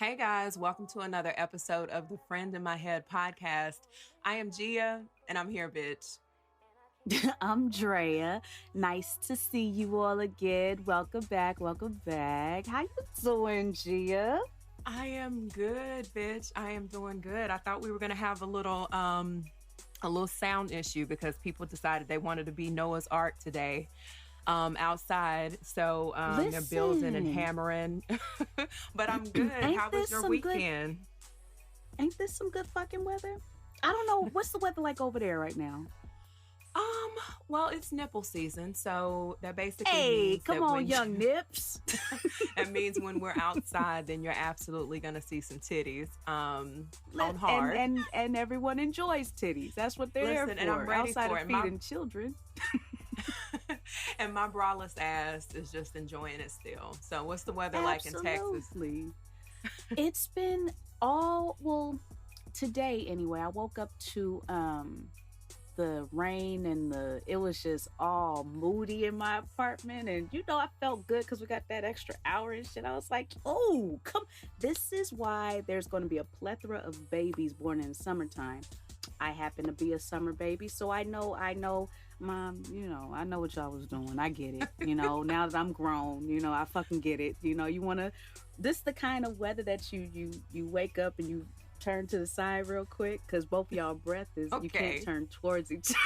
Hey guys, welcome to another episode of the Friend in My Head podcast. I am Jia and I'm here, bitch. I'm Drea. Nice to see you all again. Welcome back. How you doing, Gia? I am good, bitch. I am doing good. I thought we were gonna have a little sound issue because people decided they wanted to be Noah's Ark today. Outside. So they're building and hammering. But I'm good. How was your weekend? Ain't this some good fucking weather? I don't know. What's the weather like over there right now? Well, it's nipple season, so that basically means come on, young nips. That means when we're outside, then you're absolutely gonna see some titties. On hard. And everyone enjoys titties. That's what they're there for. And I'm ready outside for of feeding children. And my braless ass is just enjoying it still. So what's the weather like in Texas? It's been today anyway. I woke up to the rain and it was just all moody in my apartment. And I felt good because we got that extra hour and shit. I was like, oh, come. This is why there's going to be a plethora of babies born in the summertime. I happen to be a summer baby, so I know, Mom, I know what y'all was doing. I get it. Now that I'm grown, I fucking get it. This is the kind of weather that you wake up and you turn to the side real quick because both y'all breath is, You can't turn towards each other.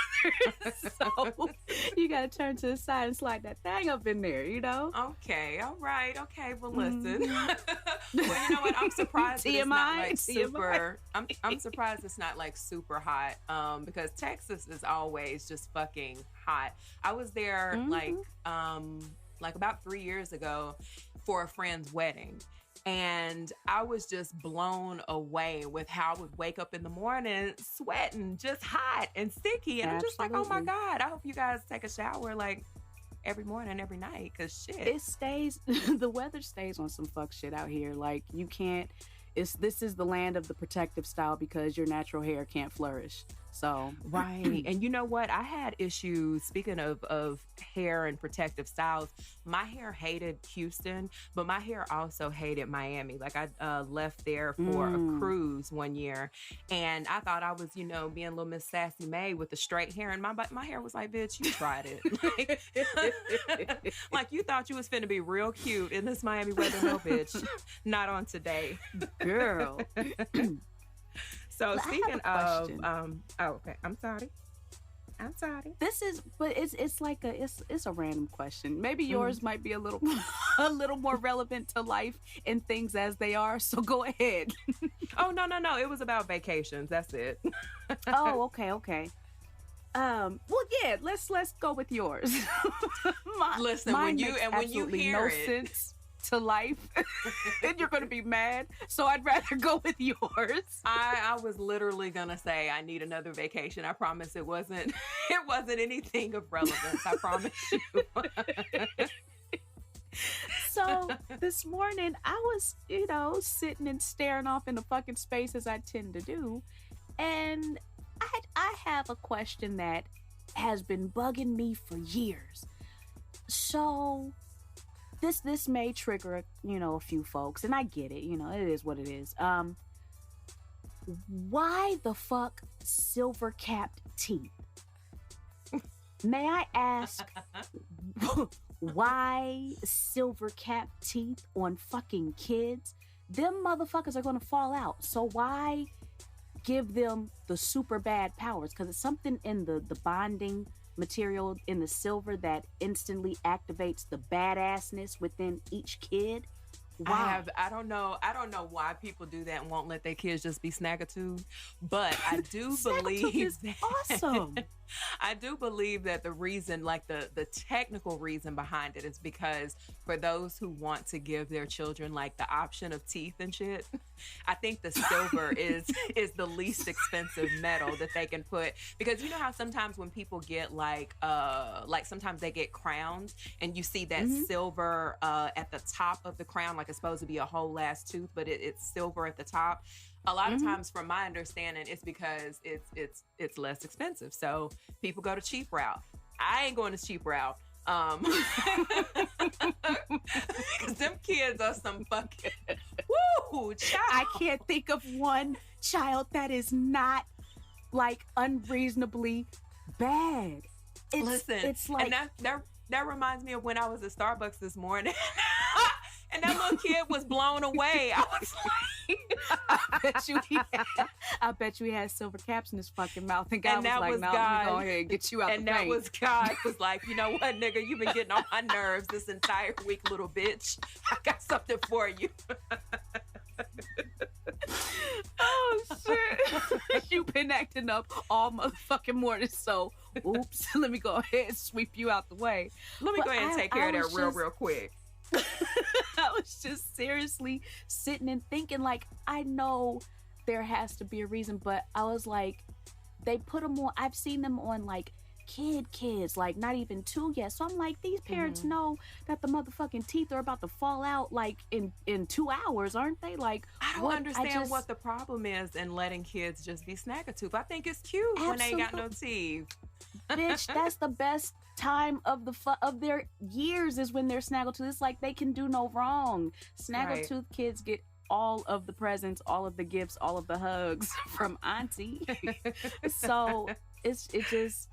So you got to turn to the side and slide that thing up in there, Okay, all right. Okay, well, listen. Well, you know what? I'm surprised that it's not like super. I'm surprised it's not like super hot because Texas is always just fucking hot. I was there like about 3 years ago for a friend's wedding. And I was just blown away with how I would wake up in the morning sweating, just hot and sticky. And I'm just like, oh my God, I hope you guys take a shower like every morning, every night, because shit. The weather stays on some fuck shit out here. Like you can't, this is the land of the protective style because your natural hair can't flourish. So right. And you know what? I had issues, speaking of hair and protective styles, my hair hated Houston, but my hair also hated Miami. Like I left there for a cruise one year and I thought I was, being a little Miss Sassy May with the straight hair. And my hair was like, bitch, you tried it. Like you thought you was finna be real cute in this Miami weather. No, bitch. Not on today. Girl. So speaking of, okay, I'm sorry. It's a random question. Maybe yours might be a little more relevant to life and things as they are. So go ahead. Oh no! It was about vacations. That's it. Oh, okay. Well, yeah. Let's go with yours. Listen, when you hear it. Sense to life, then you're going to be mad. So I'd rather go with yours. I was literally going to say I need another vacation. I promise it wasn't anything of relevance. I promise you. So this morning I was, sitting and staring off into fucking space as I tend to do. And I have a question that has been bugging me for years. So this may trigger, a few folks, and I get it. It is what it is. Why the fuck silver-capped teeth? May I ask why silver-capped teeth on fucking kids? Them motherfuckers are gonna fall out. So why give them the super bad powers? Because it's something in the bonding material in the silver that instantly activates the badassness within each kid. Why? I don't know why people do that and won't let their kids just be snaggletooth, but I do believe is awesome. I do believe that the reason, like the technical reason behind it, is because for those who want to give their children like the option of teeth and shit, I think the silver is the least expensive metal that they can put. Because you know how sometimes when people get like sometimes they get crowns and you see that silver at the top of the crown, like it's supposed to be a whole ass tooth, but it's silver at the top. A lot of times, from my understanding, it's because it's less expensive. So people go to cheap route. I ain't going to cheap route. Because them kids are some fucking No, I child. can't think of one child that is not like unreasonably bad. Listen, It's and like that reminds me of when I was at Starbucks this morning. And that little kid was blown away. I was like, I bet you he had silver caps in his fucking mouth, and God and that was was like, "No, let me go God. ahead and get you out And the that paint." was God was like, you know what, nigga, you've been getting on my nerves this entire week, little bitch. I got something for you. Oh shit! You've been acting up all motherfucking morning, so oops. Let me go ahead and sweep you out the way. Let me But go ahead and take care of that real quick. I was just seriously sitting and thinking, like, I know there has to be a reason, but I was like, they put them on. I've seen them on like kids, like not even 2 yet. So I'm like, these parents know that the motherfucking teeth are about to fall out like in 2 hours, aren't they? Like, I don't understand what the problem is in letting kids just be snack-a-tooth. I think it's cute when they ain't got no teeth. Bitch, that's the best time of of their years is when they're snaggletooth. It's like they can do no wrong. Snaggletooth kids get all of the presents, all of the gifts, all of the hugs from auntie. So it just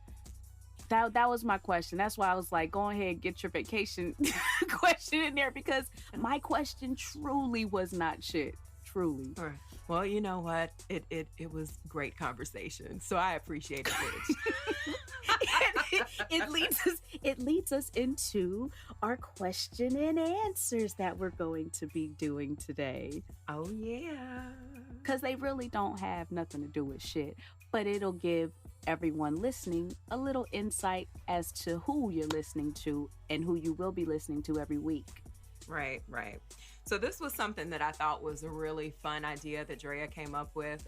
that was my question. That's why I was like, go ahead and get your vacation question in there, because my question truly was not shit. Truly. All right. Well, you know what? It was great conversation, so I appreciate it, bitch. It leads us into our question and answers that we're going to be doing today. Oh yeah, because they really don't have nothing to do with shit, but it'll give everyone listening a little insight as to who you're listening to and who you will be listening to every week. Right. So this was something that I thought was a really fun idea that Drea came up with,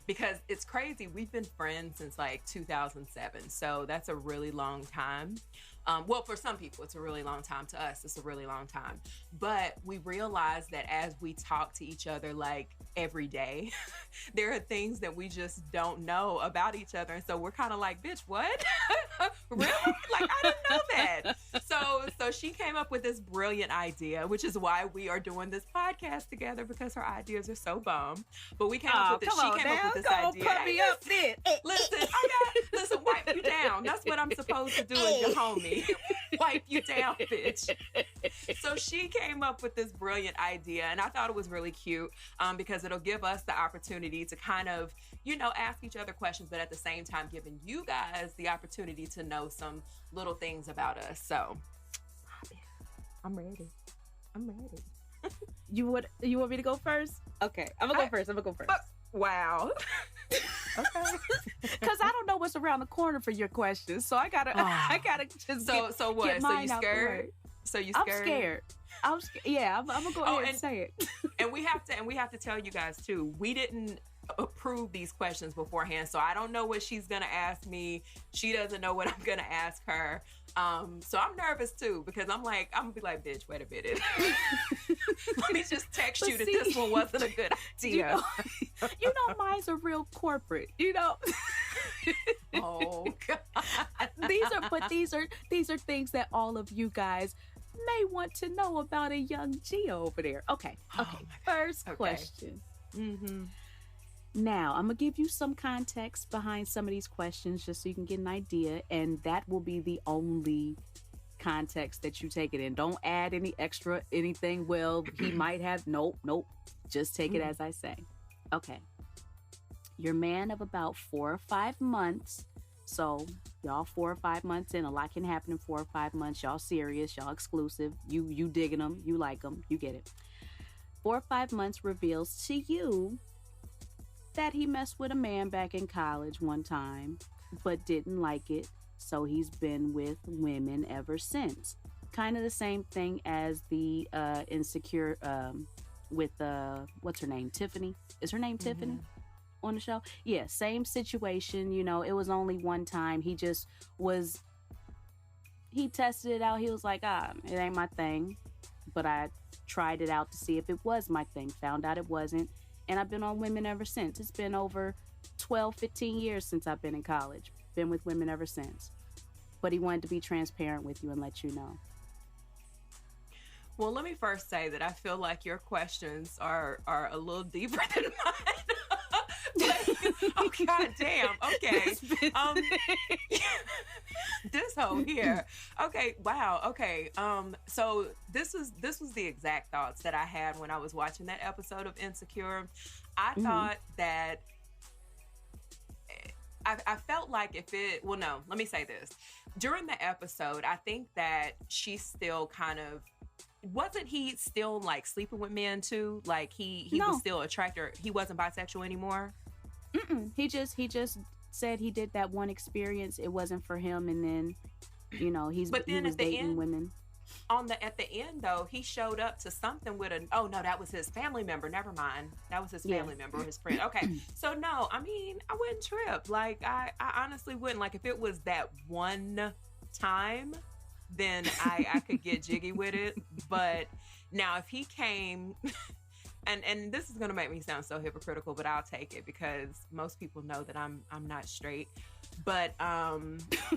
because it's crazy. We've been friends since like 2007. So that's a really long time. Well, for some people, it's a really long time. To us, it's a really long time. But we realized that as we talk to each other like every day, there are things that we just don't know about each other. And so we're kind of like, bitch, what? Really? Like, I didn't know that. So she came up with this brilliant idea, which is why we are doing this podcast together, because her ideas are so bomb. But we came up with this. She came up with this idea. Put me up then. Listen, wipe you down. That's what I'm supposed to do as your homie. Wipe you down, bitch. So she came up with this brilliant idea, and I thought it was really cute, because it'll give us the opportunity to kind of, ask each other questions, but at the same time giving you guys the opportunity to know some little things about us. So I'm ready. You want me to go first? Okay, I'm gonna go first. Wow. Okay. Because I don't know what's around the corner for your questions, so I gotta just so what? Get mine so you scared? So you scared? I'm scared. Yeah, I'm gonna go ahead and say it. And we have to tell you guys too. We didn't approve these questions beforehand, so I don't know what she's gonna ask me. She doesn't know what I'm gonna ask her. So I'm nervous too, because I'm gonna be like, bitch, wait a minute. Let me just text you that this one wasn't a good idea. Mine's a real corporate. Oh God. These are things that all of you guys may want to know about a young Gia over there. Okay. First question. Mm-hmm. Now, I'm going to give you some context behind some of these questions just so you can get an idea, and that will be the only context that you take it in. Don't add any extra anything. Well, he might have. Nope. Just take it as I say. Okay. Your man of about 4 or 5 months. So, y'all 4 or 5 months in. A lot can happen in 4 or 5 months. Y'all serious. Y'all exclusive. You digging them. You like them. You get it. 4 or 5 months reveals to you that he messed with a man back in college one time, but didn't like it, so he's been with women ever since. Kind of the same thing as the insecure with what's her name? Tiffany? Is her name Tiffany on the show? Yeah, same situation. It was only one time. He tested it out. He was like, it ain't my thing, but I tried it out to see if it was my thing. Found out it wasn't. And I've been on women ever since. It's been over 12, 15 years since I've been in college. Been with women ever since. But he wanted to be transparent with you and let you know. Well, let me first say that I feel like your questions are a little deeper than mine. Like, oh god damn. Okay. This bitch. This whole here. Okay, wow. Okay. So this was the exact thoughts that I had when I was watching that episode of Insecure. I Mhm. thought that I felt like if it, well, no, let me say this. During the episode, I think that she still kind of, wasn't he still like sleeping with men too? Like he was No. still attracted. He wasn't bisexual anymore. Mm-mm. He just said he did that one experience. It wasn't for him, and then But he then was at the dating end, women. at the end though, he showed up to something with a, oh no, that was his family member. Never mind. That was his Yeah. family member or his friend. Okay. So no, I mean, I wouldn't trip. Like I honestly wouldn't. Like if it was that one time, then I could get jiggy with it. But now if he came and this is gonna make me sound so hypocritical, but I'll take it because most people know that I'm not straight. But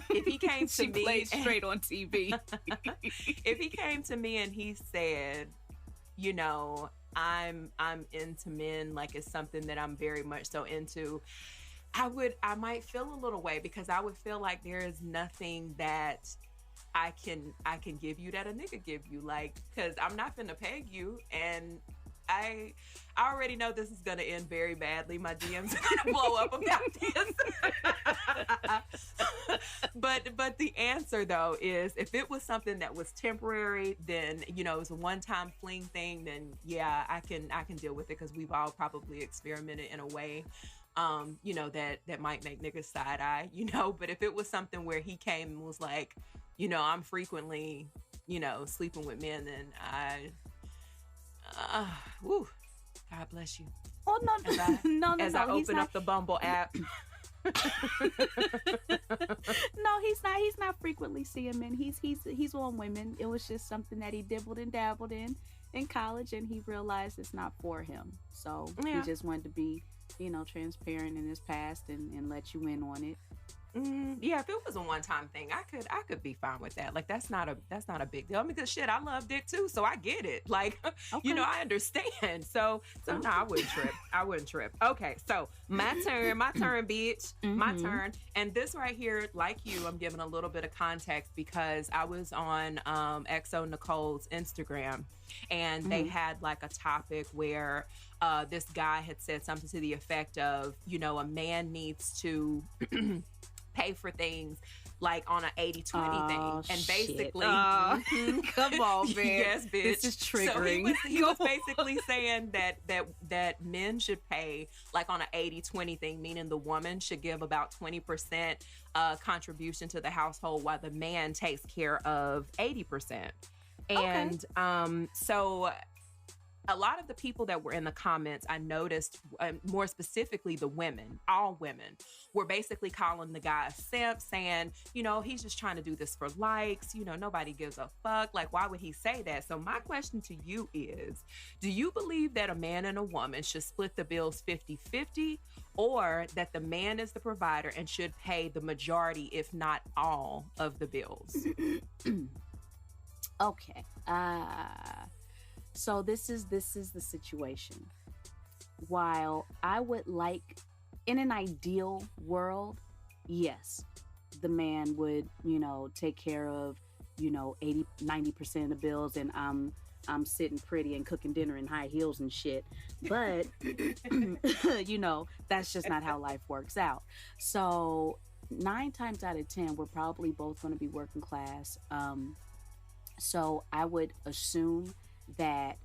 if he came to She me played straight on TV. if he came to me and he said, you know, I'm into men, like it's something that I'm very much so into, I might feel a little way because I would feel like there is nothing that I can give you that a nigga give you, like, because I'm not finna peg you, and I I already know this is gonna end very badly. My DMs are gonna blow up about this. But the answer though is if it was something that was temporary, then it was a one-time fling thing, then yeah, I can deal with it because we've all probably experimented in a way that might make niggas side eye, but if it was something where he came and was like, I'm frequently, sleeping with men, then woo, God bless you. Oh no, As I, no, no, as no. I He's open not. up the Bumble app. No, he's not. He's not frequently seeing men. He's on women. It was just something that he dibbled and dabbled in college, and he realized it's not for him. So Yeah. he just wanted to be, transparent in his past and let you in on it. Yeah, if it was a one-time thing, I could be fine with that. Like that's not a big deal. I mean, because shit, I love dick too, so I get it. Like, Okay. I understand. So no, I wouldn't trip. I wouldn't trip. Okay, so my turn, bitch, my Mhm. turn. And this right here, like you, I'm giving a little bit of context because I was on XO Nicole's Instagram, and they Mhm. had like a topic where this guy had said something to the effect of, a man needs to pay for things like on an 80-20 Oh, thing, and shit. basically Come on, man. yes, bitch, This is so triggering. he was basically saying that men should pay like on an 80-20 thing, meaning the woman should give about 20% contribution to the household while the man takes care of 80%. And so a lot of the people that were in the comments, I noticed, more specifically the women, all women, were basically calling the guy a simp, saying, he's just trying to do this for likes, nobody gives a fuck. Like, why would he say that? So my question to you is, do you believe that a man and a woman should split the bills 50-50, or that the man is the provider and should pay the majority, if not all, of the bills? Okay. So this is the situation. While I would like, in an ideal world, yes, the man would, take care of, 80-90% of the bills, and I'm sitting pretty and cooking dinner in high heels and shit. But that's just not how life works out. So 9 times out of 10, we're probably both going to be working class. So I would assume that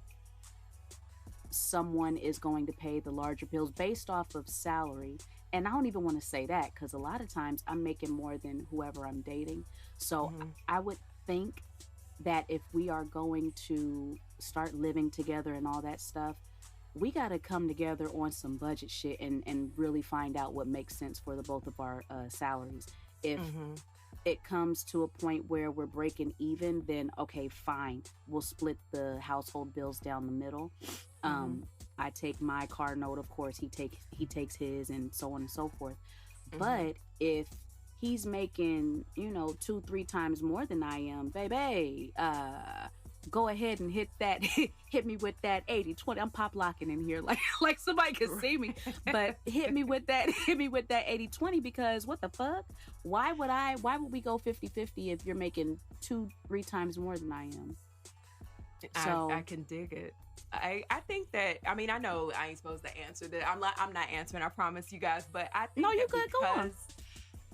someone is going to pay the larger bills based off of salary. And I don't even want to say that because a lot of times I'm making more than whoever I'm dating. So I would think that if we are going to start living together and all that stuff, we got to come together on some budget shit and really find out what makes sense for the both of our salaries. If it comes to a point where we're breaking even, then okay, fine, we'll split the household bills down the middle. I take my car note, of course he takes his, and so on and so forth. But if he's making 2-3 times more than I am, baby, go ahead and hit that hit me with that 80/20. I'm pop locking in here like somebody can see me, but hit me with that 80/20, because what the fuck, why would we go 50/50 if you're making 2-3 times more than I am? So I can dig it. I think that, I mean, I know I ain't supposed to answer that. I'm not answering, I promise you guys, but I think no, you good, go on.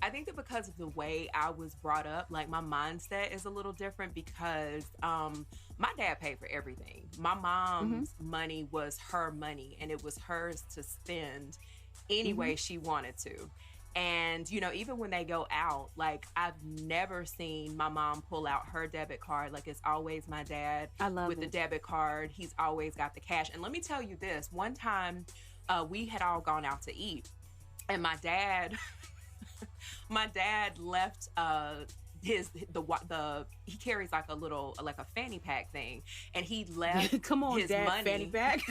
I think that because of the way I was brought up, like my mindset is a little different, because my dad paid for everything. My mom's money was her money, and it was hers to spend any way she wanted to. And, you know, even when they go out, like, I've never seen my mom pull out her debit card. Like, it's always my dad with the debit card. He's always got the cash. And let me tell you this. One time, we had all gone out to eat, and my dad left he carries like a little, like a fanny pack thing, and he left come on, his Dad, money. Fanny pack.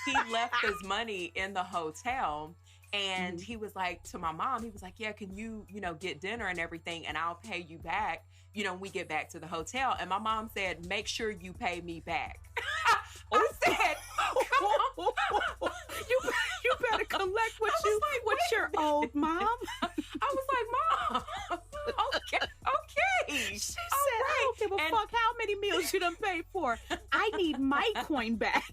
He left his money in the hotel. And he was like, to my mom, he was like, yeah, can you, get dinner and everything, and I'll pay you back, when we get back to the hotel. And my mom said, make sure you pay me back. I said, come on. You better collect what you're owed, Mom. I was like, Mom, okay. She said, I don't give a fuck how many meals you done paid for. I need my coin back.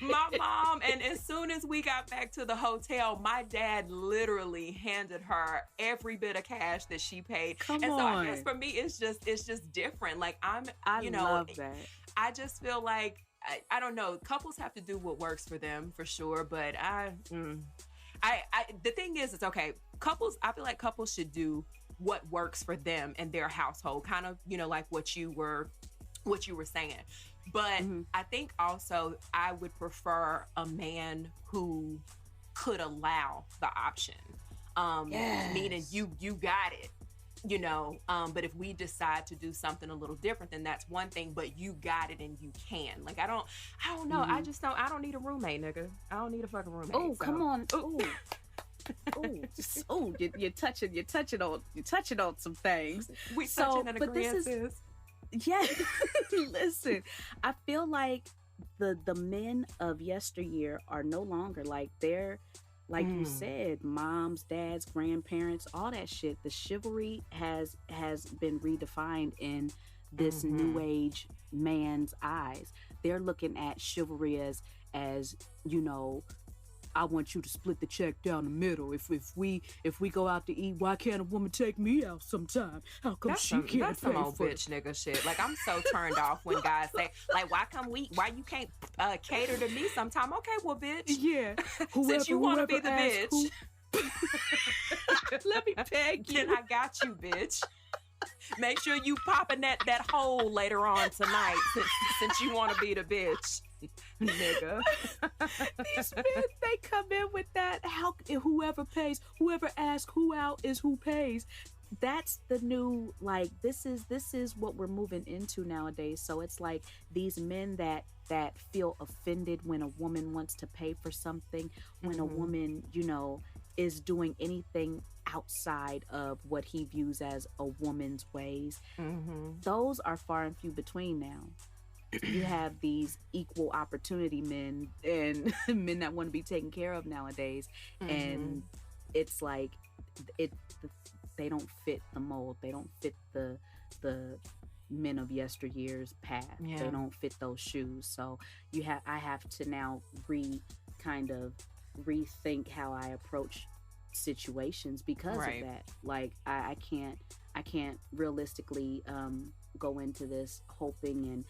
My mom, and as soon as we got back to the hotel, my dad literally handed her every bit of cash that she paid. Come and on. So I guess for me, it's just different. Like I love that. I just feel like, I don't know, couples have to do what works for them for sure. But the thing is, it's okay. I feel like couples should do what works for them and their household, kind of, like what you were saying. But I think also I would prefer a man who could allow the option. Yes. Meaning you got it, but if we decide to do something a little different, then that's one thing, but you got it and you can. Like, I don't know. I don't need a roommate, nigga. I don't need a fucking roommate. Oh, so. Come on. You're touching on some things. We touching on agreeances. Yeah. Listen, I feel like the men of yesteryear are no longer like they're like you said, moms, dads, grandparents, all that shit. The chivalry has been redefined in this new age man's eyes. They're looking at chivalry as I want you to split the check down the middle. If we go out to eat, why can't a woman take me out sometime? How come she can't? That's some old bitch nigga shit. Like, I'm so turned off when guys say, like, why you can't cater to me sometime? Okay, well, bitch. Yeah. Since you want to be the bitch. Let me peg you. Then I got you, bitch. Make sure you popping that hole later on tonight, since you want to be the bitch. Nigga. These men, they come in with that, whoever asks who out is who pays. That's the new, like, this is what we're moving into nowadays. So it's like these men that feel offended when a woman wants to pay for something, when a woman, is doing anything outside of what he views as a woman's ways. Those are far and few between now. You have these equal opportunity men and men that want to be taken care of nowadays, and it's like they don't fit the mold. They don't fit the men of yesteryear's path. Yeah. They don't fit those shoes. So I have to now rethink how I approach situations because of that. Like I can't realistically go into this hoping and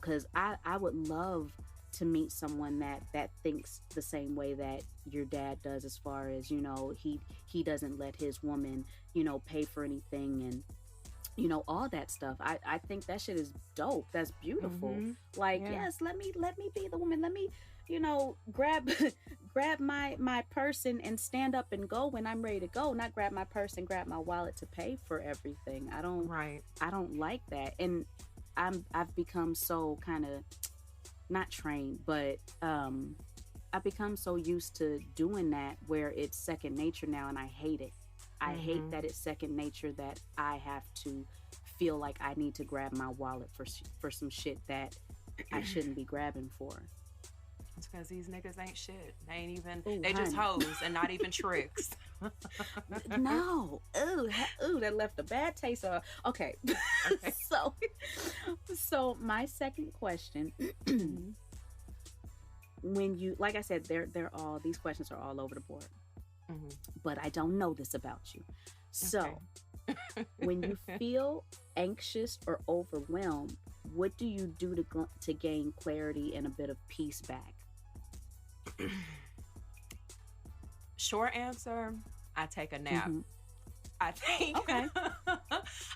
because I would love to meet someone that thinks the same way that your dad does, as far as he doesn't let his woman pay for anything and all that stuff. I think that shit is dope. That's beautiful. Like, yes, let me be the woman. Let me grab my purse and stand up and go when I'm ready to go, not grab my purse and grab my wallet to pay for everything. I don't like that. And I've become so kind of not trained, but I've become so used to doing that where it's second nature now, and I hate it. I hate that it's second nature, that I have to feel like I need to grab my wallet for some shit that I shouldn't be grabbing for. It's because these niggas ain't shit. They ain't even, Ooh, they just honey. hoes and not even tricks. No, ooh, that left a bad taste. Okay, Okay. so my second question, Mhm. when you, like I said, they're all, these questions are all over the board, Mhm. but I don't know this about you. So, Okay. when you feel anxious or overwhelmed, what do you do to gain clarity and a bit of peace back? Short answer, I take a nap. Mhm. I think Okay.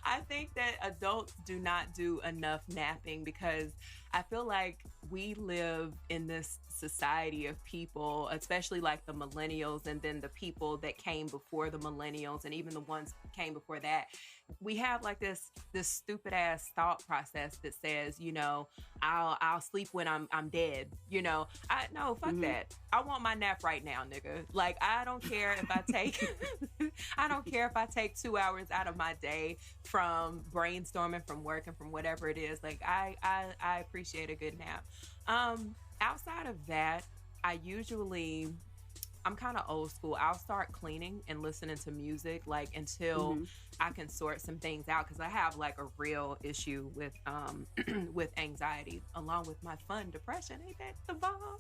I think that adults do not do enough napping because I feel like we live in this society of people, especially like the millennials and then the people that came before the millennials and even the ones came before that. We have like this stupid ass thought process that says, I'll sleep when I'm dead. I no, fuck Mhm. that. I want my nap right now, nigga. Like I don't care if I take I don't care if I take 2 hours out of my day from brainstorming, from working, from whatever it is. Like I appreciate a good nap. Outside of that, I'm kind of old school. I'll start cleaning and listening to music like until Mhm. I can sort some things out because I have like a real issue with with anxiety along with my fun depression. Ain't that the bomb?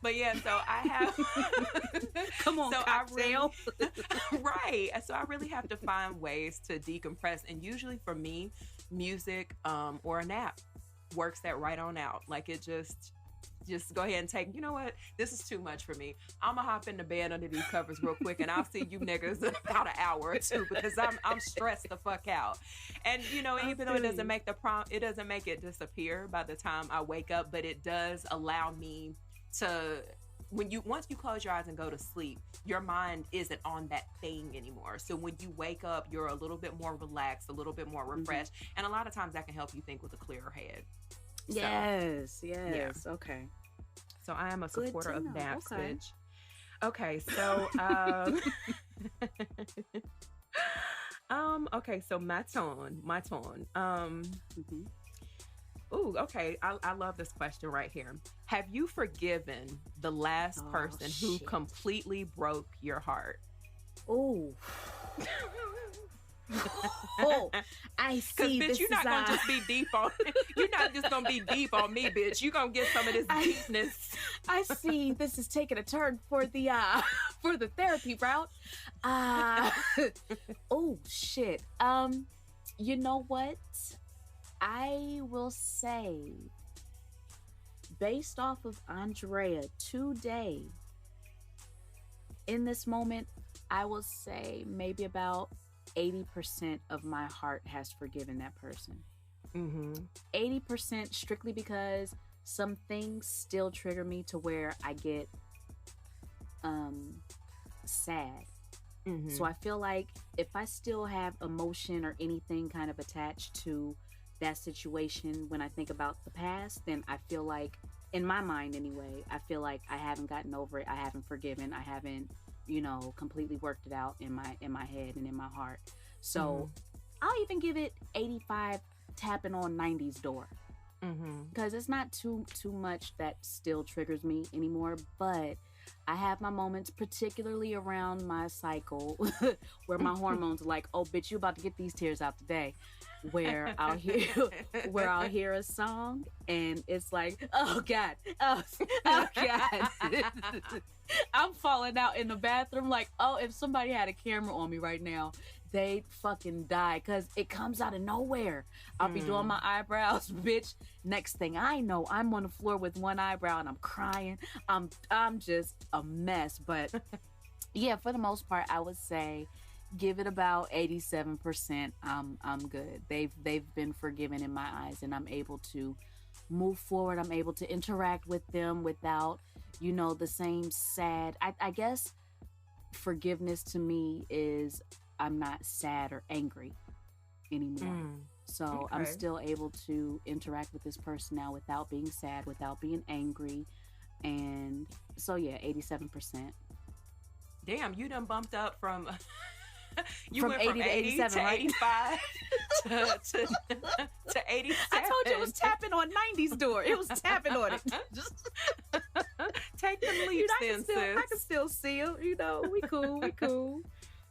But yeah, so I have Come on, so I cocktail. really right. So I really have to find ways to decompress and usually for me, music or a nap works that right on out. Like it just go ahead and take, you know what? This is too much for me. I'm gonna hop in the bed under these covers real quick and I'll see you niggas in about an hour or two because I'm stressed the fuck out. And I even though it feel doesn't you. make it doesn't make it disappear by the time I wake up, but it does allow me to once you close your eyes and go to sleep, your mind isn't on that thing anymore. So when you wake up, you're a little bit more relaxed, a little bit more Mhm. refreshed, and a lot of times that can help you think with a clearer head. So Yes, yeah. yes. Okay. So I am a Good supporter to of know. naps, Okay. bitch. Okay, so okay, so my turn. Mhm. Ooh, okay. I love this question right here. Have you forgiven the last Oh person who shit. completely broke your heart? Oh. Oh, I Cause see. bitch, This you're is not gonna just be deep on you're not just gonna be deep on me, bitch. You gonna get some of this I deepness. I see this is taking a turn for the for the therapy route. Uh oh shit. You know what? I will say, based off of Andrea today, in this moment, I will say maybe about 80% of my heart has forgiven that person. Mm-hmm. 80% strictly because some things still trigger me to where I get um sad. Mm-hmm. So I feel like if I still have emotion or anything kind of attached to that situation when I think about the past, then I feel like, in my mind anyway, I feel like I haven't gotten over it. I haven't forgiven. I haven't, completely worked it out in my head and in my heart. So I'll even give it 85 tapping on 90's door. Mm-hmm. Because it's not too much that still triggers me anymore, but I have my moments, particularly around my cycle, where my hormones are like, "Oh, bitch, you about to get these tears out today." Where I'll hear a song and it's like, "Oh God, oh God." I'm falling out in the bathroom like, oh, if somebody had a camera on me right now, they'd fucking die because it comes out of nowhere. I'll be doing my eyebrows, bitch. Next thing I know, I'm on the floor with one eyebrow and I'm crying. I'm just a mess. But yeah, for the most part, I would say give it about 87%. I'm good. They've been forgiven in my eyes, and I'm able to move forward. I'm able to interact with them without, the same sad. I guess forgiveness to me is I'm not sad or angry anymore. So I'm Okay. still able to interact with this person now without being sad, without being angry. And so yeah, 87%. Damn, you done bumped up from You from went 80 to 87, to right? 85 to 87. I told you it was tapping on 90s door. It was tapping on it. Take them leaps, then, sis. I can still see him. You know, we cool. We cool.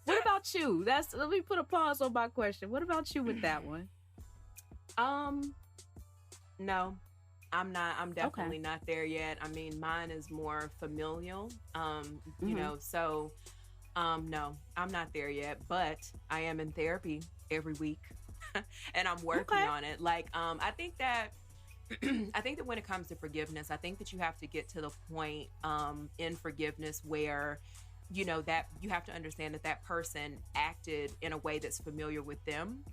What about you? Let me put a pause on my question. What about you with that one? No, I'm not. I'm definitely not there yet. I mean, mine is more familial. You know, so no, I'm not there yet, but I am in therapy every week and I'm working on it. Like, I think that when it comes to forgiveness, I think that you have to get to the point in forgiveness where, you know, that you have to understand that that person acted in a way that's familiar with them.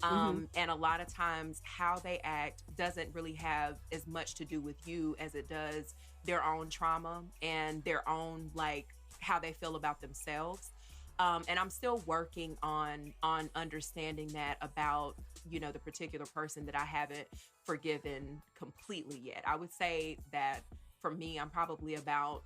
And a lot of times how they act doesn't really have as much to do with you as it does their own trauma and their own, like, how they feel about themselves. And I'm still working on understanding that about, you know, the particular person that I haven't forgiven completely yet. I would say that for me, I'm probably about,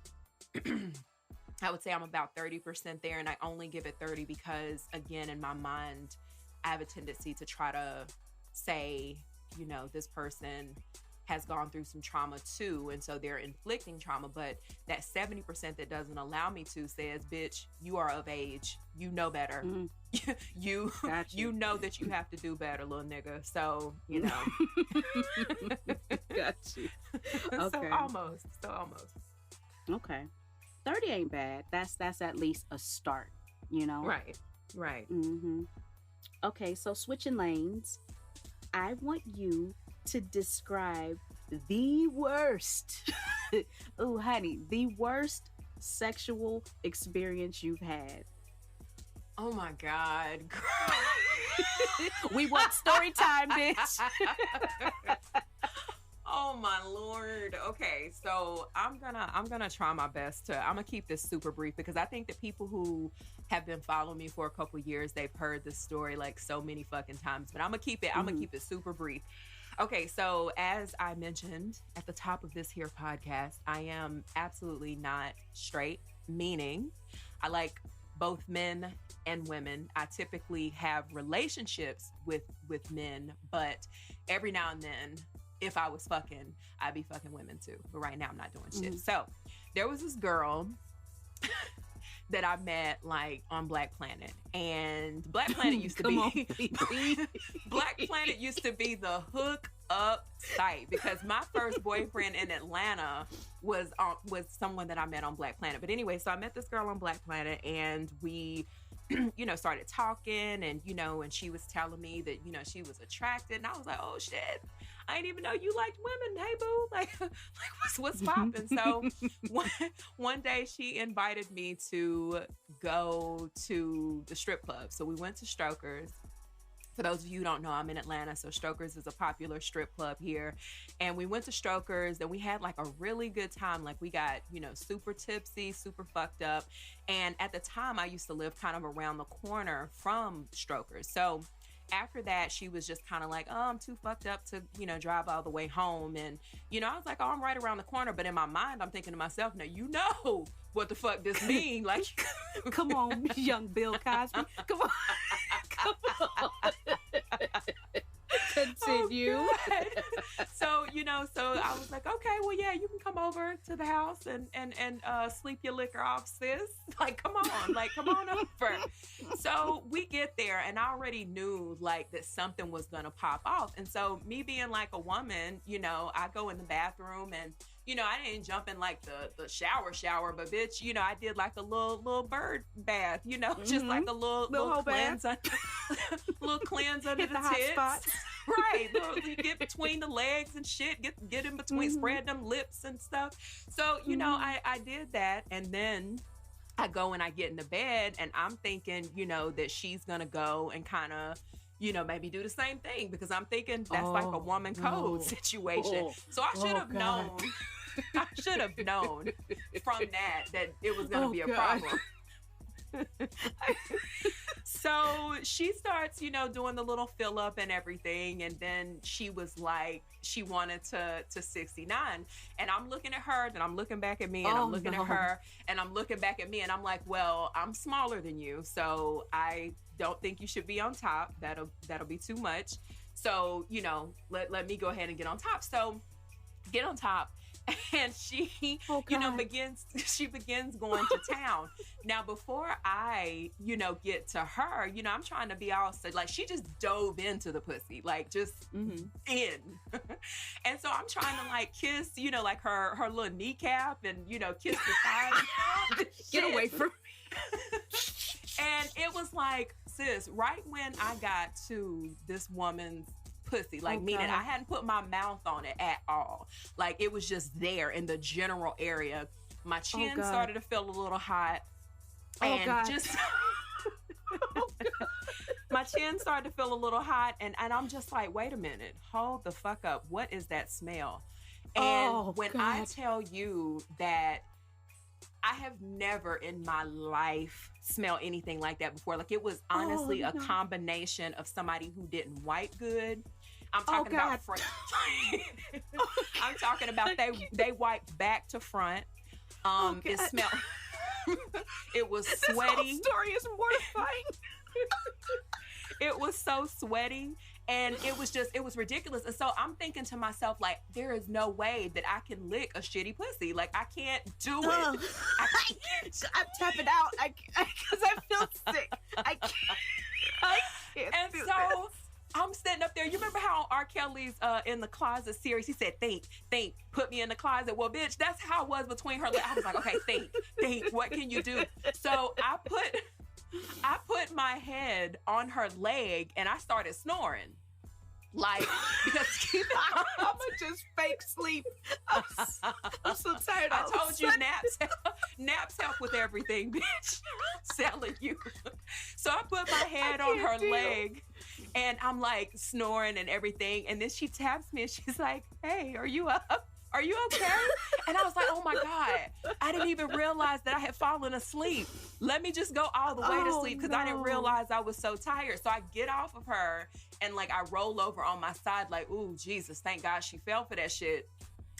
I would say I'm about 30% there, and I only give it 30 because, again, in my mind, I have a tendency to try to say, you know, this person has gone through some trauma too, and so they're inflicting trauma, but that 70% that doesn't allow me to says, bitch, you are of age, you know better. You know that you have to do better, little nigga. So, you know. Got you. Okay. So almost. Okay. 30 ain't bad. That's at least a start, you know? Right. Okay, so switching lanes, I want you to describe the worst, oh honey, the worst sexual experience you've had. Oh my God. We want story time, bitch. Oh my Lord. Okay, so I'm gonna try my best to. I'm gonna keep this super brief because I think that people who have been following me for a couple years, they've heard this story like so many fucking times. But I'm gonna keep it super brief. Okay, so as I mentioned at the top of this here podcast, I am absolutely not straight, meaning I like both men and women. I typically have relationships with men, but every now and then, if I was fucking, I'd be fucking women too. But right now I'm not doing shit. So there was this girl that I met like on Black Planet, and Black Planet used to Black Planet used to be the hook up site because my first boyfriend in Atlanta was someone that I met on Black Planet. But anyway, so I met this girl on Black Planet, and we you know, started talking, and you know, and she was telling me that, you know, she was attracted, and I was like, oh shit, I didn't even know you liked women. Hey boo, like what's popping? So one day she invited me to go to the strip club. So we went to Strokers. For those of you who don't know, I'm in Atlanta, so Strokers is a popular strip club here. And we went to Strokers, and we had like a really good time. Like we got, you know, super tipsy, super fucked up. And at the time, I used to live kind of around the corner from Strokers. So after that, she was just kind of like, oh, I'm too fucked up to, you know, drive all the way home. And, you know, I was like, oh, I'm right around the corner. But in my mind, I'm thinking to myself, now, you know what the fuck this mean? Like, come on, young Bill Cosby. Come on. Come on. Continue. Oh, so, you know, so I was like, okay, well, yeah, you can come over to the house and sleep your liquor off, sis. Like, come on over. So we get there, and I already knew like that something was gonna pop off. And so me being like a woman, you know, I go in the bathroom, and you know, I didn't jump in like the shower, but bitch, you know, I did like a little bird bath, you know, just like a little cleanse, little cleanse under the tits. Spots. Right, you get between the legs and shit, get in between, spread them lips and stuff. So, you know, I did that, and then I go and I get into bed, and I'm thinking, you know, that she's gonna go and kind of, you know, maybe do the same thing, because I'm thinking that's like a woman code situation. So I should have known. I should have known from that it was going to be a problem. So she starts, doing the little fill up and everything. And then she was like, she wanted to 69. And I'm looking at her, then I'm looking back at me, and I'm looking at her, and I'm looking back at me. And I'm like, well, I'm smaller than you. So I don't think you should be on top. That'll be too much. So, let me go ahead and get on top. So get on top. And she, begins going to town. Now, before I, get to her, I'm trying to be all like, she just dove into the pussy, like just in. And so I'm trying to like kiss, like her little kneecap and, kiss the side. Get away from me. And it was like, sis, right when I got to this woman's pussy, like meaning I hadn't put my mouth on it at all, like it was just there in the general area. My chin started to feel a little hot, and just my chin started to feel a little hot, and I'm just like, wait a minute, hold the fuck up, what is that smell? And I tell you that I have never in my life smelled anything like that before. Like it was honestly a combination of somebody who didn't wipe good. I'm talking about front. I'm talking about they wiped back to front. It smelled. It was sweaty. This whole story is mortifying. It was so sweaty. And it was ridiculous. And so I'm thinking to myself, like, there is no way that I can lick a shitty pussy. Like, I can't do it. I can't. I'm tapping out because I feel sick. I can't. And so I'm sitting up there. You remember how R. Kelly's In the Closet series, he said, think, put me in the closet. Well, bitch, that's how it was between her. I was like, okay, think, what can you do? So I put my head on her leg and I started snoring. Like, because keep in mind, I'm gonna just fake sleep. I'm so tired. I told you naps help with everything, bitch. Selling you. So I put my head on her leg and I'm like snoring and everything. And then she taps me and she's like, hey, are you up? Are you okay? And I was like, oh my God, I didn't even realize that I had fallen asleep. Let me just go all the way to sleep because I didn't realize I was so tired. So I get off of her and like I roll over on my side like, ooh, Jesus, thank God she fell for that shit.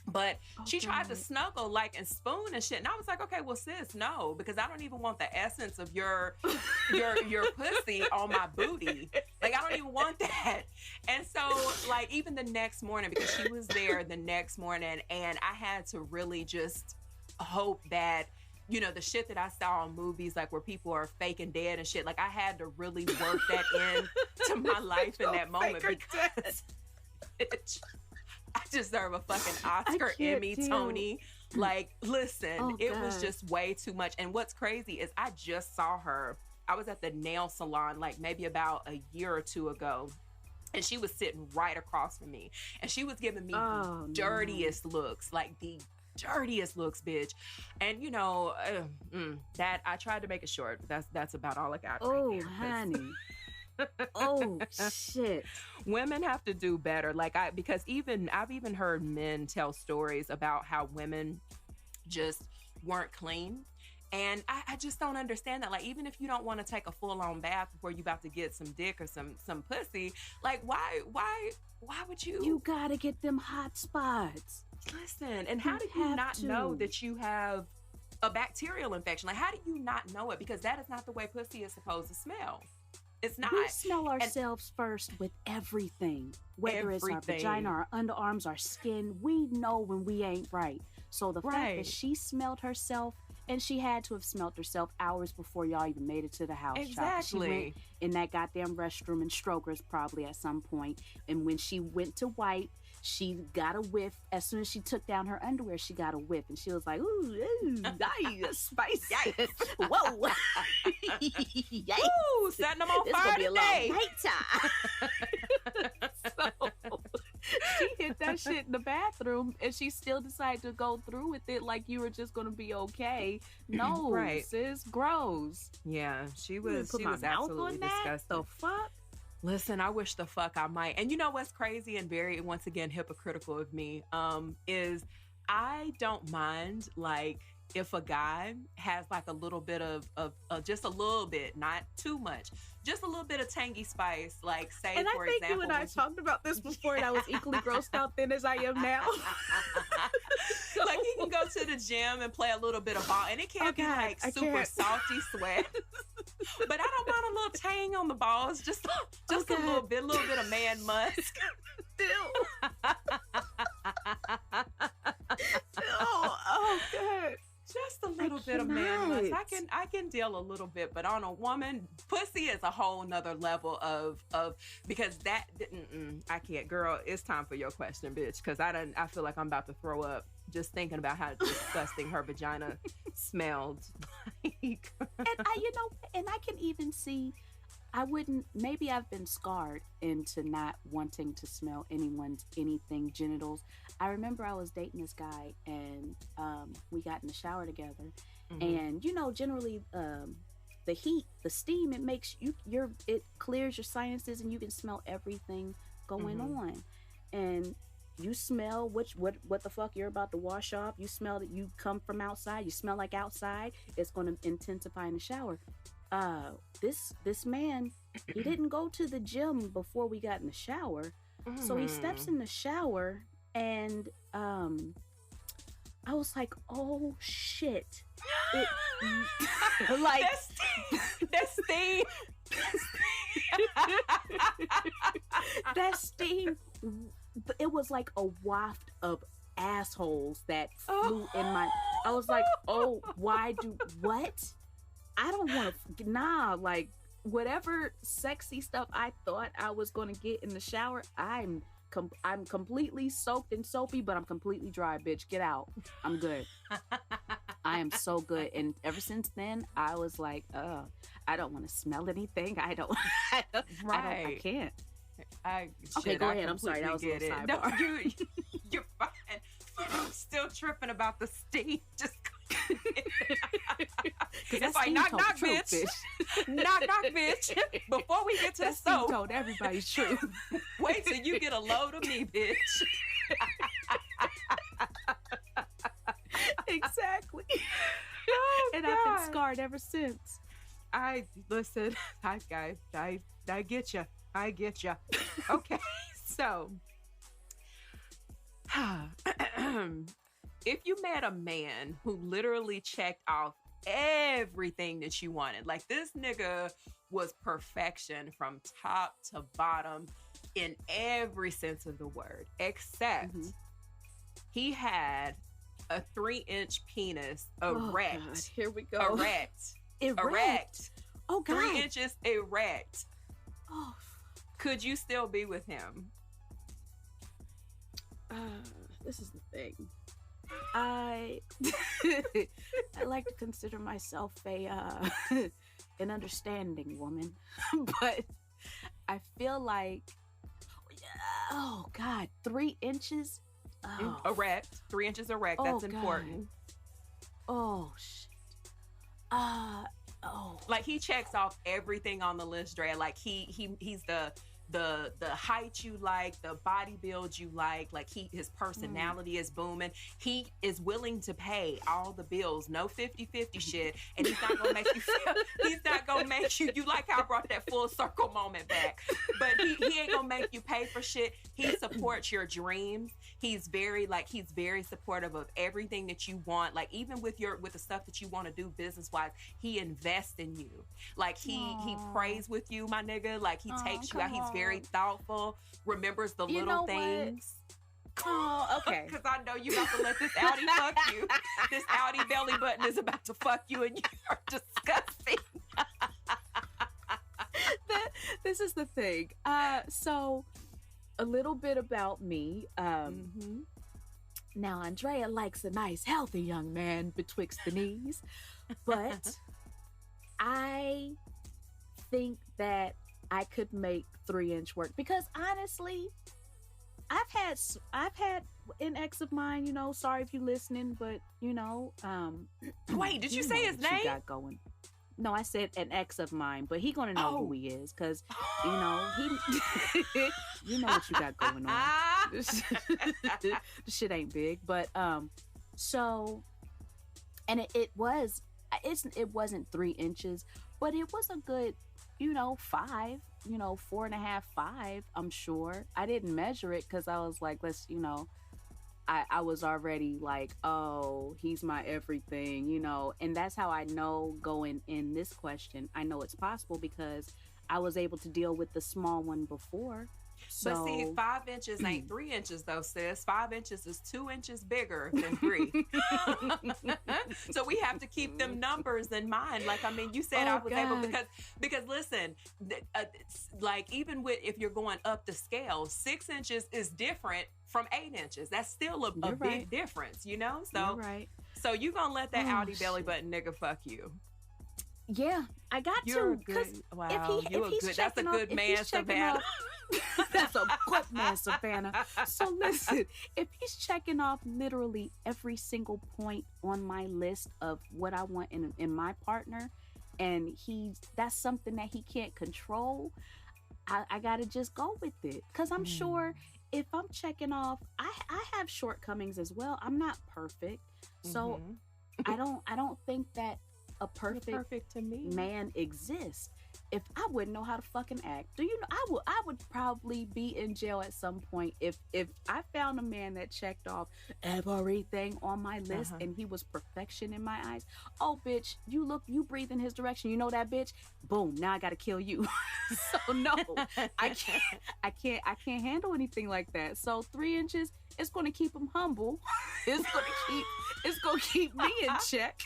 But she tried to snuggle like and spoon and shit. And I was like, okay, well, sis, no, because I don't even want the essence of your pussy on my booty. Like, I don't even want that. And so, like, even the next morning, because she was there the next morning, and I had to really just hope that, the shit that I saw on movies, like where people are fake and dead and shit, like I had to really work that in to my life in that moment because bitch, I deserve a fucking Oscar, Emmy, Tony. Like, listen, it was just way too much. And what's crazy is I just saw her. I was at the nail salon like maybe about a year or two ago. And she was sitting right across from me. And she was giving me the dirtiest looks, like the dirtiest looks, bitch. And that I tried to make it short. That's about all I got. Oh, honey. Oh shit. Women have to do better. Because I've even heard men tell stories about how women just weren't clean. And I just don't understand that. Like, even if you don't want to take a full-on bath before you about to get some dick or some pussy, like why would you? You gotta get them hot spots. Listen, and how do you not know that you have a bacterial infection? Like, how do you not know it? Because that is not the way pussy is supposed to smell. It's not. We smell ourselves first with everything. Whether it's our vagina, our underarms, our skin, we know when we ain't right. So the fact that she smelled herself, and she had to have smelled herself hours before y'all even made it to the house. Exactly. She went in that goddamn restroom and Strokers probably at some point. And when she went to wipe, she got a whiff. As soon as she took down her underwear, she got a whiff. And she was like, ooh, nice, spicy. Whoa. Yikes. Ooh, setting them on fire today. So she hit that shit in the bathroom and she still decided to go through with it like you were just going to be okay. No, sis, gross. Yeah, she was absolutely disgusting. The fuck? Listen, I wish the fuck I might. And you know what's crazy and very, once again, hypocritical of me, is I don't mind, like, if a guy has like a little bit of just a little bit, not too much, just a little bit of tangy spice, like say And for I think example, you and I talked about this before, and I was equally grossed out then as I am now. So, like he can go to the gym and play a little bit of ball, and it can't be like super salty sweat. But I don't mind a little tang on the balls, just a little bit of man musk. Still. Oh God. Just a little bit of man musk. I can deal a little bit, but on a woman, pussy is a whole nother level of because that I can't, girl. It's time for your question, bitch. Because I feel like I'm about to throw up just thinking about how disgusting her vagina smelled. Like, and I can even see. I wouldn't, maybe I've been scarred into not wanting to smell anything genitals. I remember I was dating this guy and we got in the shower together. And generally the heat, the steam, it makes it clears your sinuses and you can smell everything going on. And you smell what the fuck you're about to wash off. You smell that you come from outside. You smell like outside. It's going to intensify in the shower. This man, he didn't go to the gym before we got in the shower. So he steps in the shower and I was like, oh shit. Like that steam. That steam, it was like a waft of assholes that flew in my, I was like, oh, what? I don't want to, like whatever sexy stuff I thought I was going to get in the shower, I'm completely soaked and soapy, but I'm completely dry, bitch. Get out. I'm good. I am so good. And ever since then, I was like, I don't want to smell anything. I can't. Okay, go ahead. I'm sorry. That was a little sidebar. No, you're fine. I'm still tripping about the steam. Just it's like knock bitch. Knock bitch. Before we get to the soap, told everybody's truth. Wait till you get a load of me, bitch. Exactly. Oh, and God. I've been scarred ever since. I get you. I get you. Okay, so if you met a man who literally checked off everything that you wanted, like this nigga was perfection from top to bottom in every sense of the word, except he had a 3-inch penis erect. Oh, God. Here we go. Erect. Oh, God. 3 inches erect. Oh. Could you still be with him? This is the thing. I like to consider myself an understanding woman, but I feel like, oh God, 3 inches erect, 3 inches erect. That's important. Oh shit. Like he checks off everything on the list, Drea. Like he's the height you like, the body build you like his personality is booming. He is willing to pay all the bills, no 50-50 shit, and he's not gonna make you feel, he's not gonna make you like how I brought that full circle moment back, but he ain't gonna make you pay for shit. He supports your dreams. He's very supportive of everything that you want, like even with the stuff that you want to do business wise. He invests in you, like he prays with you, my nigga, like he takes you out. He's very thoughtful, remembers the little things. Oh, okay. Because I know you about to let this Audi fuck you. This Audi belly button is about to fuck you, and you are disgusting. This is the thing. So a little bit about me. Now, Andrea likes a nice, healthy young man betwixt the knees, but I think that I could make 3-inch work because honestly, I've had an ex of mine, sorry if you're listening, but wait, did you say his name? Got going. No, I said an ex of mine, but he gonna know who he is because he you know what you got going on. This shit ain't big, but so And it wasn't 3 inches, but it was a good, five, 4.5, 5. I'm sure I didn't measure it because I was like, I was already like, oh, he's my everything, and that's how I know going in this question. I know it's possible because I was able to deal with the small one before. But see, So 5 inches ain't 3 inches though, sis. 5 inches is 2 inches bigger than three. So we have to keep them numbers in mind. Like, I mean, you said I oh was able God, because listen, like even with if you're going up the scale, 6 inches is different from 8 inches. That's still a you're right. big difference, you know. You're So right. so you gonna let that Oh Audi belly shit. button nigga fuck you? Yeah, I got You're a to, because good. Wow, you if a he's good. That's a checking off, good if man, he's checking Savannah. off, that's a good man, Savannah. So listen, if he's checking off literally every single point on my list of what I want in my partner, and that's something that he can't control, I gotta just go with it. Cause I'm sure Mm. if I'm checking off, I have shortcomings as well. I'm not perfect, so Mm-hmm. I don't think that a You're perfect perfect to me. man exists. If I wouldn't know how to fucking act, do you know? I would probably be in jail at some point if I found a man that checked off everything on my list Uh-huh. and he was perfection in my eyes. Oh, bitch, you breathe in his direction. You know that, bitch. Boom. Now I gotta kill you. So no, I can't. I can't handle anything like that. So 3 inches. It's gonna keep him humble. It's gonna keep me in check.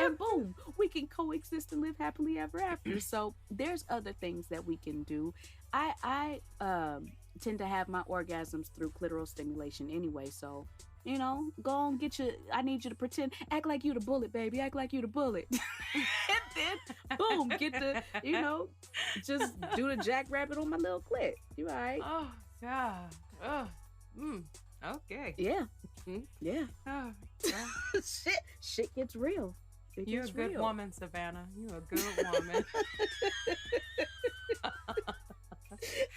And boom, we can coexist and live happily ever after. So there's other things that we can do. I tend to have my orgasms through clitoral stimulation anyway. So go on, get your. I need you to pretend, act like you the bullet, baby, act like you the bullet, and then boom, get the, just do the jackrabbit on my little clit. You all right? Oh God. Oh. Mm. Okay. Yeah, Mm. yeah. Oh, yeah. Shit gets real. It You're a gets good real. woman, Savannah. You're a good woman.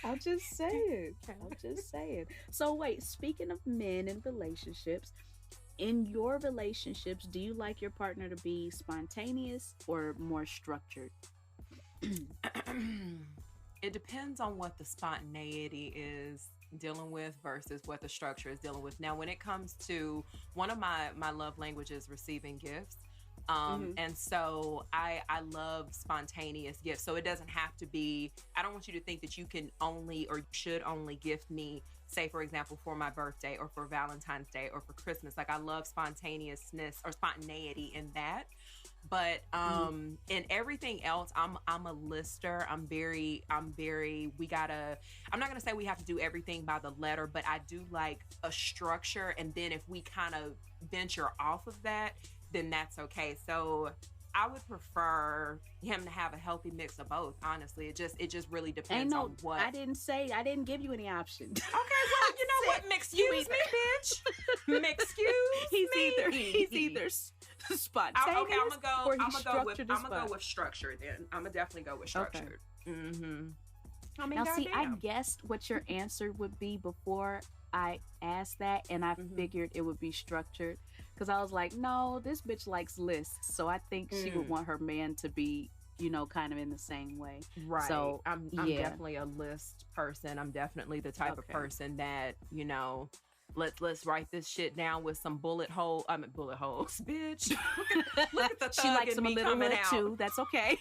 I'm just saying. I'm just saying. So wait, speaking of men and relationships, in your relationships, do you like your partner to be spontaneous or more structured? It depends on what the spontaneity is dealing with versus what the structure is dealing with. Now, when it comes to one of my love languages, receiving gifts. Mm-hmm. And so I love spontaneous gifts. So it doesn't have to be, I don't want you to think that you can only or you should only gift me, say, for example, for my birthday or for Valentine's Day or for Christmas. Like I love spontaneousness or spontaneity in that. But Mm-hmm. in everything else, I'm a lister. We gotta, I'm not gonna say we have to do everything by the letter, but I do like a structure. And then if we kind of venture off of that, then that's okay. So I would prefer him to have a healthy mix of both. Honestly, it just really Ain't depends no. on what. I didn't give you any options. Okay, well, you know what? You Excuse either. me, bitch. Excuse He's me. either spontaneous Okay, I'm gonna go. or I'm he's gonna go with. structured I'm as gonna go fuck. with structure. Then I'm gonna definitely go with Okay. structured. Mm-hmm. I mean, Now, see, I goddamn. guessed what your answer would be before I asked that, and I Mm-hmm. figured it would be structured because I was like, no, this bitch likes lists, so I think she would Mm. want her man to be, kind of in the same way. Right. So, I'm yeah, definitely a list person. I'm definitely the type of okay. person that, let's write this shit down with some bullet hole. I mean bullet holes, bitch. Look at the She thug likes in him a me little coming hood out. too. That's okay.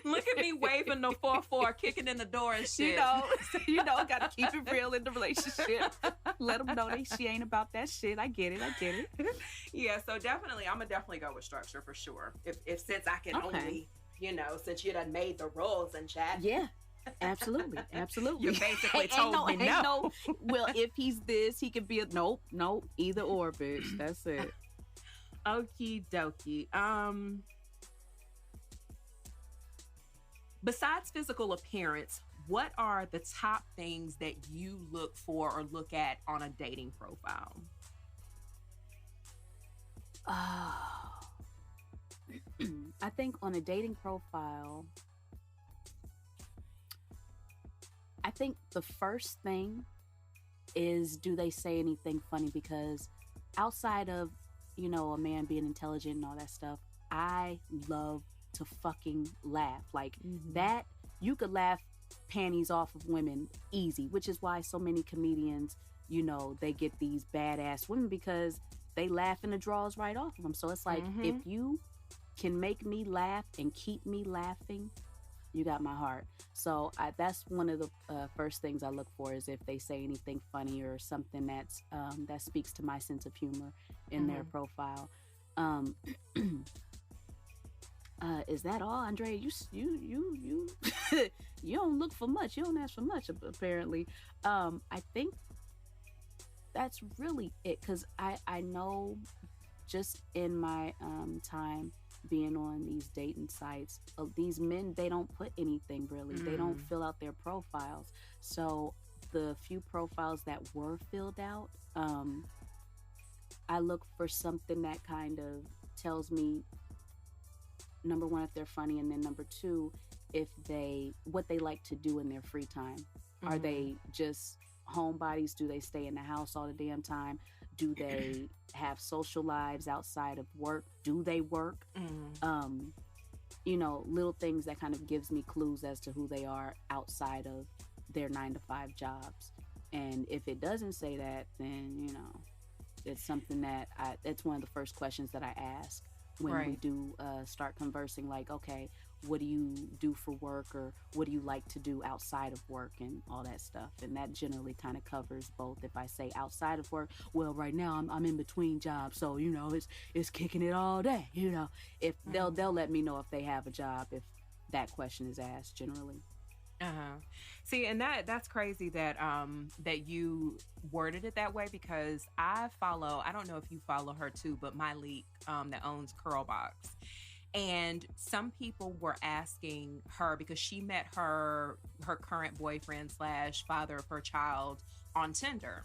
Look at me waving the 4-4, kicking in the door and shit. you know, gotta keep it real in the relationship. Let them know that she ain't about that shit. I get it. Yeah, so definitely, I'm gonna definitely go with structure for sure. If since I can Okay. only, since you done made the rules and chat, Yeah. Absolutely. you basically told me ain't no. no. Well, if he's this, he could be a nope, either or, bitch. That's it. Okie dokie. Besides physical appearance, what are the top things that you look for or look at on a dating profile? Oh. I think on a dating profile, I think the first thing is, do they say anything funny? Because outside of a man being intelligent and all that stuff, I love to fucking laugh. Like Mm-hmm. that, you could laugh panties off of women easy, which is why so many comedians, they get these badass women because they laughing the draws right off of them. So it's like, if Mm-hmm. you can make me laugh and keep me laughing, you got my heart. So that's one of the first things I look for, is if they say anything funny or something that speaks to my sense of humor in their Mm-hmm. profile. Um, is that all, Andrea? You you don't look for much. You don't ask for much, apparently. I think that's really it, because I know, just in my time being on these dating sites, these men, they don't put anything really. They don't Mm. fill out their profiles. So the few profiles that were filled out, I look for something that kind of tells me, number one, if they're funny, and then number two, if they what they like to do in their free time. Are Mm-hmm. they just homebodies? Do they stay in the house all the damn time? Do they have social lives outside of work? Do they work? Mm-hmm. um Little things that kind of gives me clues as to who they are outside of their 9 to 5 jobs. And if it doesn't say that, then it's something that it's one of the first questions that I ask when we Right. do start conversing. Like, okay, what do you do for work, or what do you like to do outside of work, and all that stuff. And that generally kind of covers both. If I say outside of work, well, right now I'm in between jobs, so it's kicking it all day. If Mm-hmm. they'll let me know if they have a job, if that question is asked generally. Uh-huh. See, and that's crazy that that you worded it that way, because I don't know if you follow her too, but my leak that owns Curlbox. And some people were asking her, because she met her current boyfriend slash father of her child on Tinder.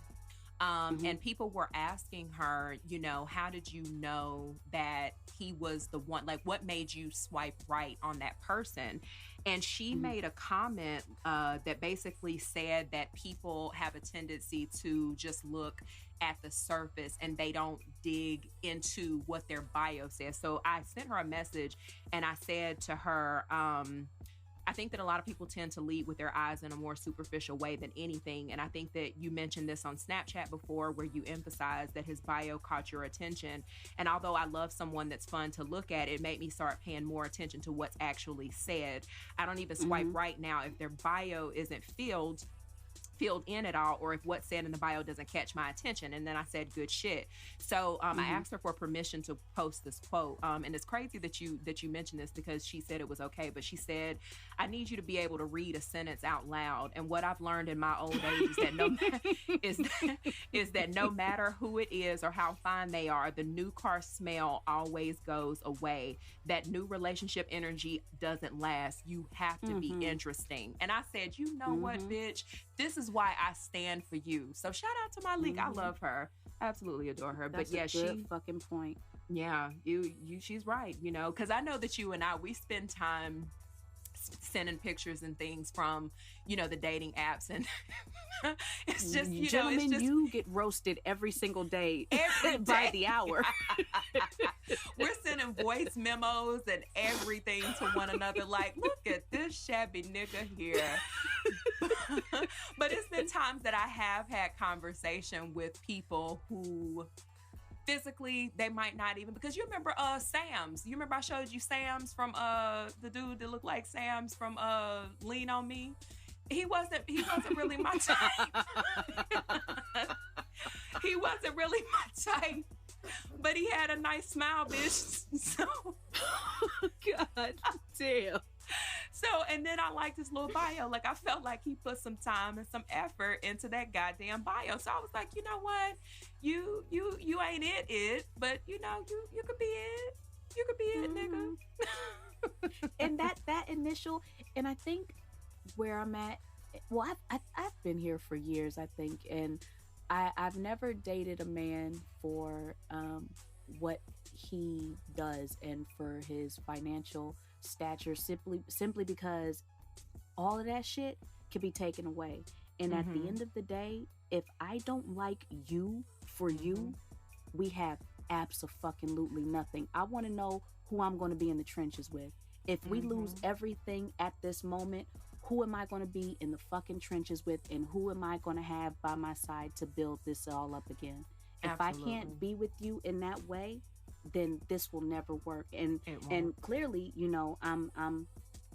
Mm-hmm. And people were asking her, how did you know that he was the one? Like, what made you swipe right on that person? And she Mm-hmm. made a comment that basically said that people have a tendency to just look at the surface and they don't dig into what their bio says. So I sent her a message and I said to her, I think that a lot of people tend to lead with their eyes in a more superficial way than anything. And I think that you mentioned this on Snapchat before, where you emphasized that his bio caught your attention. And although I love someone that's fun to look at, it made me start paying more attention to what's actually said. I don't even swipe Mm-hmm. right now if their bio isn't filled in at all, or if what's said in the bio doesn't catch my attention. And then I said, good shit. So I Mm-hmm. asked her for permission to post this quote. And it's crazy that you mentioned this, because she said it was okay, but she said, I need you to be able to read a sentence out loud. And what I've learned in my old age is that is is that no matter who it is or how fine they are, the new car smell always goes away. That new relationship energy doesn't last. You have to be Mm-hmm. interesting. And I said, you know what, Mm-hmm. bitch? This is why I stand for you. So shout out to my league. I Mm-hmm. love her. Absolutely adore her. But That's a yeah, good fucking point. yeah, she's right, because I know that you and I, we spend time sending pictures and things from, the dating apps. And it's just, it's Gentlemen, just you get roasted every single day every by day. the hour. We're sending voice memos and everything to one another. Like, look at this shabby nigga here. But it's been times that I have had conversation with people who physically they might not even, because you remember Sam's. You remember I showed you Sam's from the dude that looked like Sam's from Lean on Me? He wasn't really my type. He wasn't really my type. But he had a nice smile, bitch. So God damn. and then I liked his little bio. Like, I felt like he put some time and some effort into that goddamn bio. So I was like, you know what? You ain't it, but you could be it. You could be it, nigga. And that initial, and I think where I'm at, well, I've been here for years, I think, and I've never dated a man for what he does and for his financial stature, simply because all of that shit can be taken away. And at the Mhm. end of the day, if I don't like you for you, Mhm. we have Absolutely nothing. I want to know who I'm going to be in the trenches with. If we lose everything at this moment, who am I going to be in the fucking trenches with, and who am I going to have by my side to build this all up again? If I can't be with you in that way, then this will never work. And clearly, you know, I'm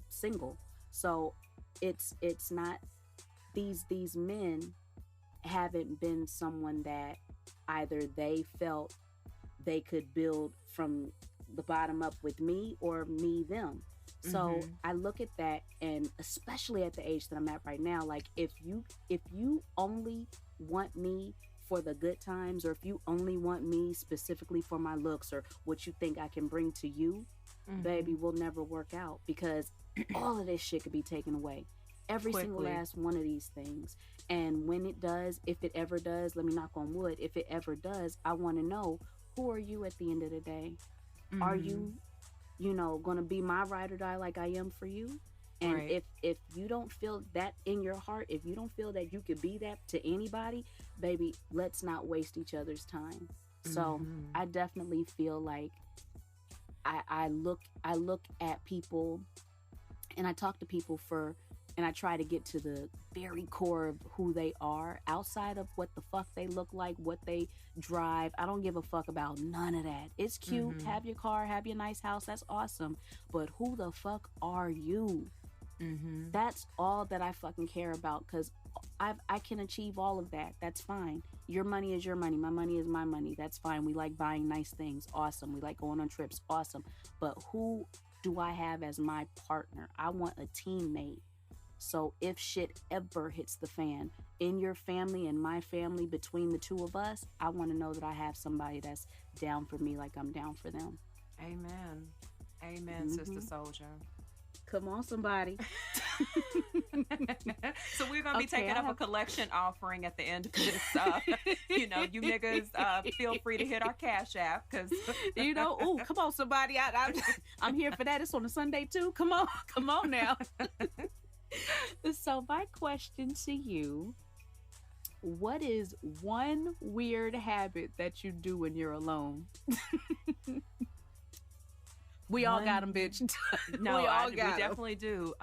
single, so it's not, these men haven't been someone that either they felt they could build from the bottom up with me, or me them. So I look at that, and especially at the age that I'm at right now, like if you only want me for the good times, or if you only want me specifically for my looks or what you think I can bring to you, baby, we'll never work out, because all of this shit could be taken away. Every single last one of these things. And when it does, if it ever does, let me knock on wood, if it ever does, I want to know, who are you at the end of the day? Are you, you know, going to be my ride or die like I am for you? And if you don't feel that in your heart, if you don't feel that you could be that to anybody, baby, let's not waste each other's time. So I definitely feel like I look at people, and I talk to people and I try to get to the very core of who they are, outside of what the fuck they look like, what they drive. I don't give a fuck about none of that. It's cute, have your car, have your nice house, that's awesome. But who the fuck are you? That's all that I fucking care about, because I can achieve all of that. That's fine. Your money is your money. My money is my money. That's fine. We like buying nice things. Awesome. We like going on trips. Awesome. But who do I have as my partner? I want a teammate. So if shit ever hits the fan in your family and my family, between the two of us, I want to know that I have somebody that's down for me like I'm down for them. Amen. Amen, Sister Soldier. Come on, somebody. So we're going to be taking up a collection offering at the end of this. You know, you niggas feel free to hit our Cash App, because, you know, ooh, come on, somebody. I'm here for that. It's on a Sunday, too. Come on now. So my question to you, what is one weird habit that you do when you're alone? We all got them, bitch. No, we definitely do.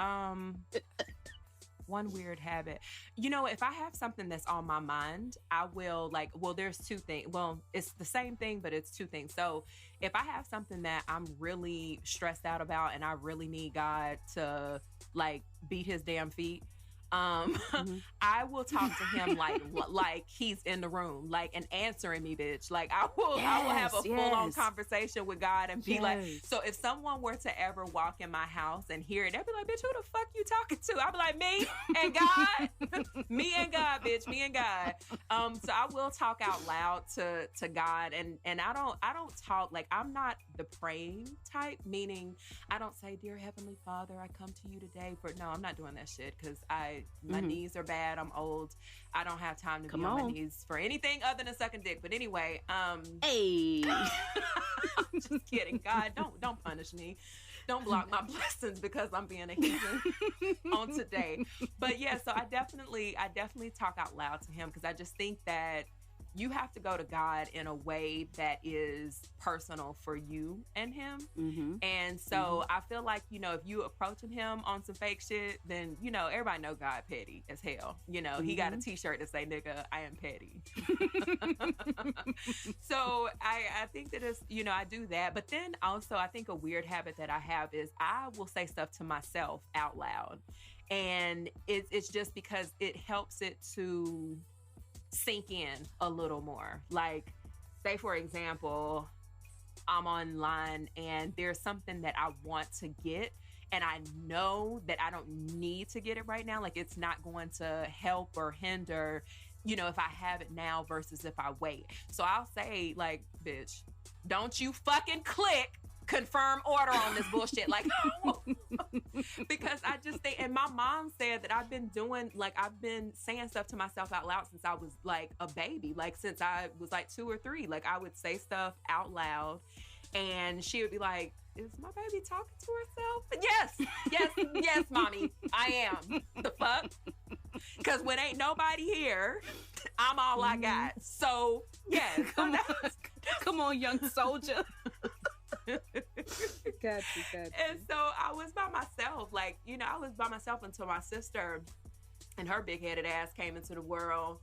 One weird habit. You know, if I have something that's on my mind, I will there's two things. Well, it's the same thing, but it's two things. So if I have something that I'm really stressed out about and I really need God to beat his damn feet, I will talk to him like he's in the room, and answering me, bitch. I will have a full-on conversation with God and be like, so if someone were to ever walk in my house and hear it, they'd be like, bitch, who the fuck you talking to? I'll be like, me and God. Me and God, bitch, me and God. So I will talk out loud to God, and I don't talk, I'm not the praying type, meaning I don't say, dear Heavenly Father, I come to you today for, no, I'm not doing that shit, because my knees are bad. I'm old. I don't have time to be on my knees for anything other than sucking dick. But anyway, hey, I'm just kidding. God, don't punish me. Don't block my blessings because I'm being a heathen on today. But yeah, so I definitely talk out loud to him, because I just think that you have to go to God in a way that is personal for you and him. And so I feel like, if you approaching him on some fake shit, then, everybody know God petty as hell. He got a t-shirt that say, nigga, I am petty. So I think that it's, I do that. But then also I think a weird habit that I have is I will say stuff to myself out loud. And it's just because it helps it to sink in a little more. Say for example, I'm online and there's something that I want to get, and I know that I don't need to get it right now. It's not going to help or hinder, if I have it now versus if I wait. So I'll say, bitch, don't you fucking click confirm order on this bullshit. Because I just think, and my mom said that I've been saying stuff to myself out loud since I was a baby, since I was 2 or 3. I would say stuff out loud and she would be like, is my baby talking to herself? Yes, mommy, I am. The fuck? Because when ain't nobody here, I'm all I got. So yes, Come on, young soldier. Got you. And so I was by myself. Like, I was by myself until my sister and her big-headed ass came into the world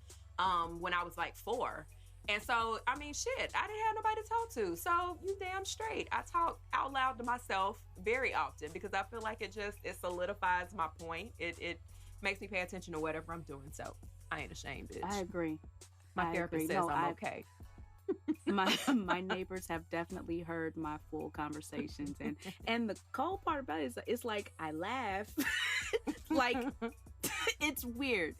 when I was like 4. And so, I mean, shit, I didn't have nobody to talk to. So you damn straight. I talk out loud to myself very often because I feel like it solidifies my point. It makes me pay attention to whatever I'm doing. So I ain't ashamed, bitch. I agree. My therapist says I'm okay. My neighbors have definitely heard my full conversations, and the cold part about it is it's like I laugh. Like, it's weird.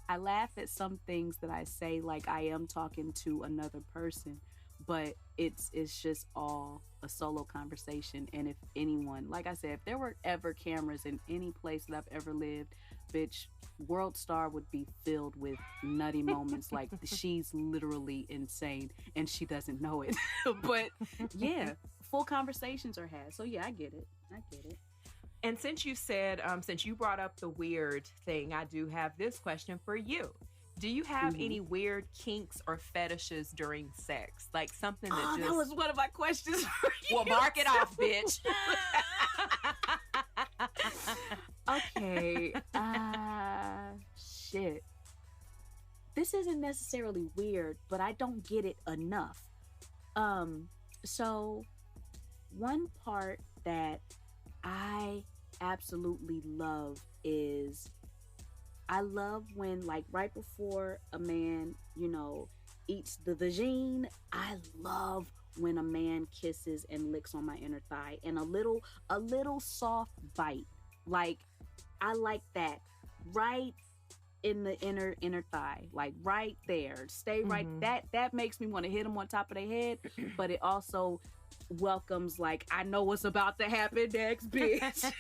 I laugh at some things that I say like I am talking to another person, but it's just all a solo conversation. And if anyone, like I said, if there were ever cameras in any place that I've ever lived, bitch, World Star would be filled with nutty moments. Like, she's literally insane and she doesn't know it. But yeah, full conversations are had. So yeah, I get it. And since you said, since you brought up the weird thing, I do have this question for you. Do you have any weird kinks or fetishes during sex? Like something that that was one of my questions for you. Well, mark it off, bitch. Okay. Shit. This isn't necessarily weird, but I don't get it enough. So one part that I absolutely love is I love when, like, right before a man, eats the vagine, I love when a man kisses and licks on my inner thigh, and a little soft bite. Like, I like that right in the inner thigh, like right there. Stay right. That makes me want to hit him on top of the head, but it also welcomes, like, I know what's about to happen next, bitch.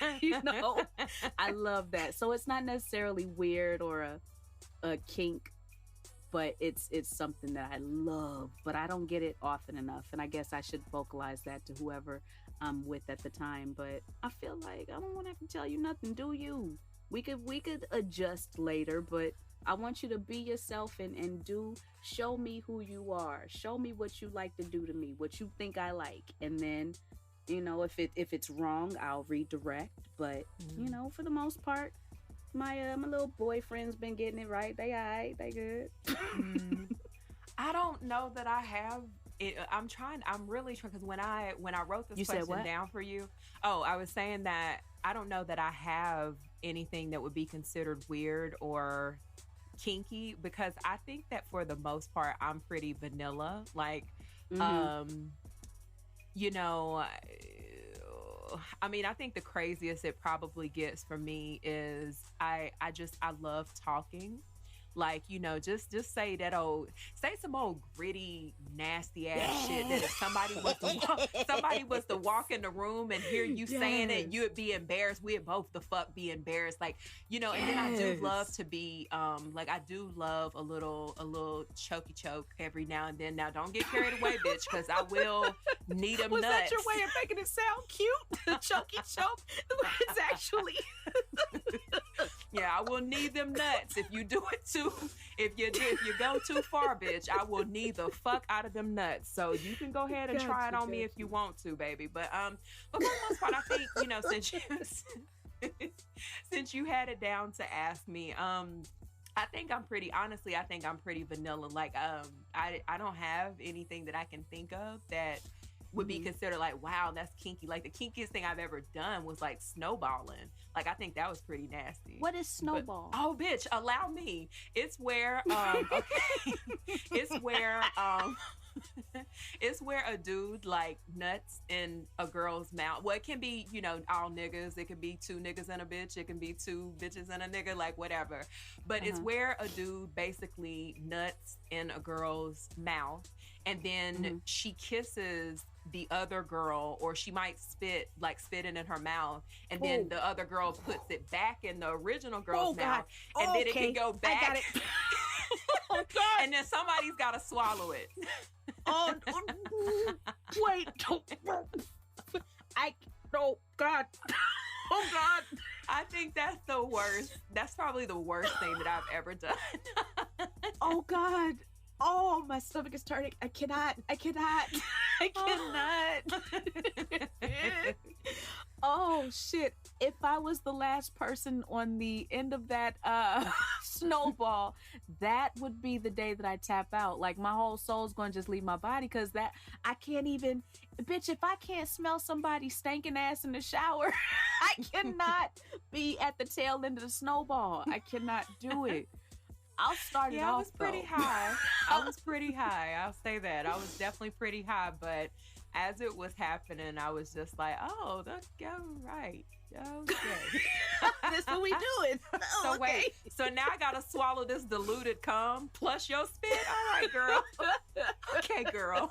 I love that. So it's not necessarily weird or a kink, but it's something that I love, but I don't get it often enough. And I guess I should vocalize that to whoever I'm with at the time. But I feel like I don't want to have to tell you nothing, do you? We could adjust later, but I want you to be yourself and show me who you are. Show me what you like to do to me, what you think I like. And then, if it's wrong, I'll redirect. But, for the most part, my little boyfriend's been getting it right. They all right. They good. I don't know that I have it. I'm really trying, because when I wrote this question down for you, I was saying that I don't know that I have anything that would be considered weird or kinky, because I think that for the most part I'm pretty vanilla. Like, I mean, I think the craziest it probably gets for me is I love talking. Like, just say some old gritty, nasty ass shit that if somebody was to walk in the room and hear you saying it, you would be embarrassed. We'd both the fuck be embarrassed. Like, and then I do love to be, like, I do love a little chokey choke every now and then. Now, don't get carried away, bitch, because I will need them nuts. Was that your way of making it sound cute? Chokey choke? It's actually... Yeah, I will need them nuts if you do it too. If you go too far, bitch, I will need the fuck out of them nuts. So you can go ahead and try it on me if you want to, baby. But for the most part, I think, since you had it down to ask me, I think I'm pretty vanilla. Like, I don't have anything that I can think of that would be considered like, wow, that's kinky. Like, the kinkiest thing I've ever done was like snowballing. Like, I think that was pretty nasty. What is snowball? Oh, bitch, allow me. It's where it's where a dude like nuts in a girl's mouth. Well, it can be, all niggas. It can be 2 niggas and a bitch. It can be 2 bitches and a nigga, like whatever. But it's where a dude basically nuts in a girl's mouth, and then she kisses the other girl, or she might spit it in her mouth, and then the other girl puts it back in the original girl's mouth, and then it can go back. I got it. Oh, God. And then somebody's got to swallow it. Oh, wait. Oh, God. Oh, God. I think that's the worst. That's probably the worst thing that I've ever done. Oh, God. Oh, my stomach is turning. I cannot. I cannot. I cannot. Oh shit. If I was the last person on the end of that snowball, that would be the day that I tap out. Like my whole soul's gonna just leave my body because that I can't even bitch, if I can't smell somebody stinking ass in the shower, I cannot be at the tail end of the snowball. I cannot do it. I'll start it off. I was pretty high. I was pretty high. I'll say that. I was definitely pretty high, but as it was happening, I was just like, oh, that's go right. Okay. That's what we doing. So wait. So now I gotta swallow this diluted cum plus your spit? All right, girl. Okay, girl.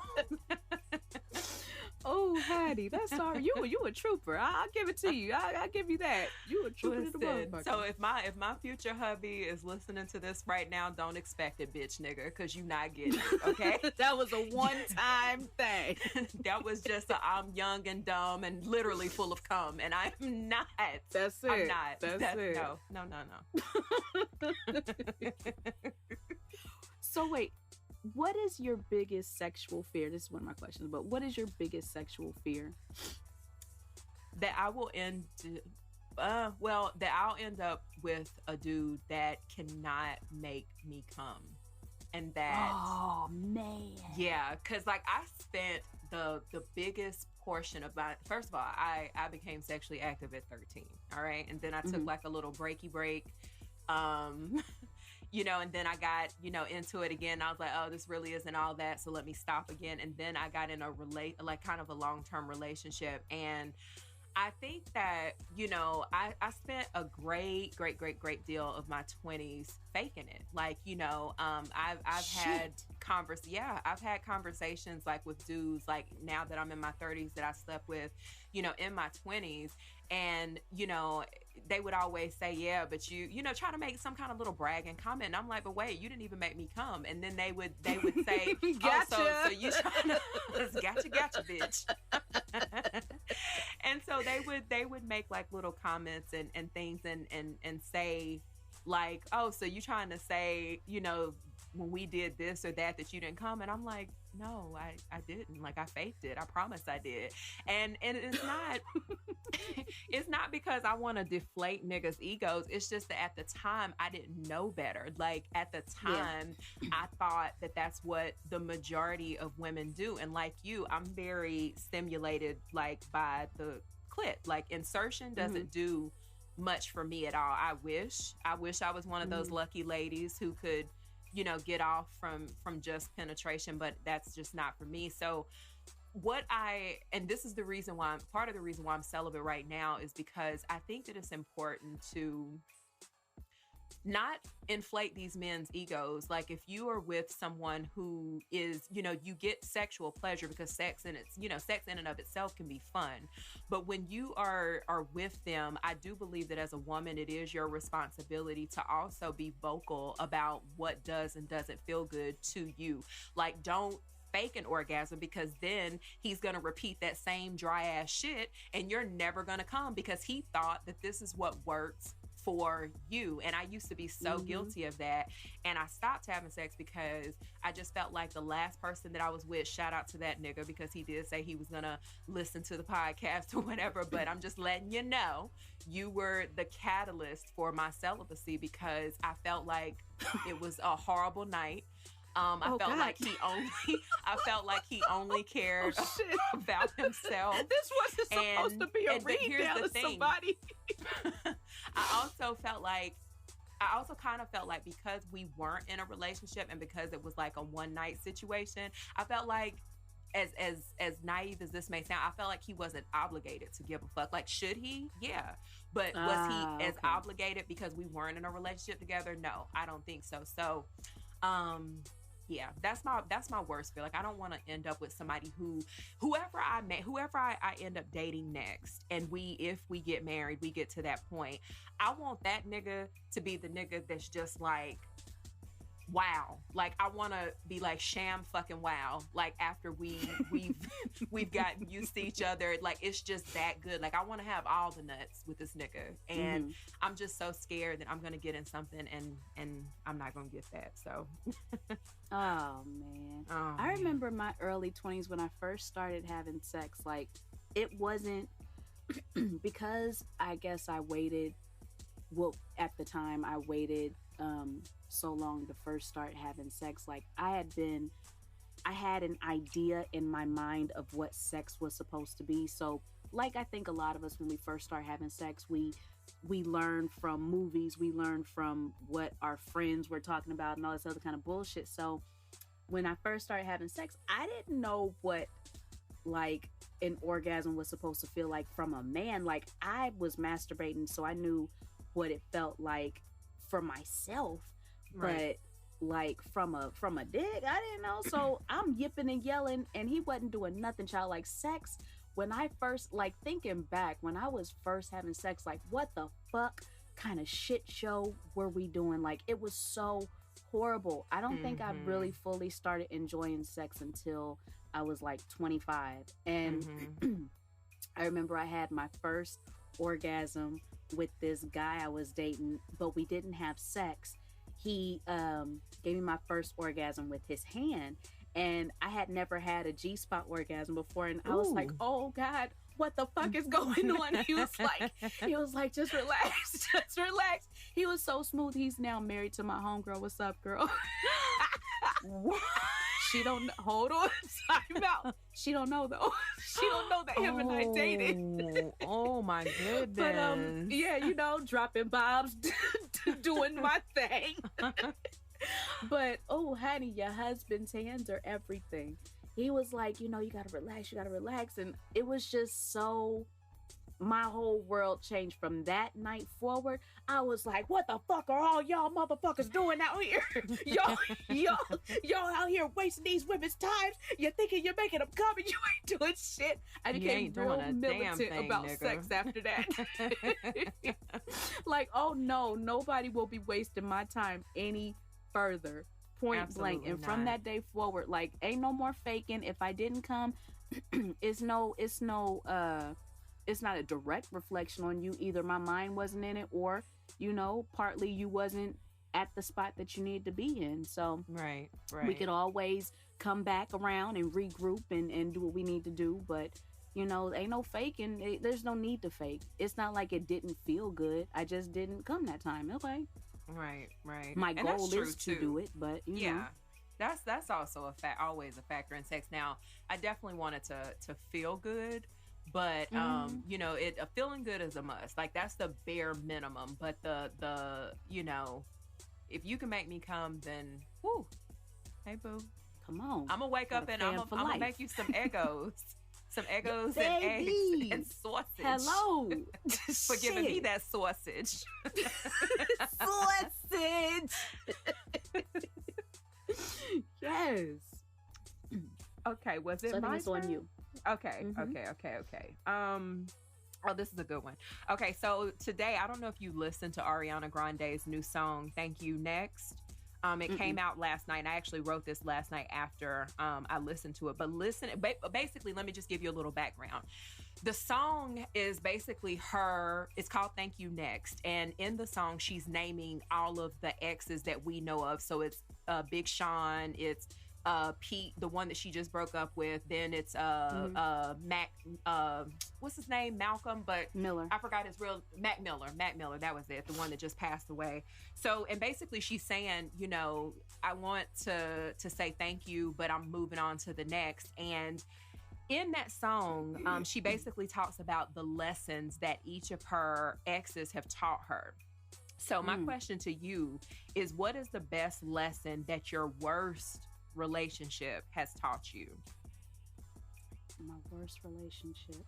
Oh, Hattie, that's sorry. You a trooper. I'll give it to you. I'll give you that. You a trooper. Listen, so if my future hubby is listening to this right now, don't expect it, bitch, nigga, because you not getting it. Okay. That was a one-time thing. That was just I'm young and dumb and literally full of cum, and I'm not. That's it. I'm not. That's it. No. So wait. What is your biggest sexual fear? This is one of my questions, but what is your biggest sexual fear? That I will that I'll end up with a dude that cannot make me come. And that, oh man, yeah, because like I spent the biggest portion of my, first of all, I became sexually active at 13, all right, and then I took like a little break, and then I got, into it again. I was like, oh, this really isn't all that, so let me stop again. And then I got in a kind of a long-term relationship, and I think that, I spent a great deal of my 20s faking it. Like, I've had conversations like with dudes, like now that I'm in my 30s that I slept with, in my 20s. And, they would always say, yeah, but you try to make some kind of little bragging comment. And I'm like, but wait, you didn't even make me come. And then they would say, gotcha. Oh, so you trying to, gotcha, bitch. And so they would make like little comments and things and say like, oh, so you trying to say, when we did this or that you didn't come. And I'm like, no, I didn't. Like, I faked it. I promise I did. And it's not it's not because I want to deflate niggas' egos. It's just that at the time I didn't know better. Like at the time, I thought that that's what the majority of women do. And like you, I'm very stimulated like by the clit. Like insertion doesn't do much for me at all. I wish I was one of those lucky ladies who could, get off from just penetration, but that's just not for me. So and this is the reason why part of the reason why I'm celibate right now is because I think that it's important to not inflate these men's egos. Like if you are with someone who is, you get sexual pleasure because sex in and of itself can be fun. But when you are with them, I do believe that as a woman, it is your responsibility to also be vocal about what does and doesn't feel good to you. Like don't fake an orgasm, because then he's going to repeat that same dry ass shit and you're never going to come because he thought that this is what works for you. And I used to be so guilty of that, and I stopped having sex because I just felt like the last person that I was with, shout out to that nigga because he did say he was gonna listen to the podcast or whatever, but I'm just letting you know, you were the catalyst for my celibacy because I felt like it was a horrible night. I felt like he only cared about himself. This wasn't supposed to be a read down to somebody. I also kind of felt like because we weren't in a relationship and because it was like a one night situation, I felt like as naive as this may sound, I felt like he wasn't obligated to give a fuck. Like, should he? Yeah. But was he as obligated because we weren't in a relationship together? No, I don't think so. So, yeah, that's my worst fear. Like, I don't want to end up with somebody whoever I end up dating next, and if we get married, we get to that point, I want that nigga to be the nigga that's just like, wow. Like I want to be like sham fucking wow. Like after we've we've gotten used to each other, like it's just that good. Like I want to have all the nuts with this nigga, and I'm just so scared that I'm gonna get in something and I'm not gonna get that. So Oh man. oh, I man. remember my early 20s when I first started having sex. Like, it wasn't because I guess I waited. Well, at the time, I waited so long to first start having sex. Like, I had an idea in my mind of what sex was supposed to be. So, like, I think a lot of us, when we first start having sex, we learn from movies, we learn from what our friends were talking about and all this other kind of bullshit. So when I first started having sex, I didn't know what like an orgasm was supposed to feel like from a man. Like, I was masturbating, so I knew what it felt like for myself, Right. but like from a dick, I didn't know. So I'm yipping and yelling, and he wasn't doing nothing, child. Like, sex, when I first, like, thinking back, when I was first having sex, like, what the fuck kind of shit show were we doing? Like, it was so horrible. I don't think I really fully started enjoying sex until I was like 25. And I remember I had my first orgasm with this guy I was dating, but we didn't have sex. He gave me my first orgasm with his hand, and I had never had a G-spot orgasm before, and I was like, oh God, what the fuck is going on? He was like, just relax, just relax. He was so smooth. He's now married to my homegirl. What's up, girl? What? She don't know. Hold on, time out. She don't know though. She don't know that him and I dated. Oh my goodness. But yeah, you know, dropping bombs, doing my thing. But oh, honey, your husband's hands are everything. He was like, you know, you gotta relax, and it was just so. My whole world changed from that night forward. I was like, what the fuck are all y'all motherfuckers doing out here? y'all out here wasting these women's times. You're thinking you're making them come, and you ain't doing shit. I became real militant about sex after that. Like, oh no, nobody will be wasting my time any further. Point blank. And from that day forward, like, ain't no more faking. If I didn't come, it's not a direct reflection on you. Either my mind wasn't in it, or, you know, partly you wasn't at the spot that you need to be in. So right. we could always come back around and regroup and do what we need to do. But, you know, ain't no faking. There's no need to fake. It's not like it didn't feel good. I just didn't come that time. Okay. Right. My goal is to do it, but you know. That's also always a factor in sex. Now, I definitely wanted to feel good. But you know, feeling good is a must. Like, that's the bare minimum. But the you know, if you can make me come, then whoo, hey boo, come on. I'm gonna wake up and I'm gonna make you some Eggos, and eggs and sausage. Hello, for giving me that sausage. Sausage. Yes. Okay, was it so my it's turn? on you? Okay. Oh, this is a good one. Okay, so today, I don't know if you listened to Ariana Grande's new song, Thank You Next. It came out last night, and I actually wrote this last night after I listened to it. But basically, let me just give you a little background. The song is basically it's called Thank You Next. And in the song, she's naming all of the exes that we know of. So it's Big Sean, it's Pete, the one that she just broke up with. Then it's Mac, what's his name? Malcolm, but Miller. I forgot his real Mac Miller. That was it, the one that just passed away. So, and basically she's saying, you know, I want to say thank you, but I'm moving on to the next. And in that song, she basically talks about the lessons that each of her exes have taught her. So my question to you is, what is the best lesson that your worst relationship has taught you? My worst relationship.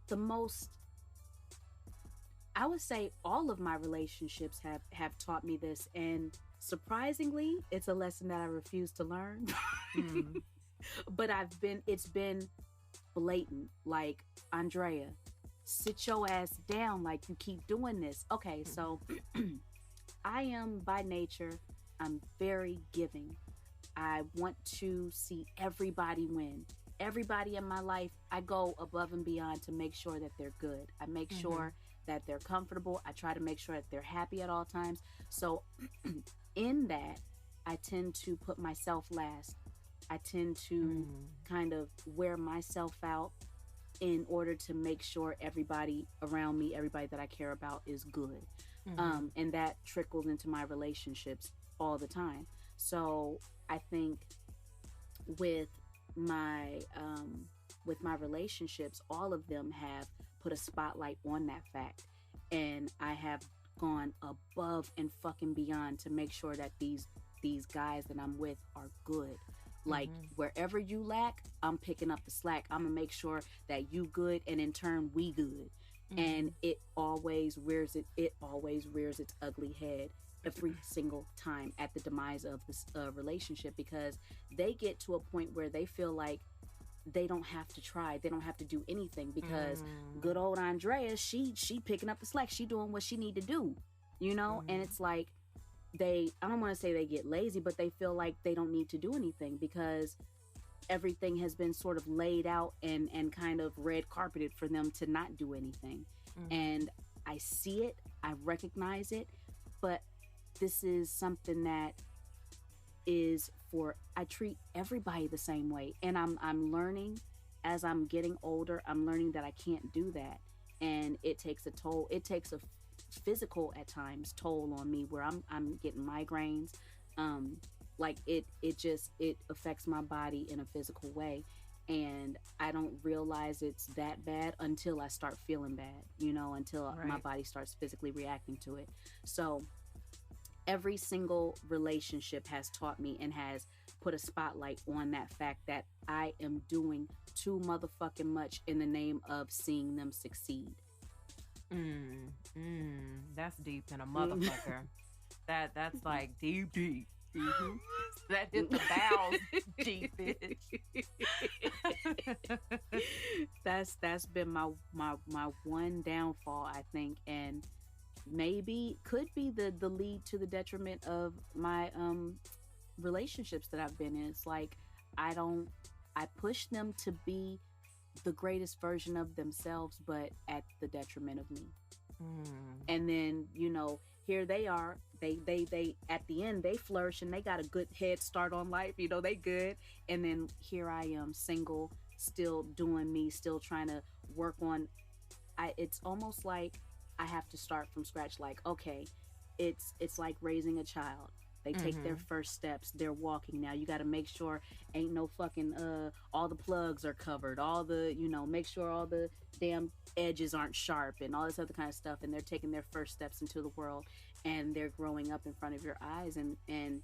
The most, I would say all of my relationships have taught me this, and surprisingly, it's a lesson that I refuse to learn. But it's been blatant, like, Andrea, sit your ass down, like, you keep doing this. Okay, so I am by nature, I'm very giving. I want to see everybody win. Everybody in my life, I go above and beyond to make sure that they're good. I make sure that they're comfortable. I try to make sure that they're happy at all times. So in that, I tend to put myself last. I tend to kind of wear myself out in order to make sure everybody around me, everybody that I care about, is good. And that trickles into my relationships all the time. So I think with my relationships, all of them have put a spotlight on that fact, and I have gone above and fucking beyond to make sure that these guys that I'm with are good. Like, wherever you lack, I'm picking up the slack. I'm gonna make sure that you good, and in turn we good. And it always rears its ugly head every single time at the demise of this relationship, because they get to a point where they feel like they don't have to try, they don't have to do anything, because good old Andrea, she picking up the slack, she doing what she need to do, you know. And it's like, I don't want to say they get lazy, but they feel like they don't need to do anything because everything has been sort of laid out and kind of red carpeted for them to not do anything. And I see it, I recognize it, but this is something that is I treat everybody the same way. And I'm learning as I'm getting older, I'm learning that I can't do that. And it takes a toll. It takes a physical at times toll on me, where I'm getting migraines. Like it affects my body in a physical way. And I don't realize it's that bad until I start feeling bad, you know, until my body starts physically reacting to it. So every single relationship has taught me and has put a spotlight on that fact that I am doing too motherfucking much in the name of seeing them succeed. That's deep in a motherfucker. That's like deep. That hit the bowels deep, bitch. That's been my one downfall, I think, and maybe could be the lead to the detriment of my relationships that I've been in. It's like I push them to be the greatest version of themselves, but at the detriment of me. And then, you know, here they are, they at the end they flourish and they got a good head start on life, you know, they good, and then here I am, single, still doing me, still trying to work on it's almost like I have to start from scratch. Like, okay, it's like raising a child. They take their first steps, they're walking now. You got to make sure ain't no fucking all the plugs are covered, all the, you know, make sure all the damn edges aren't sharp and all this other kind of stuff. And they're taking their first steps into the world, and they're growing up in front of your eyes, and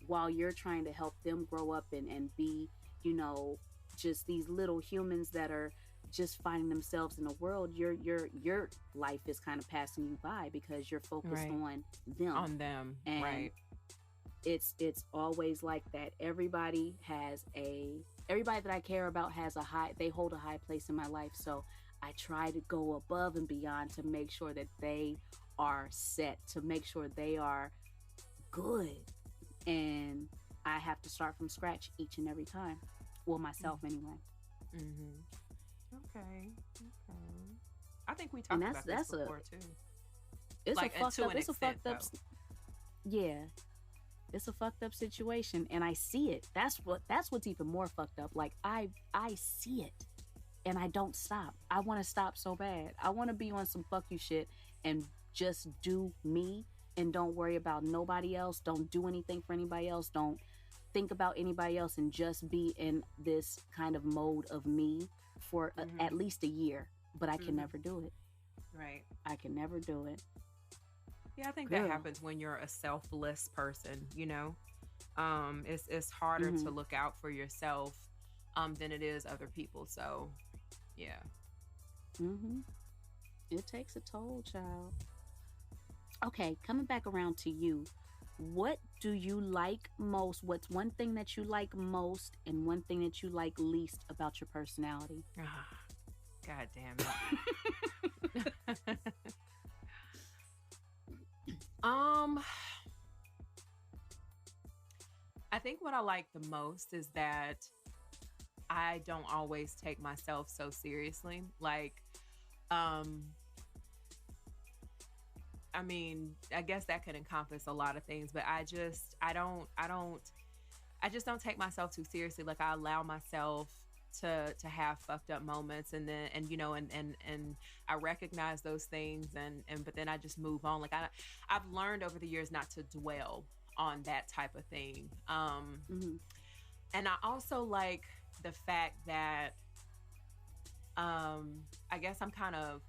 while you're trying to help them grow up and be, you know, just these little humans that are just finding themselves in the world, your life is kind of passing you by because you're focused on them. And it's always like that. Everybody that I care about they hold a high place in my life. So I try to go above and beyond to make sure that they are set, to make sure they are good. And I have to start from scratch each and every time. Well, myself anyway. Okay. I think we talked about this before too. It's like, a fucked up. Yeah. It's a fucked up situation, and I see it. That's what's even more fucked up. Like I see it, and I don't stop. I want to stop so bad. I want to be on some fuck you shit and just do me and don't worry about nobody else. Don't do anything for anybody else. Don't think about anybody else, and just be in this kind of mode of me for at least a year. But I can never do it. Right. I can never do it. Yeah, I think that happens when you're a selfless person, you know. It's harder to look out for yourself than it is other people. So, yeah. It takes a toll, child. Okay, coming back around to you. What do you like most? What's one thing that you like most and one thing that you like least about your personality? Ah, God damn it. um, I think what I like the most is that I don't always take myself so seriously. Like, um, I mean, I guess that could encompass a lot of things, but I just don't take myself too seriously. Like I allow myself to have fucked up moments, and then and I recognize those things, and but then I just move on. Like I've learned over the years not to dwell on that type of thing. Mm-hmm. And I also like the fact that I guess I'm kind of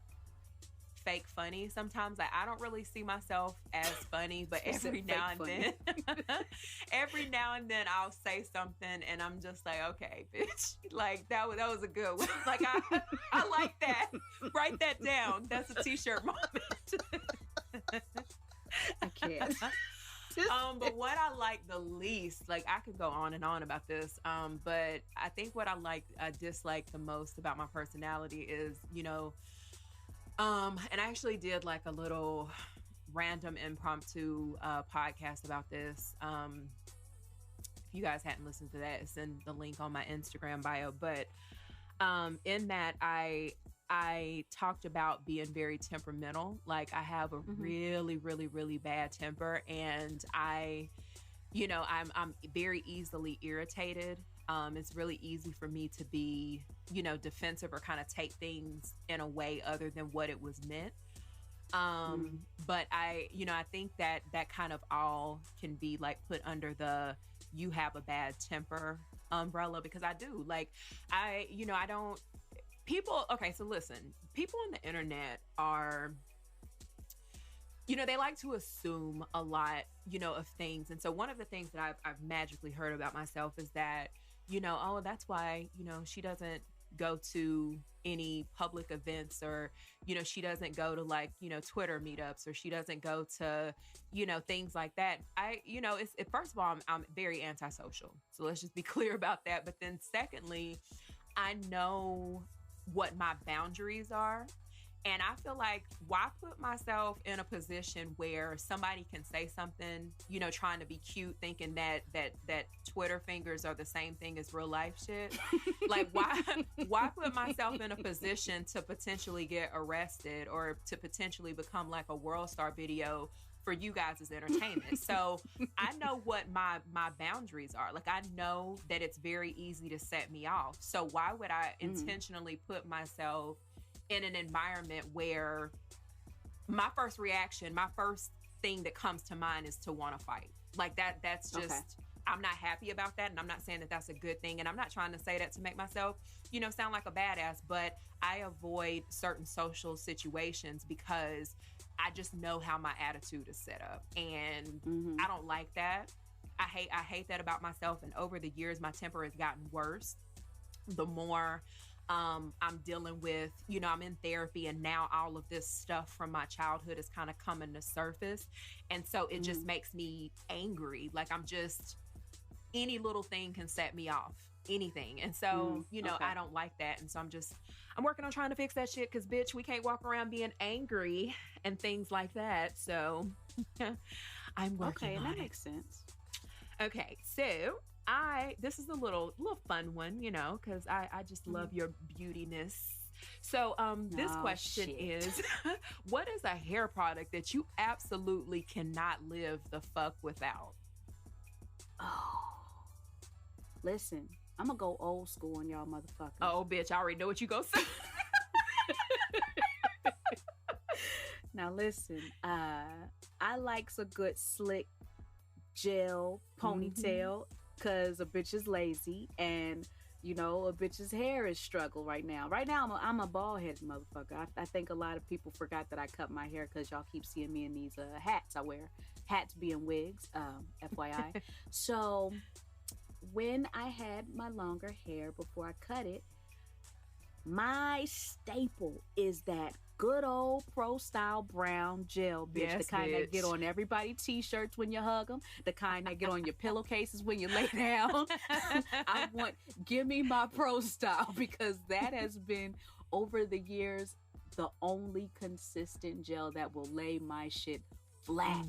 fake funny sometimes. Like I don't really see myself as funny, but every now and then every now and then I'll say something and I'm just like, okay, bitch, like that was a good one. Like I like that. Write that down. That's a t-shirt moment. I can't. But what I like the least, like I could go on and on about this, but I think what I dislike the most about my personality is, and I actually did like a little random impromptu podcast about this. If you guys hadn't listened to that, it's in the link on my Instagram bio. But in that, I talked about being very temperamental. Like I have a really, really, really bad temper, and I'm very easily irritated. It's really easy for me to be, defensive or kind of take things in a way other than what it was meant. But I think that kind of all can be like put under the you have a bad temper umbrella, because I do. Like I don't people. Okay, so listen, people on the internet are, they like to assume a lot, of things. And so one of the things that I've magically heard about myself is that, oh, that's why, she doesn't go to any public events, or, she doesn't go to like, Twitter meetups, or she doesn't go to, things like that. First of all, I'm very antisocial. So let's just be clear about that. But then secondly, I know what my boundaries are. And I feel like, why put myself in a position where somebody can say something, trying to be cute, thinking that Twitter fingers are the same thing as real life shit? Like, why put myself in a position to potentially get arrested or to potentially become like a world star video for you guys as entertainment? So I know what my boundaries are. Like, I know that it's very easy to set me off. So why would I intentionally put myself in an environment where my first thing that comes to mind is to want to fight? Like that's just, okay. I'm not happy about that. And I'm not saying that that's a good thing. And I'm not trying to say that to make myself, sound like a badass, but I avoid certain social situations because I just know how my attitude is set up. And I don't like that. I hate that about myself. And over the years, my temper has gotten worse. The more I'm dealing with, I'm in therapy, and now all of this stuff from my childhood is kind of coming to surface. And so it just makes me angry. Like any little thing can set me off, anything. And so, okay. I don't like that. And so I'm working on trying to fix that shit, because bitch, we can't walk around being angry and things like that. So I'm working on that it. Makes sense. Okay. So this is a little fun one, because I just love your beautiness. So this question is, what is a hair product that you absolutely cannot live the fuck without? Oh, listen, I'm gonna go old school on y'all motherfuckers. Oh, bitch, I already know what you gonna say. Now listen, I like some good slick gel ponytail. Because a bitch is lazy, and a bitch's hair is struggle right now. Right now, I'm a bald-headed motherfucker. I think a lot of people forgot that I cut my hair, because y'all keep seeing me in these hats I wear. Hats being wigs, FYI. So when I had my longer hair before I cut it, my staple is that good old Pro Style brown gel, bitch. Yes, The kind that get bitch. on everybody's t-shirts when you hug them. The kind that get on your pillowcases when you lay down. Give me my Pro Style, because that has been, over the years, the only consistent gel that will lay my shit flat.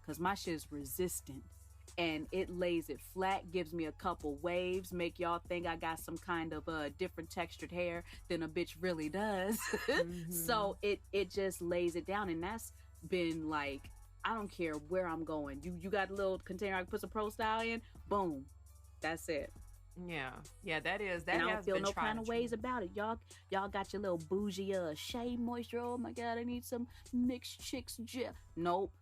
Because my shit is resistant. And it lays it flat, gives me a couple waves, make y'all think I got some kind of different textured hair than a bitch really does. So it just lays it down. And that's been like, I don't care where I'm going. You got a little container I can put some Pro Style in, boom. That's it. Yeah, that is. And I don't feel no kind of ways about it. Y'all got your little bougie shea moisture. Oh my God, I need some mixed chicks gel. Nope.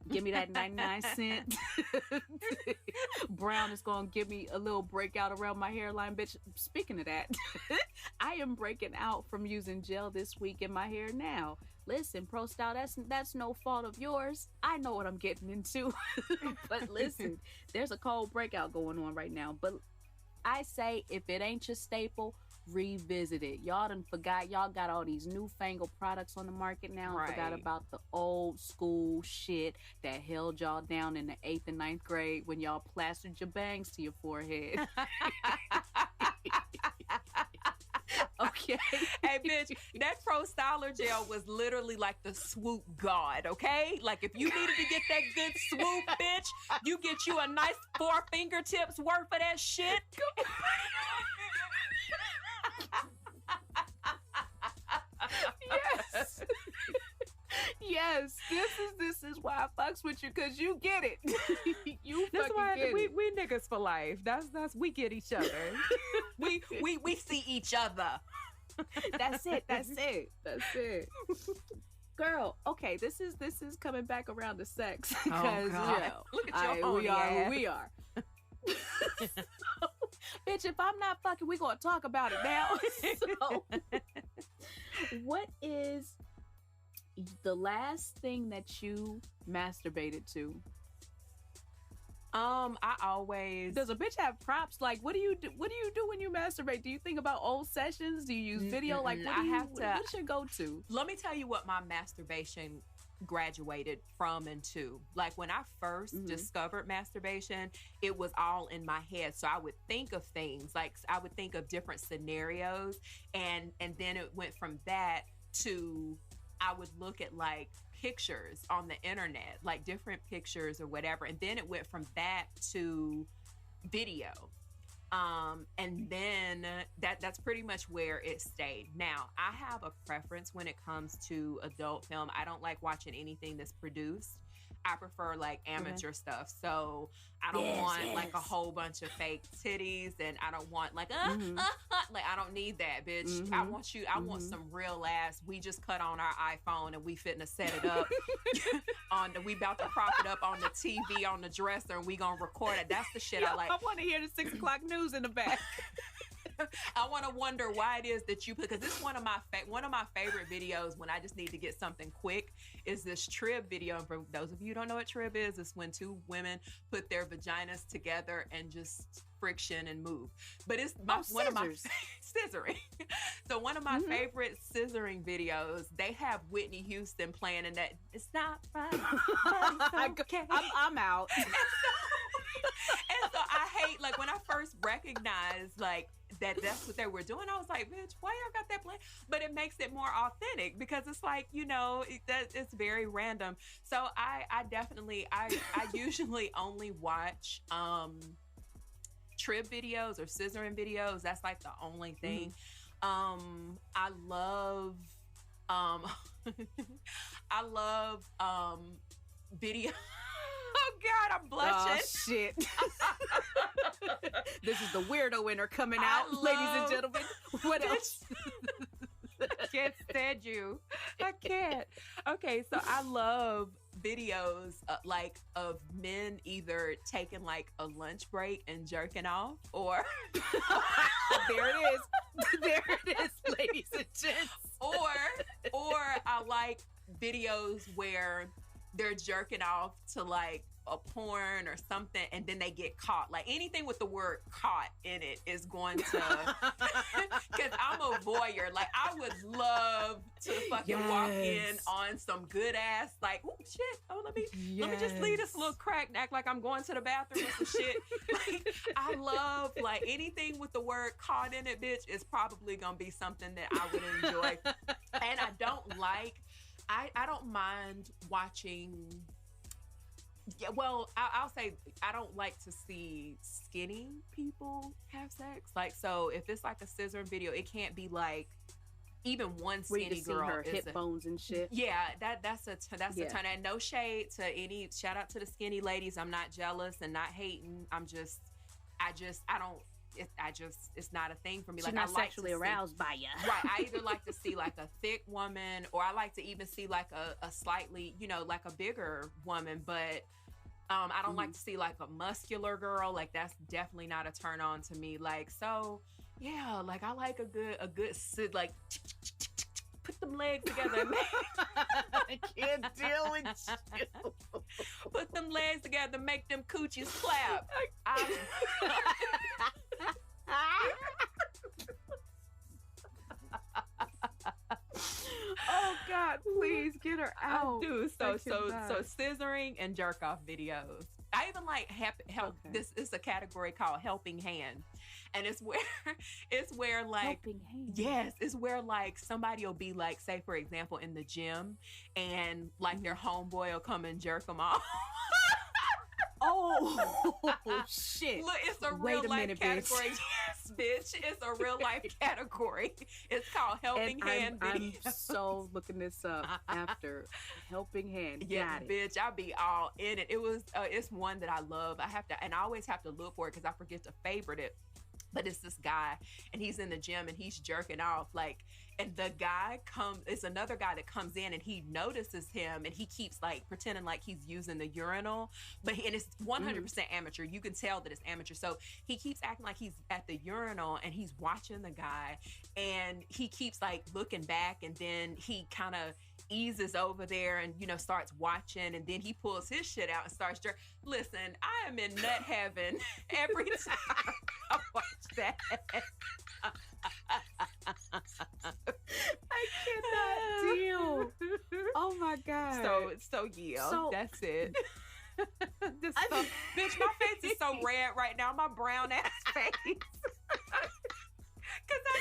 Give me that 99-cent brown is going to give me a little breakout around my hairline, bitch. Speaking of that, I am breaking out from using gel this week in my hair now. Listen, Pro Style, that's no fault of yours. I know what I'm getting into. But listen, there's a cold breakout going on right now. But I say, if it ain't your staple, revisit it. Y'all done forgot. Y'all got all these newfangled products on the market now. Right. Forgot about the old school shit that held y'all down in the 8th and 9th grade when y'all plastered your bangs to your forehead. Okay. Hey, bitch, that Pro Styler gel was literally like the swoop god, okay? Like, if you needed to get that good swoop, bitch, you get you a nice 4 fingertips worth of that shit. Yes. Yes. This is why I fucks with you, because you get it. That's why get it. we niggas for life. That's we get each other. we see each other. That's it. Girl, okay, this is coming back around to sex, because look at your we are ass. who we are. Bitch, if I'm not fucking, we gonna talk about it now. So, what is the last thing that you masturbated to? I always. Does a bitch have props? Like, what do you do when you masturbate? Do you think about old sessions? Do you use video? Like, what's your go-to? Let me tell you what my masturbation graduated from and to. Like, when I first discovered masturbation, it was all in my head. So I would think of things, like I would think of different scenarios, and then it went from that to, I would look at like pictures on the internet, like different pictures or whatever. And then it went from that to video. And then that's pretty much where it stayed. Now, I have a preference when it comes to adult film. I don't like watching anything that's produced. I prefer like amateur stuff. So I don't want like a whole bunch of fake titties, and I don't want like like, I don't need that, bitch. I want some real ass. We just cut on our iPhone and we fitting to set it up we about to prop it up on the TV on the dresser, and we gonna record it. That's the shit I like. I want to hear the 6 o'clock news in the back. I want to wonder why it is that you put, because it's one of my favorite videos when I just need to get something quick, is this trib video. And for those of you who don't know what trib is, it's when 2 women put their vaginas together and just friction and move. But it's one of my scissoring. So one of my favorite scissoring videos, they have Whitney Houston playing, and that it's not right. Okay. I'm out. And so I hate, like, when I first recognized like that's what they were doing, I was like, bitch, why y'all got that playing? But it makes it more authentic, because it's like, it's very random. So I definitely I usually only watch trib videos or scissoring videos. That's like the only thing. I love video. Oh God, I'm blushing. Oh shit. This is the weirdo inner coming out, ladies and gentlemen. What else? I can't stand you. I can't. Okay, so I love videos like of men either taking like a lunch break and jerking off, or there it is. There it is, ladies and gents. Or I like videos where they're jerking off to like a porn or something, and then they get caught. Like anything with the word caught in it is going to, because I'm a voyeur. Like I would love to fucking walk in on some good ass, like, oh shit, oh let me just leave this little crack and act like I'm going to the bathroom or some shit. Like I love like anything with the word caught in it, bitch, is probably gonna be something that I would enjoy. And I don't like, I don't mind watching. Yeah, well, I'll say I don't like to see skinny people have sex. Like, so if it's like a scissoring video, it can't be like even one skinny girl. Her hip bones and shit. Yeah, that's a ton. And no shade to any. Shout out to the skinny ladies. I'm not jealous and not hating. I don't. It's not a thing for me. She's like not I like sexually aroused by you. Right. I either like to see like a thick woman, or I like to even see like a slightly, like a bigger woman. But I don't like to see like a muscular girl. Like that's definitely not a turn on to me. Like, so yeah, like I like a good sit, like put them legs together. I can't deal with you. Put them legs together, make them coochies clap. Oh God, please get her out. Dude, so scissoring and jerk off videos. I even like help. Okay. This is a category called helping hand, and it's where like helping hand. Yes, it's where like somebody will be like, say for example in the gym, and like their homeboy will come and jerk them off. Oh shit! Look, it's a real life category. Yes, bitch, it's a real life category. It's called helping hand. I'm so looking this up after helping hand. Yeah, bitch, I'll be all in it. It's one that I love. I always have to look for it because I forget to favorite it. But it's this guy, and he's in the gym, and he's jerking off, like, and the guy it's another guy that comes in, and he notices him, and he keeps, like, pretending like he's using the urinal, and it's 100% amateur. You can tell that it's amateur. So he keeps acting like he's at the urinal, and he's watching the guy, and he keeps, like, looking back, and then he kind of eases over there and, starts watching, and then he pulls his shit out and starts jerking. Listen, I am in nut heaven every time I watch that. I cannot deal. Oh my God. So yeah, that's it. Bitch, my face is so red right now. My brown ass face. Because I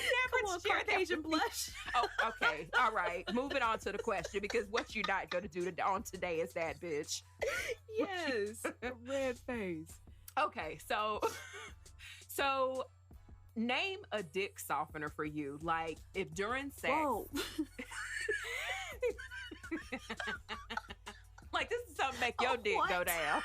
never shared Caucasian blush. Oh, okay. All right. Moving on to the question, because what you're not going to do on today is that, bitch. Yes. Red face. Okay. So name a dick softener for you. Like if during sex. Whoa. Like this is something make your dick go down.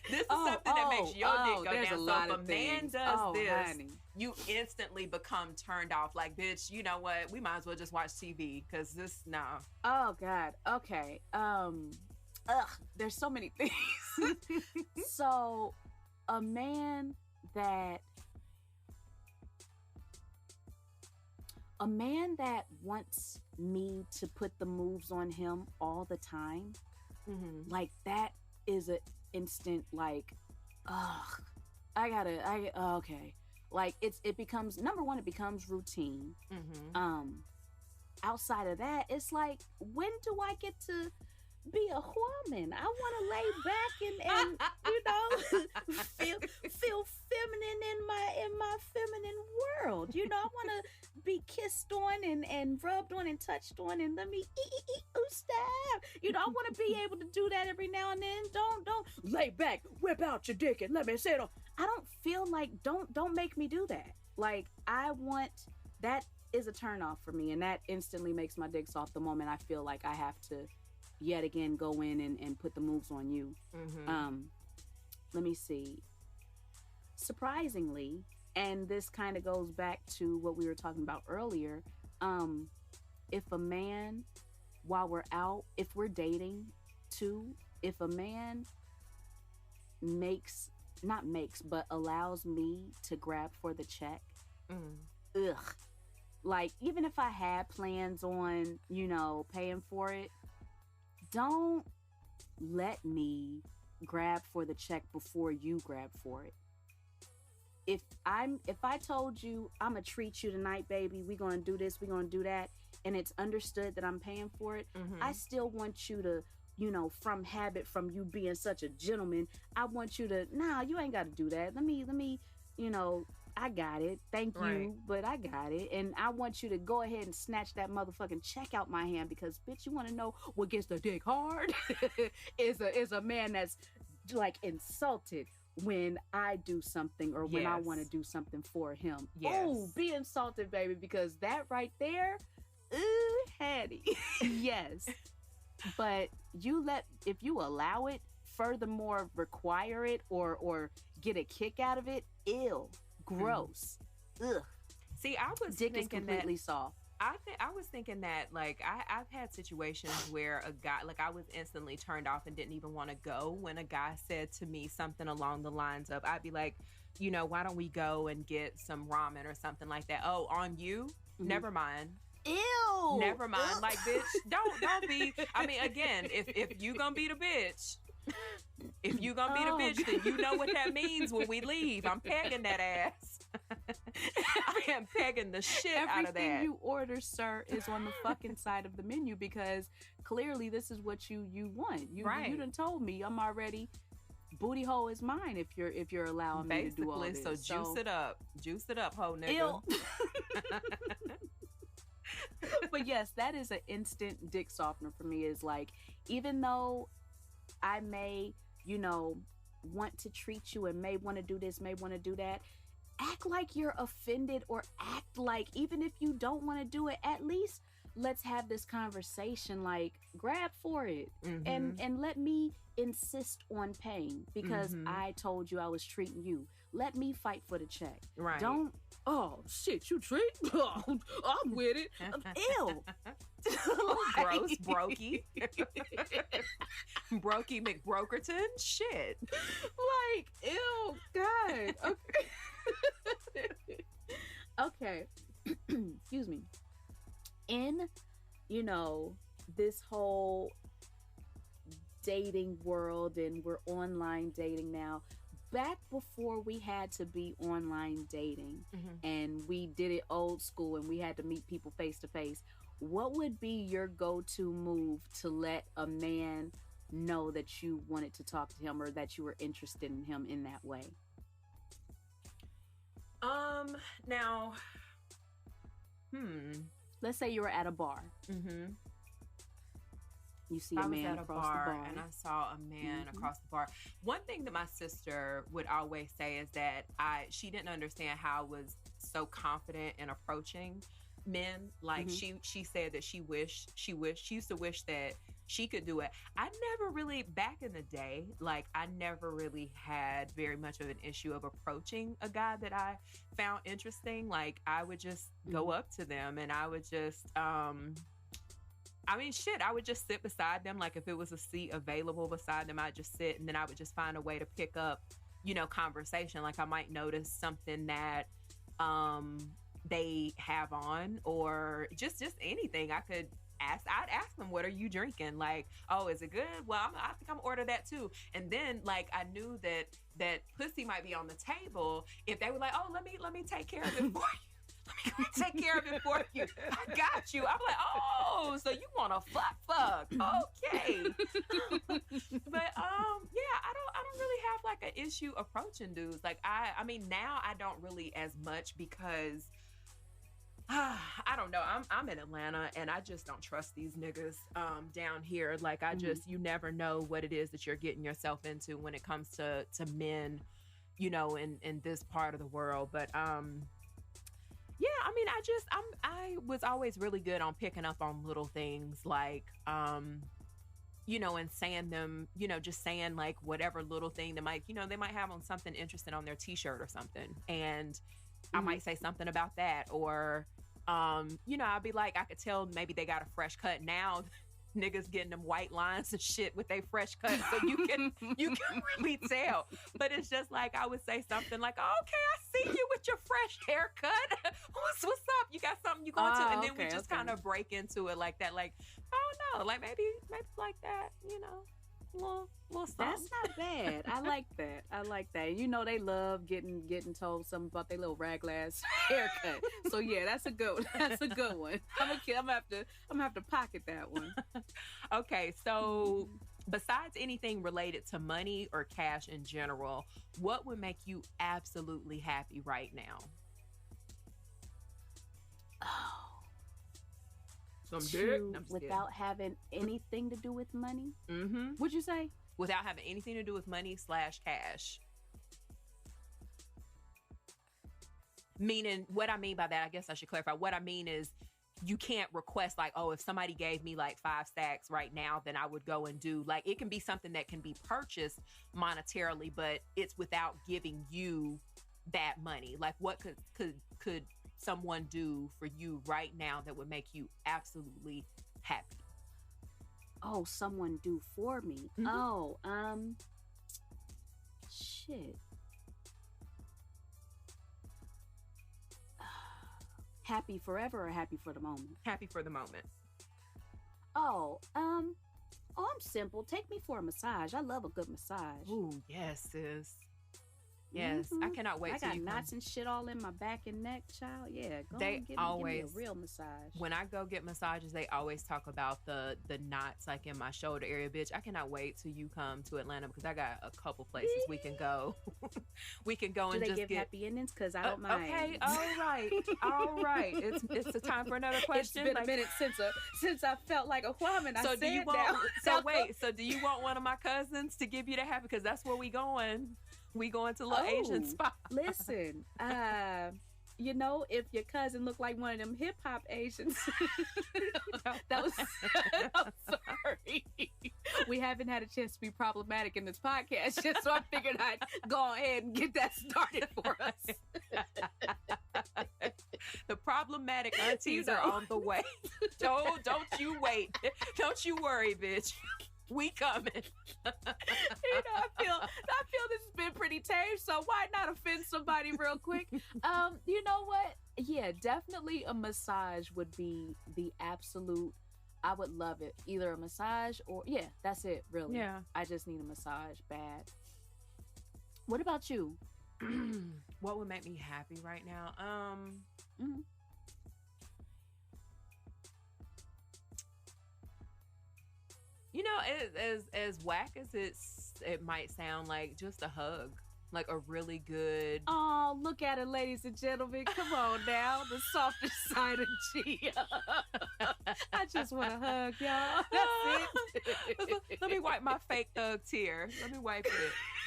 This is something that makes your dick go down. So if a man does this, honey, you instantly become turned off. Like, bitch, you know what? We might as well just watch TV because this, no. Oh God. Okay. There's so many things. So, a man that wants me to put the moves on him all the time, like that is an instant like, okay. Like it becomes, number one, it becomes routine. Outside of that, it's like, when do I get to be a woman? I want to lay back and feel feminine in my feminine world. I want to be kissed on and rubbed on and touched on and let me stab. I want to be able to do that every now and then. Don't lay back, whip out your dick and let me sit on. I don't feel like, don't make me do that. Like, I want, that is a turn off for me, and that instantly makes my dick soft the moment I feel like I have to yet again go in and put the moves on you. Let me see. Surprisingly, and this kind of goes back to what we were talking about earlier, if a man, while we're out, if we're dating too, if a man allows me to grab for the check, like, even if I had plans on, paying for it, don't let me grab for the check before you grab for it. If I told you I'm gonna treat you tonight, baby, we gonna do this, we gonna do that, and it's understood that I'm paying for it, I still want you to, from habit, from you being such a gentleman, I want you to, nah, you ain't gotta do that. Let me, I got it. Thank you, but I got it. And I want you to go ahead and snatch that motherfucking check out my hand because, bitch, you want to know what gets the dick hard? is a man that's like insulted when I do something or when I want to do something for him. Yes. Oh, be insulted, baby, because that right there, ooh, Hattie. Yes. But if you allow it, furthermore require it or get a kick out of it, ill. Gross. Ugh. See, I was dick thinking is completely that, soft. I was thinking that, like, I've had situations where a guy, like, I was instantly turned off and didn't even want to go when a guy said to me something along the lines of, I'd be like, why don't we go and get some ramen or something like that? Oh, on you? Never mind. Ew. Never mind. Like, bitch, don't be. I mean, again, if you gonna be the bitch. If you gonna be the bitch, then you know what that means when we leave. I'm pegging that ass. I am pegging the shit out of that. Everything you order, sir, is on the fucking side of the menu because clearly this is what you want. You done told me I'm already booty hole is mine if you're allowing me to do all this. So juice it up, ho nigga. But yes, that is an instant dick softener for me. Is like, even though I may, want to treat you and may want to do this, may want to do that, act like you're offended or act like, even if you don't want to do it, at least let's have this conversation, like grab for it and let me insist on paying because I told you I was treating you. Let me fight for the check. Right. Don't, oh shit, you treat? Oh, I'm with it. Ew. Gross, brokey. Brokey McBrokerton? Shit. Like, ew, God. Okay. Okay. Excuse me. In, this whole dating world, and we're online dating now, back before we had to be online dating and we did it old school and we had to meet people face to face, what would be your go-to move to let a man know that you wanted to talk to him or that you were interested in him in that way? Now, let's say you were at a bar. You see a man across the bar. And I saw a man across the bar. One thing that my sister would always say is that she didn't understand how I was so confident in approaching men. Like she said that she used to wish that she could do it. I never really, back in the day, like I never really had very much of an issue of approaching a guy that I found interesting. Like I would just go up to them and I would just, I would just sit beside them. Like if it was a seat available beside them, I'd just sit and then I would just find a way to pick up, conversation. Like I might notice something that they have on or just anything. I'd ask them, what are you drinking? Like, oh, is it good? Well, I think I'm gonna order that too. And then like I knew that pussy might be on the table if they were like, oh, let me take care of it for you. Let me take care of it for you. I got you. I'm like, oh, so you want to fuck? Okay. But I don't really have like an issue approaching dudes. Like I mean now I don't really as much because I don't know. I'm in Atlanta and I just don't trust these niggas down here. Like I just you never know what it is that you're getting yourself into when it comes to men, in this part of the world. But yeah, I mean, I was always really good on picking up on little things like, and saying them, just saying like whatever little thing that might, they might have on something interesting on their t-shirt or something. And I might say something about that or, I'd be like, I could tell maybe they got a fresh cut now. Niggas getting them white lines and shit with their fresh cut, so you can really tell. But it's just like I would say something like, oh, "Okay, I see you with your fresh haircut. what's up? You got something you going to?" And then we just kind of break into it like that. Like, oh no, like maybe like that. little something. That's not bad. I like that. I like that. You know they love getting told something about their little raglass haircut. So yeah, that's a good one. That's a good one. I'm gonna have to pocket that one. Okay, so besides anything related to money or cash in general, what would make you absolutely happy right now? Oh, Some dick? No, I'm just without having anything to do with money. kidding. What'd you say? Without having anything to do with money / cash. Meaning, what I mean by that, I guess I should clarify. What I mean is, you can't request like, oh, if somebody gave me like 5 stacks right now, then I would go and do like, it can be something that can be purchased monetarily, but it's without giving you that money. Like, what could someone do for you right now that would make you absolutely happy? Oh, someone do for me. Oh, shit. Happy forever or happy for the moment? Happy for the moment. Oh, I'm simple. Take me for a massage. I love a good massage. Ooh, yes, sis. Yes, I cannot wait. I got knots and shit all in my back and neck, child. Yeah, give me a real massage. When I go get massages, they always talk about the knots like in my shoulder area, bitch. I cannot wait till you come to Atlanta because I got a couple places we can go. We can go and just give happy endings? Because I don't mind. Okay, all right. It's the time for another question. It's been a minute since I felt like a woman. So do you want one of my cousins to give you the happy? Because that's where we going. We going to a little Asian spot. Listen, you know, if your cousin looked like one of them hip hop Asians, that was. I'm sorry. We haven't had a chance to be problematic in this podcast yet, so I figured I'd go ahead and get that started for us. The problematic aunties are on the way. Don't you wait. Don't you worry, bitch. We coming. I feel this has been pretty tame, so why not offend somebody real quick? You know what? Yeah, definitely a massage would be the absolute. I would love it. Either a massage or that's it. Really. Yeah. I just need a massage bad. What about you? What would make me happy right now? You know, as whack as it might sound, like just a hug, like a really good. Oh, look at it, ladies and gentlemen! Come on now, the softer side of Gia. I just want to hug y'all. That's it. Let me wipe my fake hug tear. Let me wipe it.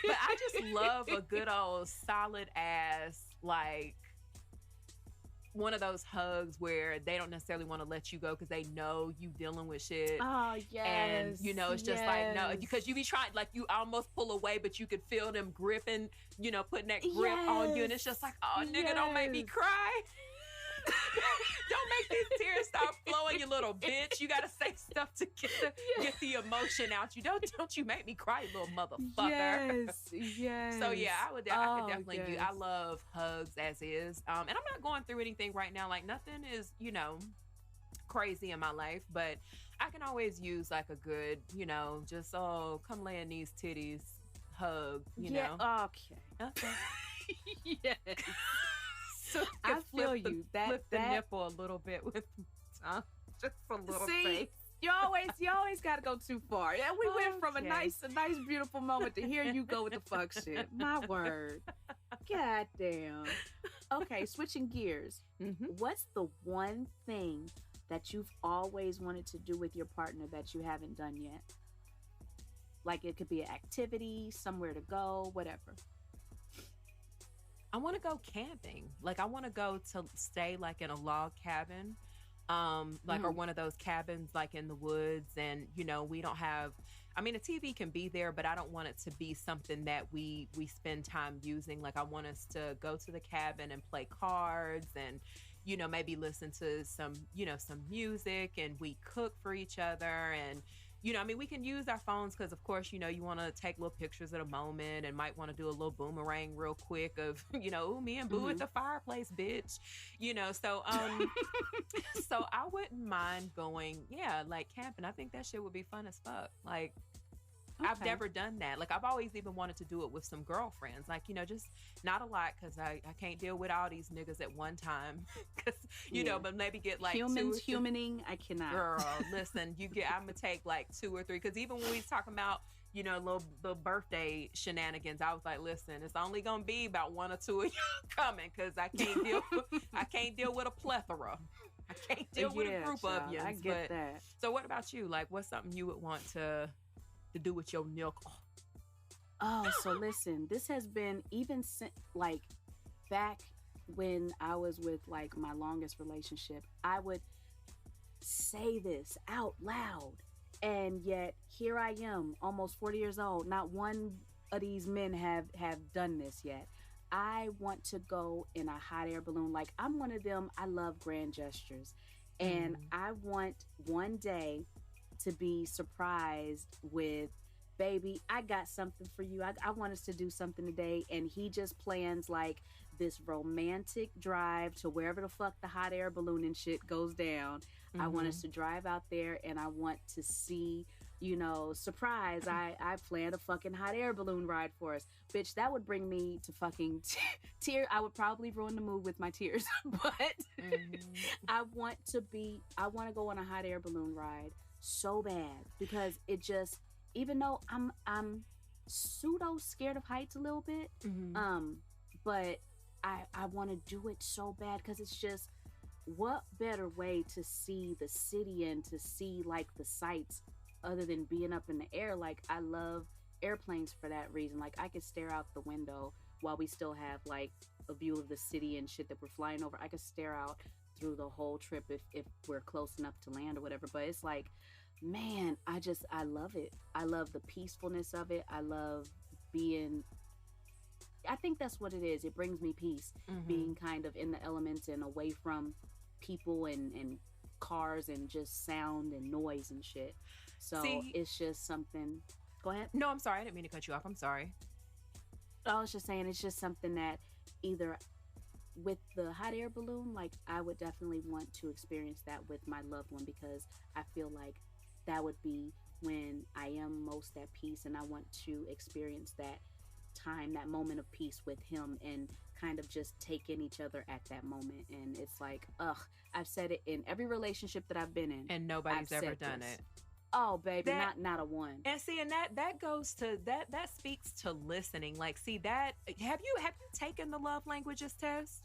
But I just love a good old solid ass like. One of those hugs where they don't necessarily want to let you go because they know you dealing with shit. Oh, yes. And, you know, it's just like, no, because you be trying, like, you almost pull away, but you could feel them gripping, you know, putting that grip on you. And it's just like, oh, nigga, don't make me cry. Don't make these tears start flowing, you little bitch. You gotta say stuff to get the emotion out. You don't you make me cry, you little motherfucker. Yes. So yeah, I could definitely do. I love hugs as is, and I'm not going through anything right now. Like nothing is, you know, crazy in my life, but I can always use like a good, you know, just come lay in these titties, hug, you know. Okay. Yes. So I feel you. Flip the nipple a little bit with tongue, just a little bit. You always got to go too far. Yeah, we went from a nice, beautiful moment to hear you go with the fuck shit. My word. God damn. Okay, switching gears. What's the one thing that you've always wanted to do with your partner that you haven't done yet? Like it could be an activity, somewhere to go, whatever. I want to go camping. Like I want to go to stay like in a log cabin, or one of those cabins like in the woods. And you know, we don't have. I mean, a TV can be there, but I don't want it to be something that we spend time using. Like I want us to go to the cabin and play cards, and you know, maybe listen to some music, and we cook for each other, and. You know, I mean, we can use our phones because, of course, you know, you want to take little pictures at a moment and might want to do a little boomerang real quick of, you know, ooh, me and Boo at the fireplace, bitch. You know, so so I wouldn't mind going, like camping. I think that shit would be fun as fuck. Like, I've Okay. never done that. Like I've always even wanted to do it with some girlfriends. Like, just not a lot because I can't deal with all these niggas at one time. Because, Yeah. but maybe get like two Humans or three. humaning, I cannot. Girl, listen, I'm gonna take like two or three. Because even when we was talking about, little birthday shenanigans, I was like, listen, it's only gonna be about one or two of y'all coming because I can't deal with a plethora. I can't deal with a Yeah, group of child, you. I get But that. so, what about you? Like, what's something you would want to do with your milk? Oh, so listen, this has been even since like back when I was with like my longest relationship, I would say this out loud. And yet here I am, almost 40 years old. Not one of these men have done this yet. I want to go in a hot air balloon. Like I'm one of them. I love grand gestures. And Mm. I want one day to be surprised with, baby, I got something for you. I want us to do something today. And he just plans like this romantic drive to wherever the fuck the hot air balloon and shit goes down. I want us Mm-hmm. to drive out there and I want to see, surprise. I planned a fucking hot air balloon ride for us. Bitch, that would bring me to fucking tear. I would probably ruin the mood with my tears. But Mm-hmm. I want to go on a hot air balloon ride so bad because it just, even though I'm pseudo scared of heights a little bit, Mm-hmm. but I want to do it so bad because it's just, what better way to see the city and to see like the sights other than being up in the air. Like I love airplanes for that reason. Like I could stare out the window while we still have like a view of the city and shit that we're flying over. I could stare out through the whole trip if we're close enough to land or whatever. But it's like, man, I love it. I love the peacefulness of it. I love being, I think that's what it is. It brings me peace, Mm-hmm. being kind of in the elements and away from people and cars and just sound and noise and shit. So See, it's just something. Go ahead. no, I'm sorry. I didn't mean to cut you off. I'm sorry. I was just saying it's just something that either with the hot air balloon, like I would definitely want to experience that with my loved one because I feel like that would be when I am most at peace and I want to experience that time, that moment of peace with him and kind of just take in each other at that moment. And it's like, ugh, I've said it in every relationship that I've been in. And nobody's ever done this. it. Oh, baby, That not a one. and see, and that goes to that speaks to listening. Like, see that have you taken the love languages test?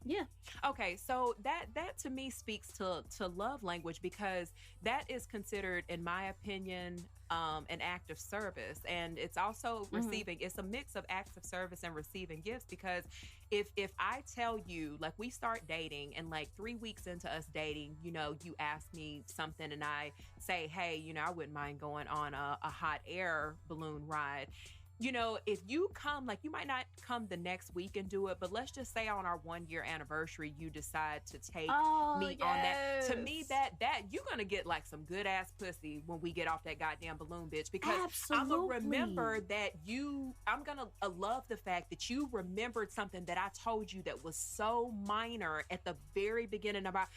Yeah. Okay, so that to me speaks to love language because that is considered, in my opinion, an act of service, and it's also receiving. It's a mix of acts of service and receiving gifts because if I tell you, like, we start dating and like 3 weeks into us dating, you ask me something and I say, hey, I wouldn't mind going on a hot air balloon ride. If you come, like, you might not come the next week and do it, but let's just say on our 1 year anniversary, you decide to take Oh, me on that. To me, yes. that you're gonna get like some good ass pussy when we get off that goddamn balloon, bitch. Because I'm Absolutely. gonna remember that I'm gonna love the fact that you remembered something that I told you that was so minor at the very beginning of our.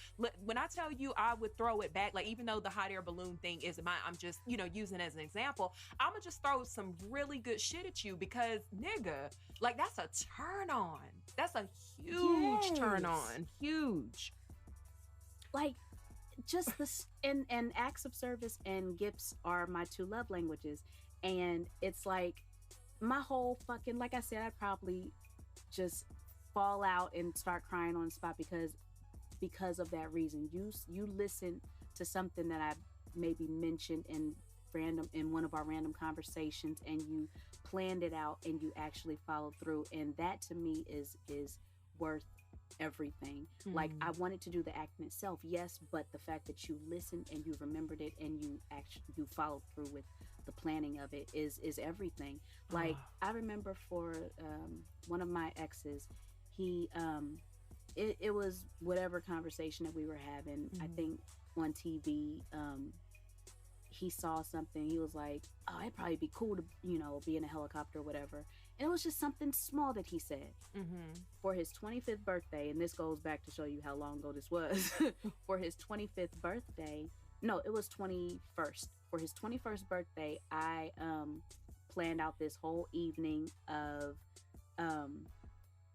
When I tell you, I would throw it back. Like, even though the hot air balloon thing isn't mine, I'm just using it as an example. I'm gonna just throw some really good shit at you because, nigga, like, that's a turn on. That's a huge turn Yes. on. Huge. Like just this, and acts of service and gifts are my two love languages. And it's like my whole fucking, like I said, I'd probably just fall out and start crying on the spot because of that reason. You listen to something that I maybe mentioned in one of our random conversations, and you planned it out and you actually followed through, and that to me is worth everything. Like, I wanted to do the act in itself, yes, but the fact that you listened and you remembered it and you followed through with the planning of it is everything. Like, I remember for one of my exes, he it was whatever conversation that we were having, I think on TV, he saw something. He was like, oh, it'd probably be cool to be in a helicopter or whatever. And it was just something small that he said. For his 25th birthday, and this goes back to show you how long ago this was. For his 25th birthday, no, it was 21st. for his 21st birthday, I planned out this whole evening of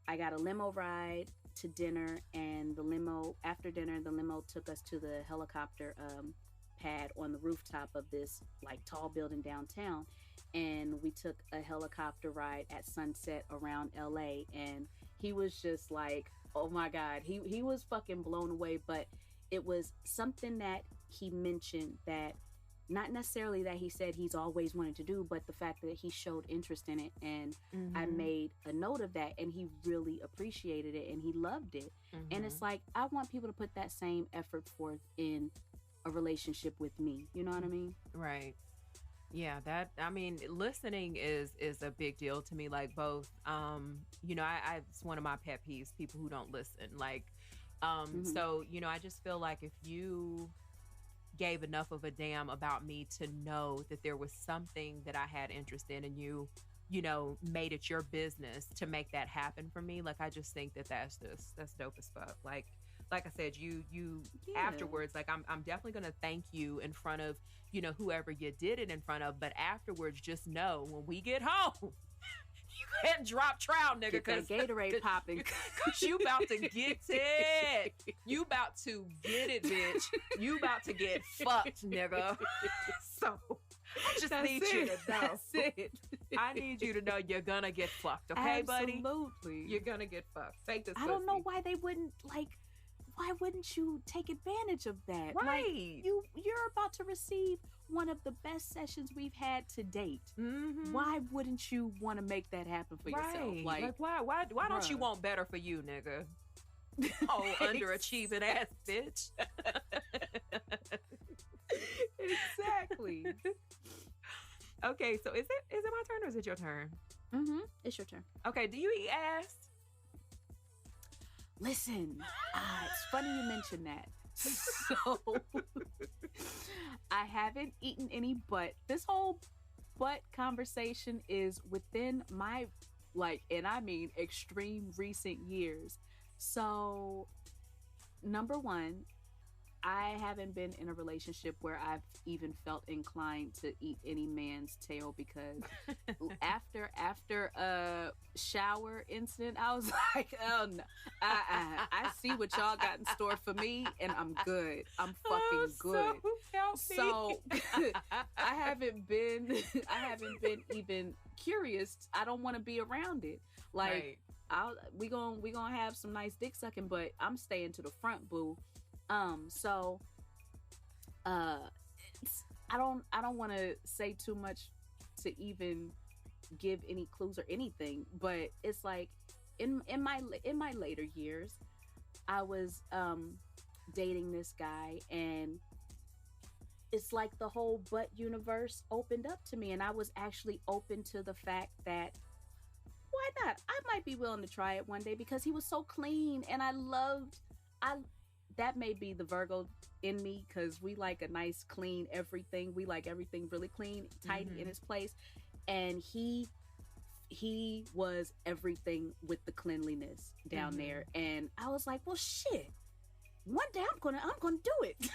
I got a limo ride to dinner, and the limo, after dinner, the limo took us to the helicopter pad on the rooftop of this like tall building downtown, and we took a helicopter ride at sunset around LA, and he was just like, oh my god, he was fucking blown away. But it was something that he mentioned that, not necessarily that he said he's always wanted to do, but the fact that he showed interest in it, and I made a note of that, and he really appreciated it and he loved it. And it's like, I want people to put that same effort forth in a relationship with me. You know what I mean? Right. Yeah, that, I mean, listening is a big deal to me. Like both, you know, it's one of my pet peeves, people who don't listen. Like, so, you know, I just feel like if you gave enough of a damn about me to know that there was something that I had interest in, and you know, made it your business to make that happen for me. Like, I just think that's dope as fuck. Like I said, you afterwards, like I'm definitely going to thank you in front of, you know, whoever you did it in front of. But afterwards, just know when we get home, you can't drop trout, nigga. Get that Gatorade popping. Cause you about to get it. You about to get it, bitch. You about to get fucked, nigga. So I just need you to know. That's it. I need you to know you're gonna get fucked, okay, buddy? Absolutely. You're gonna get fucked. Take this. I don't know why they wouldn't, like, why wouldn't you take advantage of that? Right. Like, you're about to receive one of the best sessions we've had to date. Why wouldn't you want to make that happen for yourself? Like why don't you want better for you, nigga? Oh, underachieving ass bitch. Exactly. Okay, so is it my turn or is it your turn? It's your turn. Okay, do you eat ass? Listen, it's funny you mention that. So, I haven't eaten any butt. This whole butt conversation is within my, like, and I mean extreme recent years. So, number one, I haven't been in a relationship where I've even felt inclined to eat any man's tail, because after a shower incident, I was like, oh no, I see what y'all got in store for me, and I'm good. I'm fucking good. So I haven't been even curious. I don't want to be around it. Like, right. We gonna have some nice dick sucking, but I'm staying to the front, boo. So I don't want to say too much to even give any clues or anything, but it's like in my later years, I was dating this guy, and it's like the whole butt universe opened up to me, and I was actually open to the fact that, why not? I might be willing to try it one day, because he was so clean, and that may be the Virgo in me, because we like a nice clean everything. We like everything really clean, tidy in its place. And he was everything with the cleanliness down there. And I was like, well, shit, one day I'm gonna do it.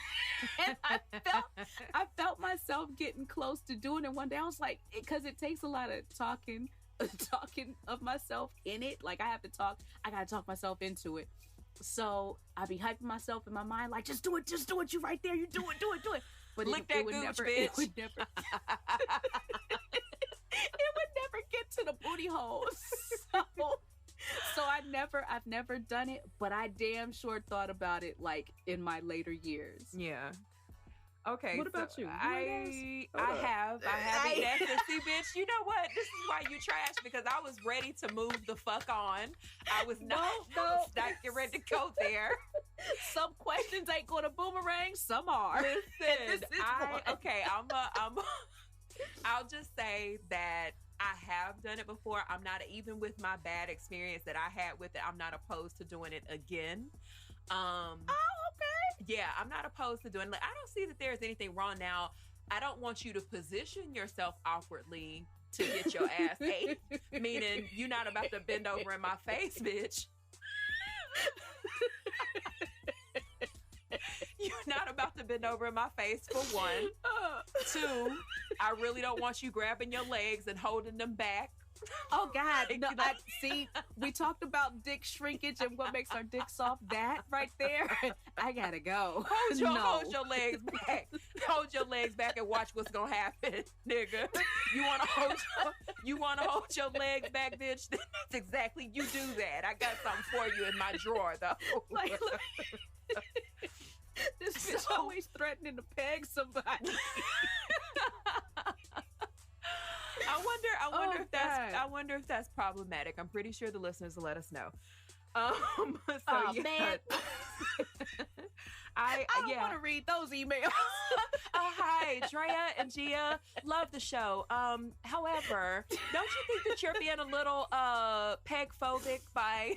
And I felt myself getting close to doing it one day. I was like, because it takes a lot of talking of myself in it. Like, I gotta talk myself into it. So I be hyping myself in my mind, like, just do it, you right there, you do it. But lick that gooch, bitch. It would never get to the booty hole. So I've never done it, but I damn sure thought about it, like, in my later years. Yeah. Okay. What about you? I have eaten ass. See, bitch, you know what? This is why you trash, because I was ready to move the fuck on. I was not getting ready to go there. Some questions ain't going to boomerang. Some are. Listen, I'll just say that I have done it before. I'm not, even with my bad experience that I had with it, I'm not opposed to doing it again. Okay. Yeah, I'm not opposed to doing it. Like, I don't see that there's anything wrong. Now, I don't want you to position yourself awkwardly to get your ass ate, meaning you're not about to bend over in my face, bitch. You're not about to bend over in my face, for one. Two, I really don't want you grabbing your legs and holding them back. Oh God, no! I see. We talked about dick shrinkage and what makes our dick soft. That right there, I gotta go. Hold your legs back. Hold your legs back and watch what's gonna happen, nigga. You wanna hold your legs back, bitch? That's exactly, you do that. I got something for you in my drawer, though. Like, this bitch always threatening to peg somebody. I wonder if that's problematic. I'm pretty sure the listeners will let us know. Man. I don't want to read those emails. Hi, Drea and Jia. Love the show. However, don't you think that you're being a little peg phobic by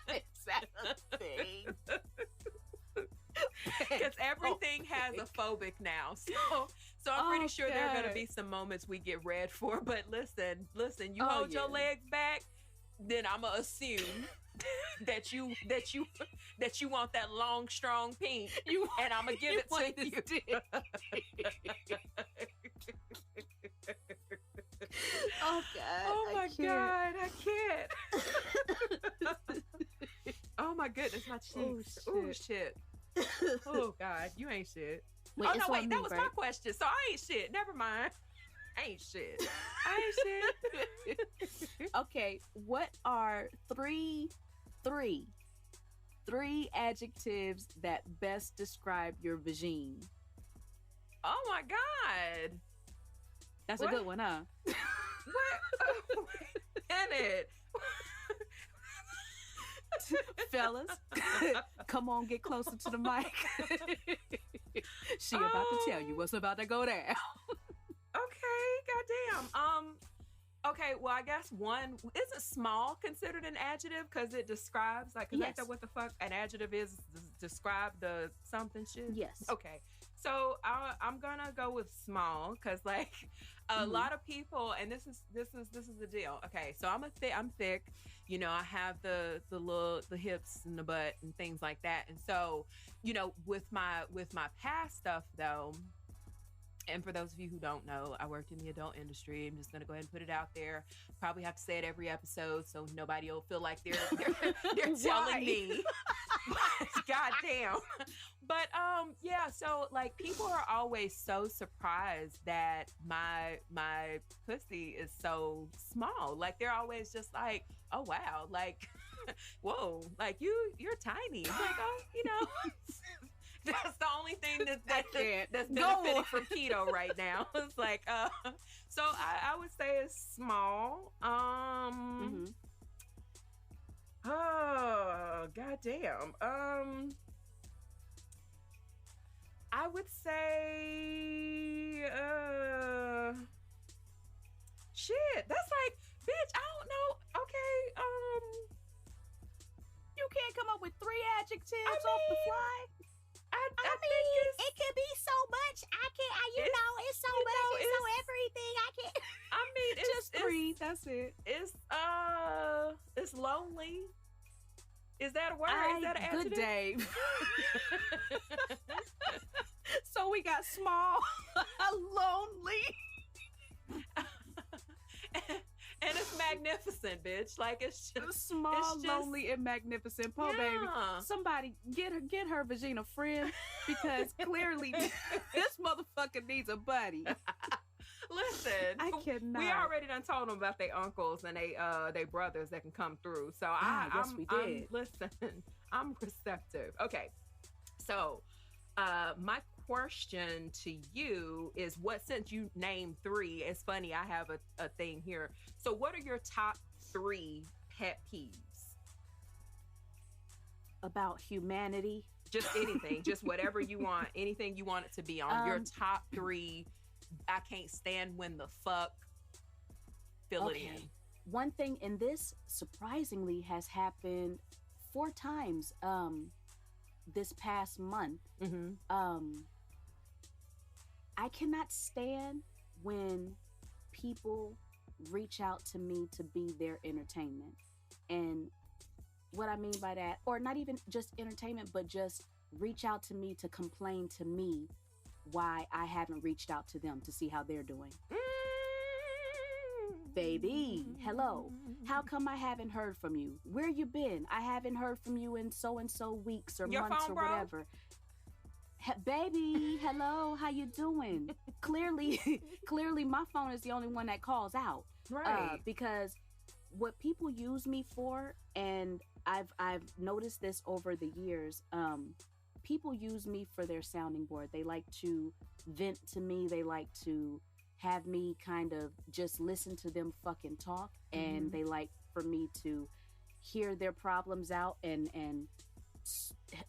Is that a thing? Because everything has a phobic now. So I'm pretty sure there are going to be some moments we get read for. But listen, you hold your legs back, then I'm going to assume that you want that long, strong pink, and I'm going to give it to you. Oh God. Oh my God, I can't. Oh my goodness, my cheeks. Oh shit. Oh God, you ain't shit. Wait, oh no, wait, that was right? my question. So I ain't shit. Never mind. I ain't shit. I ain't shit. Okay, what are three adjectives that best describe your vagine? Oh my God. That's a good one, huh? What? Wait a minute. Fellas, come on, get closer to the mic. She about to tell you what's about to go down. Okay, goddamn. Okay, well, I guess one, isn't small considered an adjective because it describes, like, yes. Ain't that what the fuck an adjective is? Describe the something shit? Yes. Okay, so I'm gonna go with small because, like, a lot of people, and this is the deal. Okay, so I'm thick, you know, I have the hips and the butt and things like that, and so, you know, with my past stuff though. And for those of you who don't know, I worked in the adult industry. I'm just going to go ahead and put it out there. Probably have to say it every episode so nobody will feel like they're telling me. God damn. But yeah, so like people are always so surprised that my pussy is so small. Like they're always just like, "Oh wow, like whoa, like you're tiny." It's like, "Oh, you know, that's the only thing that's benefiting from keto right now." It's like, so I would say it's small. Oh, goddamn. I would say, shit. That's like, bitch. I don't know. Okay. You can't come up with 3 adjectives off the fly. I mean, it could be so much. I can't. It's so much. It's so everything. I can't. I mean, it's just 3. That's it. It's lonely. Is that a word? Is that an adjective? Good day. So we got small, lonely, and it's magnificent, bitch. Like it's just small, it's just, lonely, and magnificent. Poor baby. Somebody get her vagina friend because clearly this motherfucker needs a buddy. Listen, I cannot. We already done told them about their uncles and they brothers that can come through. So we did. Listen, I'm receptive. Okay, so my question to you is, since you named 3, it's funny, I have a thing here. So what are your top 3 pet peeves? About humanity? Just anything, just whatever you want, anything you want it to be on. Your top 3, I can't stand when the fuck, fill it in. One thing, and this surprisingly has happened 4 times this past month. I cannot stand when people reach out to me to be their entertainment. And what I mean by that, or not even just entertainment, but just reach out to me to complain to me why I haven't reached out to them to see how they're doing. Baby, hello. How come I haven't heard from you? Where you been? I haven't heard from you in so and so weeks or Your months phone, or bro? whatever. Baby, hello. How you doing? Clearly, my phone is the only one that calls out. Right. Because what people use me for, and I've noticed this over the years. People use me for their sounding board. They like to vent to me. They like to have me kind of just listen to them fucking talk, and they like for me to hear their problems out and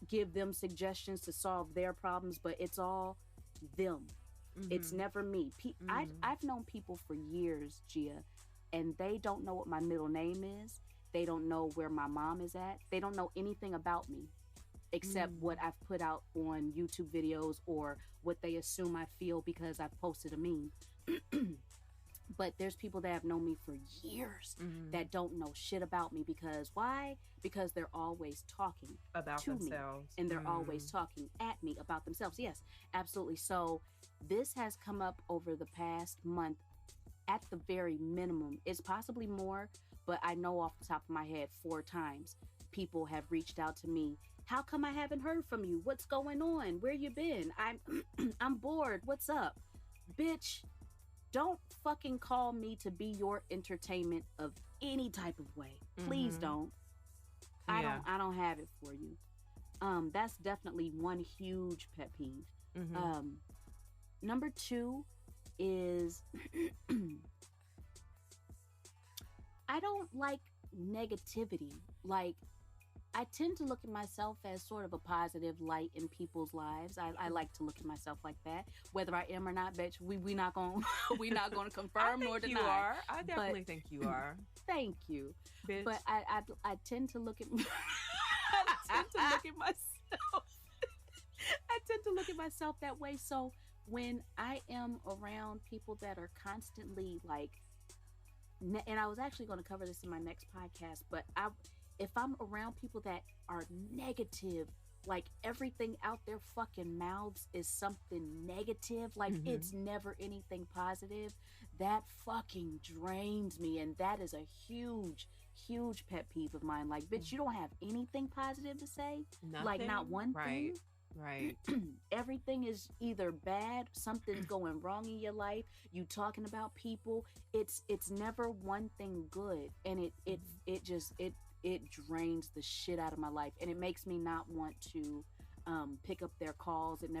give them suggestions to solve their problems, but it's all them. It's never me. I've known people for years, Gia, and they don't know what my middle name is. They don't know where my mom is at. They don't know anything about me except what I've put out on YouTube videos or what they assume I feel because I've posted a meme. But there's people that have known me for years that don't know shit about me because why? Because they're always talking about to themselves. me, and they're always talking at me about themselves. Yes, absolutely. So this has come up over the past month at the very minimum. It's possibly more, but I know off the top of my head 4 times people have reached out to me. How come I haven't heard from you? What's going on? Where you been? I'm bored. What's up? Bitch, don't fucking call me to be your entertainment of any type of way. Please don't. Yeah. I don't have it for you. That's definitely one huge pet peeve. Number 2 is I don't like negativity. Like, I tend to look at myself as sort of a positive light in people's lives. I like to look at myself like that. Whether I am or not, bitch, we not gonna confirm nor deny. You are. I definitely think you are. Thank you. Bitch. But I tend to look at I tend to look at myself. I tend to look at myself that way. So when I am around people that are constantly like, and I was actually going to cover this in my next podcast, but if I'm around people that are negative, like everything out their fucking mouths is something negative, like it's never anything positive, that fucking drains me. And that is a huge pet peeve of mine. Like, bitch, you don't have anything positive to say? Nothing? Like, not one thing? Right. Everything is either bad, something's going wrong in your life, you talking about people. It's never one thing good. And it drains the shit out of my life, and it makes me not want to pick up their calls. It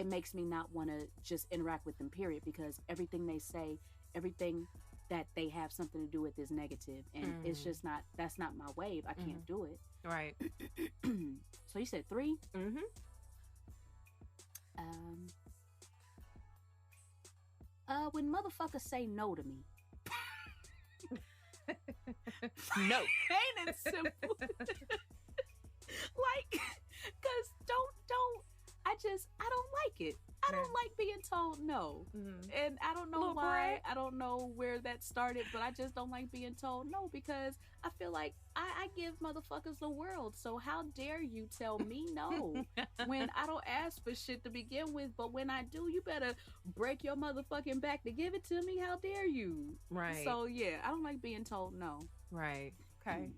makes me not want to just interact with them, period, because everything they say, everything that they have something to do with is negative, and it's just not, that's not my wave. I can't do it. Right. So you said 3? When motherfuckers say no to me. No. Ain't it simple? Like, cause I don't like it. I don't like being told no. And I don't know why. I don't know where that started, but I just don't like being told no, because I feel like I give motherfuckers the world. So how dare you tell me no when I don't ask for shit to begin with, but when I do, you better break your motherfucking back to give it to me. How dare you? Right. So yeah, I don't like being told no. Right. Okay.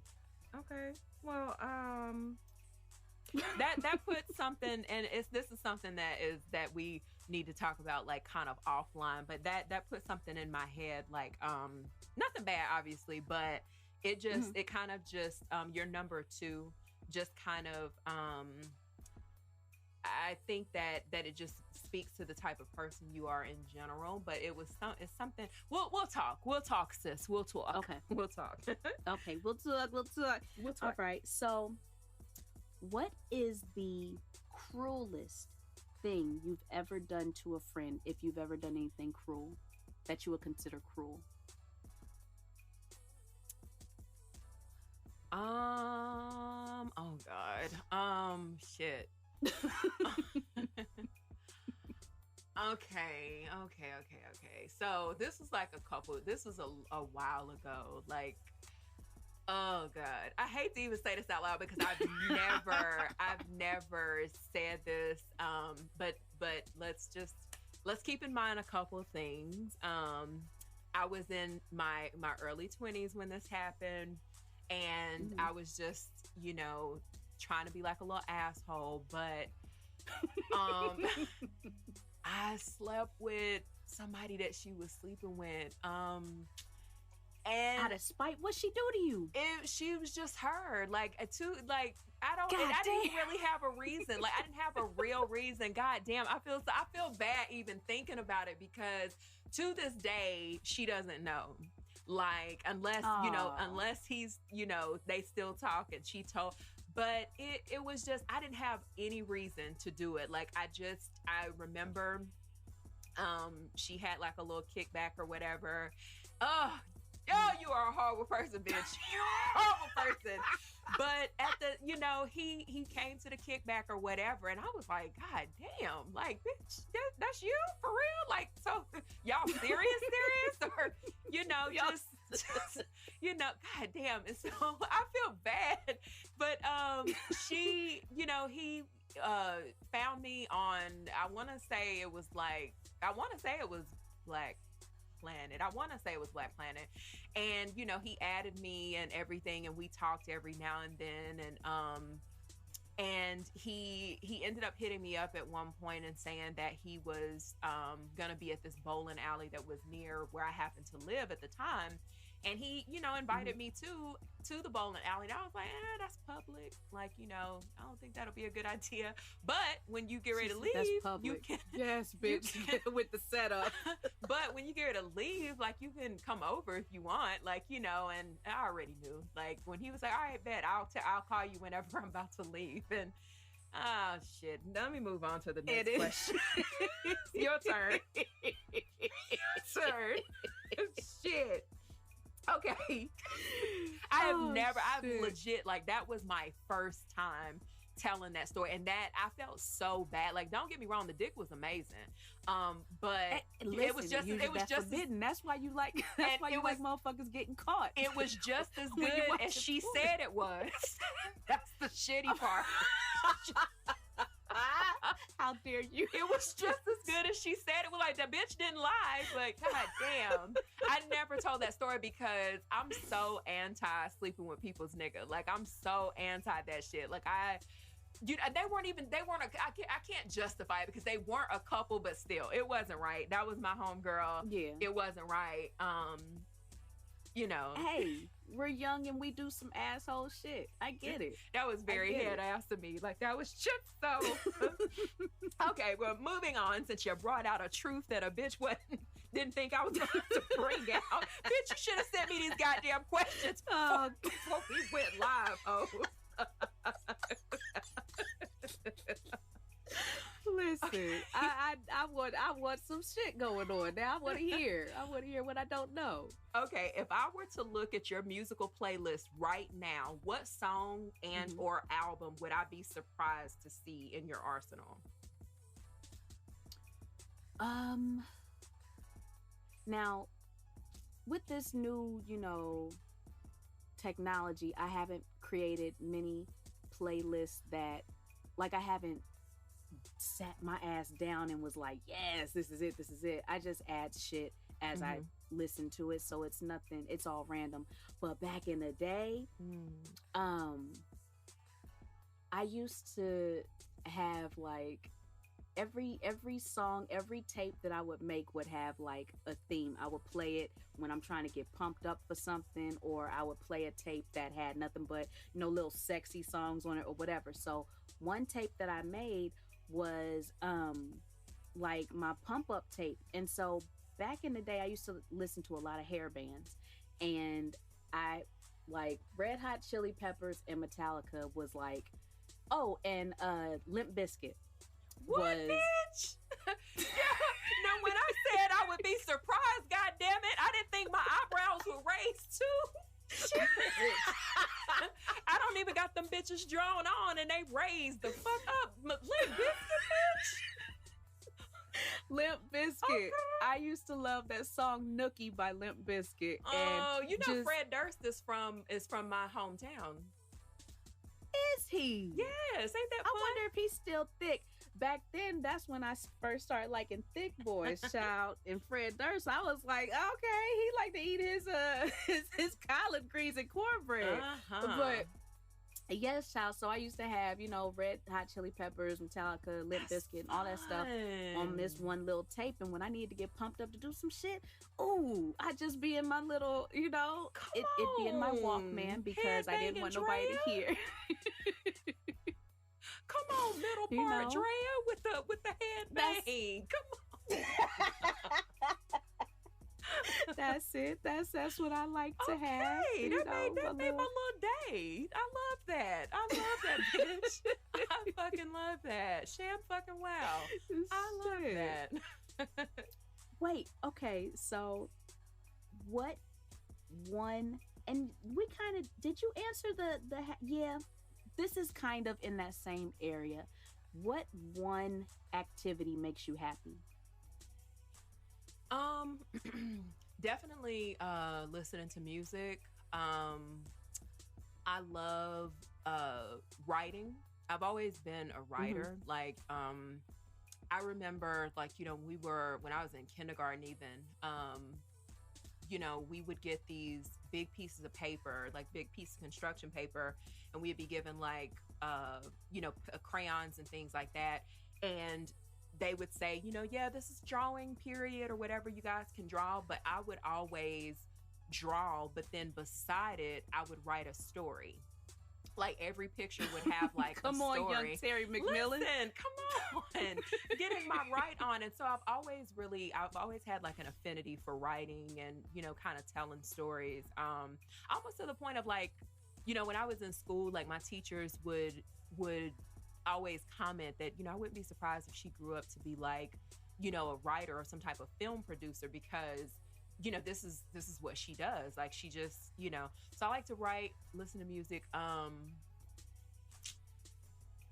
Okay. Well, that puts something, and this is something that we need to talk about, like, kind of offline, but that puts something in my head, like, nothing bad obviously, but it just it kind of just your number 2 just kind of I think that it just speaks to the type of person you are in general. But it's something we'll talk, sis. We'll talk. Okay. We'll talk. Okay, we'll talk. All right. So, what is the cruelest thing you've ever done to a friend, if you've ever done anything cruel that you would consider cruel? Oh God. Shit. Okay. So this was a while ago. Like, Oh God. I hate to even say this out loud because I've never said this. But let's keep in mind a couple of things. I was in my early 20s when this happened, and I was just, trying to be like a little asshole, but I slept with somebody that she was sleeping with. And out of spite, what'd she do to you? She was just her. I didn't really have a reason. I didn't have a real reason. God damn, I feel bad even thinking about it because to this day she doesn't know. Unless he's, they still talk and she told. But it was just, I didn't have any reason to do it. I remember she had a little kickback or whatever. Oh, you are a horrible person, bitch. You're a horrible person. But at the, he came to the kickback or whatever, and I was like, God damn, bitch, that's you for real? So y'all serious? Or, just, God damn. And so I feel bad. But he found me on, I want to say it was Black Planet. I want to say it was Black Planet. And, he added me and everything, and we talked every now and then. And he ended up hitting me up at one point and saying that he was going to be at this bowling alley that was near where I happened to live at the time. And he, invited me to the bowling alley. And I was like, that's public. I don't think that'll be a good idea. But when you get ready to leave, you can. Yes, bitch, with the setup. But when you get ready to leave, you can come over if you want, and I already knew. When he was like, all right, bet, I'll call you whenever I'm about to leave. And oh shit. Let me move on to the next question. Your turn. Your turn. Shit. Okay. I've legit, that was my first time telling that story. And that, I felt so bad. Don't get me wrong, the dick was amazing. But listen, it was just forbidden. That's why you like motherfuckers getting caught. It was just as good as she said it was. That's the shitty part. How dare you? It was just as good as she said it was. That bitch didn't lie. God damn. I never told that story because I'm so anti sleeping with people's nigga. I'm so anti that shit. I can't justify it because they weren't a couple, but still, it wasn't right. That was my homegirl. Yeah. It wasn't right. Hey, we're young and we do some asshole shit. I get it. That was very head ass to me. That was just so. Okay, well, moving on, since you brought out a truth that a bitch didn't think I was going to bring out. Bitch, you should have sent me these goddamn questions before we went live. Listen, I want some shit going on now. I want to hear what I don't know. Okay, if I were to look at your musical playlist right now, what song and or album would I be surprised to see in your arsenal? Now, with this new, technology, I haven't created many playlists that, I haven't sat my ass down and was like, yes, this is it. I just add shit as I listen to it, so it's nothing, it's all random. But back in the day, I used to have every song, every tape that I would make would have a theme. I would play it when I'm trying to get pumped up for something, or I would play a tape that had nothing but little sexy songs on it or whatever. So one tape that I made was my pump up tape. And so back in the day, I used to listen to a lot of hair bands, and I Red Hot Chili Peppers and Metallica was and Limp Bizkit. What, bitch? No, when I said I would be surprised, god damn it, I didn't think my eyebrows would raise too. Shit. I don't even got them bitches drawn on and they raised the fuck up. Limp Bizkit, bitch. Limp Bizkit. I used to love that song Nookie by Limp Bizkit. Oh, and you know Fred Durst is from my hometown. Is he? Yes, ain't that fun? I wonder if he's still thick. Back then, that's when I first started liking thick boys, child. And Fred Durst, I was like, okay, he like to eat his collard greens and cornbread. But yes, child. So I used to have, Red Hot Chili Peppers, Metallica, Limp Bizkit, and all that stuff on this one little tape. And when I needed to get pumped up to do some shit, I just be in my little, it'd be in my Walkman because I didn't want nobody to hear. Come on, middle part, Drea, with the headbang. Come on. That's it. That's what I like to have. That made my little day. I love that. Bitch. I fucking love that. Sham fucking wow. I love that. Wait, okay, so what one, and we kind of, did you answer yeah, this is kind of in that same area. What one activity makes you happy? Definitely listening to music. I love writing. I've always been a writer. Like I remember, like, when I was in kindergarten even, we would get these big pieces of paper, like big pieces of construction paper, and we'd be given like crayons and things like that. And they would say, yeah, this is drawing period or whatever you guys can draw. But I would always draw, but then beside it, I would write a story. Like every picture would have like come a story. on, young Terry McMillan. Listen, come on, getting my right on. And so I've always had like an affinity for writing and, kind of telling stories. Almost to the point of like, when I was in school, like my teachers would always comment that, I wouldn't be surprised if she grew up to be like, a writer or some type of film producer because, this is what she does. Like she just, so I like to write, listen to music,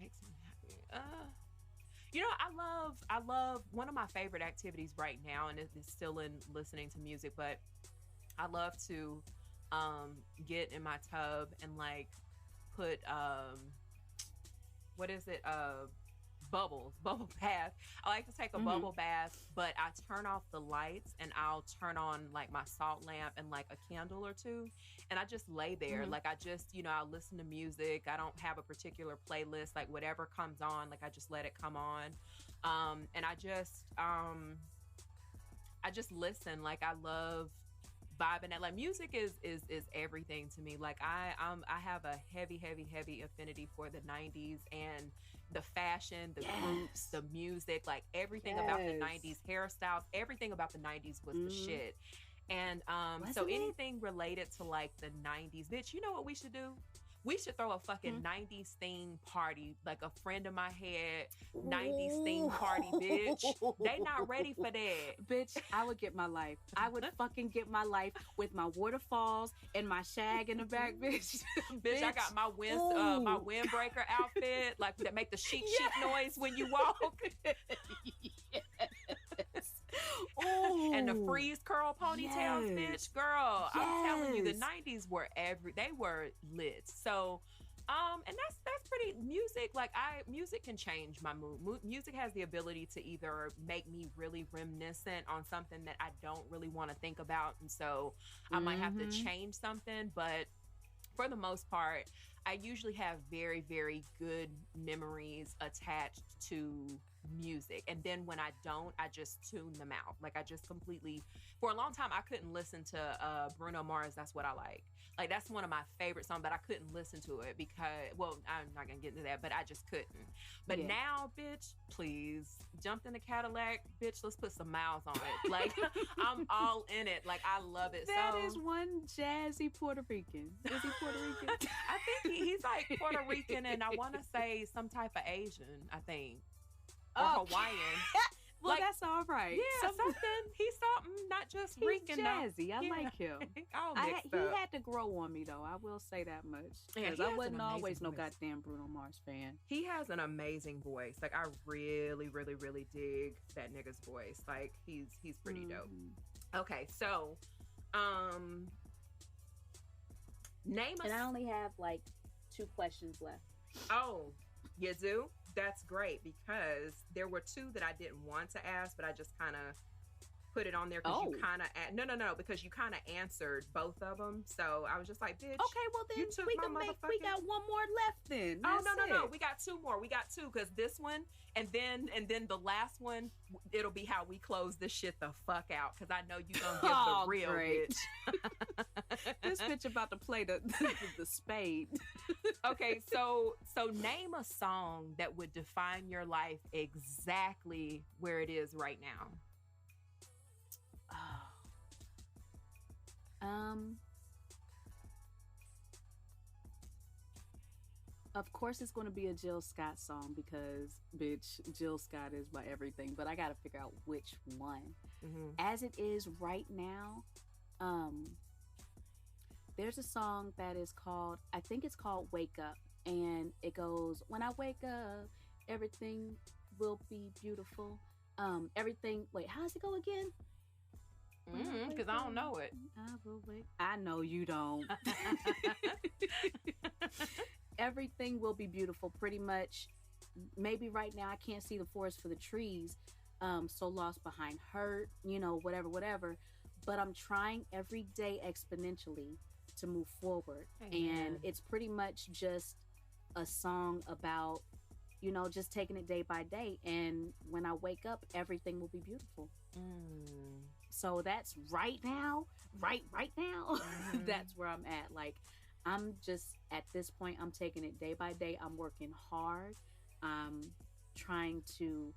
makes me happy. I love one of my favorite activities right now, and it's still in listening to music, but I love to get in my tub and like put what is it? Bubble bath. I like to take a bubble bath, but I turn off the lights and I'll turn on like my salt lamp and like a candle or two. And I just lay there. Like I just, I listen to music. I don't have a particular playlist, like whatever comes on, like I just let it come on. And I just listen. Like I love vibing at, like music is everything to me. Like I have a heavy affinity for the 90s and the fashion, the groups, the music, like everything about the 90s, hairstyles, everything about the 90s was the shit. And so anything related to like the 90s, bitch, you know what we should do? We should throw a fucking 90s theme party. Like a friend of my had 90s theme party, bitch. They not ready for that. Bitch, I would get my life. I would fucking get my life with my waterfalls and my shag in the back, bitch. Bitch, I got my windbreaker outfit, like that make the sheep noise when you walk. Yes. And the freeze curl ponytails, bitch. Girl, I'm telling you, the 90s were they were lit. So and that's pretty music. Like music can change my mood. Music has the ability to either make me really reminiscent on something that I don't really want to think about, and so I might have to change something. But for the most part, I usually have very, very good memories attached to music. And then when I don't, I just tune them out. Like I just completely, for a long time, I couldn't listen to Bruno Mars. That's What I Like. Like that's one of my favorite songs, but I couldn't listen to it because, well, I'm not going to get into that, but I just couldn't. But now, bitch, please, jumped in the Cadillac, bitch, let's put some miles on it. Like I'm all in it. Like I love it. That is one jazzy Puerto Rican. Is he Puerto Rican? I think he's like Puerto Rican and I want to say some type of Asian, I think. Or Hawaiian. Well, that's all right. Yeah, he's something, not just he's reeking jazzy. I like him. He had to grow on me though. I will say that much. Because I wasn't always no goddamn Bruno Mars fan. He has an amazing voice. Like, I really, really, really dig that nigga's voice. Like, he's pretty dope. Okay, so name And I only have like 2 questions left. Oh, you do? That's great, because there were 2 that I didn't want to ask, but I just kind of put it on there because you kind of because you kind of answered both of them. So I was just like, bitch. Okay, well then we got one more left then. No. We got 2 more. We got 2, because this one and then the last one, it'll be how we close this shit the fuck out, because I know you gonna give the real bitch. This bitch about to play the spade. Okay, so name a song that would define your life exactly where it is right now. Of course it's going to be a Jill Scott song, because bitch, Jill Scott is my everything, but I got to figure out which one. As it is right now, there's a song that is called, I think it's called Wake Up, and it goes, when I wake up, everything will be beautiful. Wait, how does it go again? Because I don't know it. I know you don't. Everything will be beautiful, pretty much. Maybe right now I can't see the forest for the trees. So lost behind hurt, whatever. But I'm trying every day exponentially to move forward. And it's pretty much just a song about, just taking it day by day. And when I wake up, everything will be beautiful. So that's right now. That's where I'm at. Like, I'm just, at this point, I'm taking it day by day. I'm working hard. I'm trying to,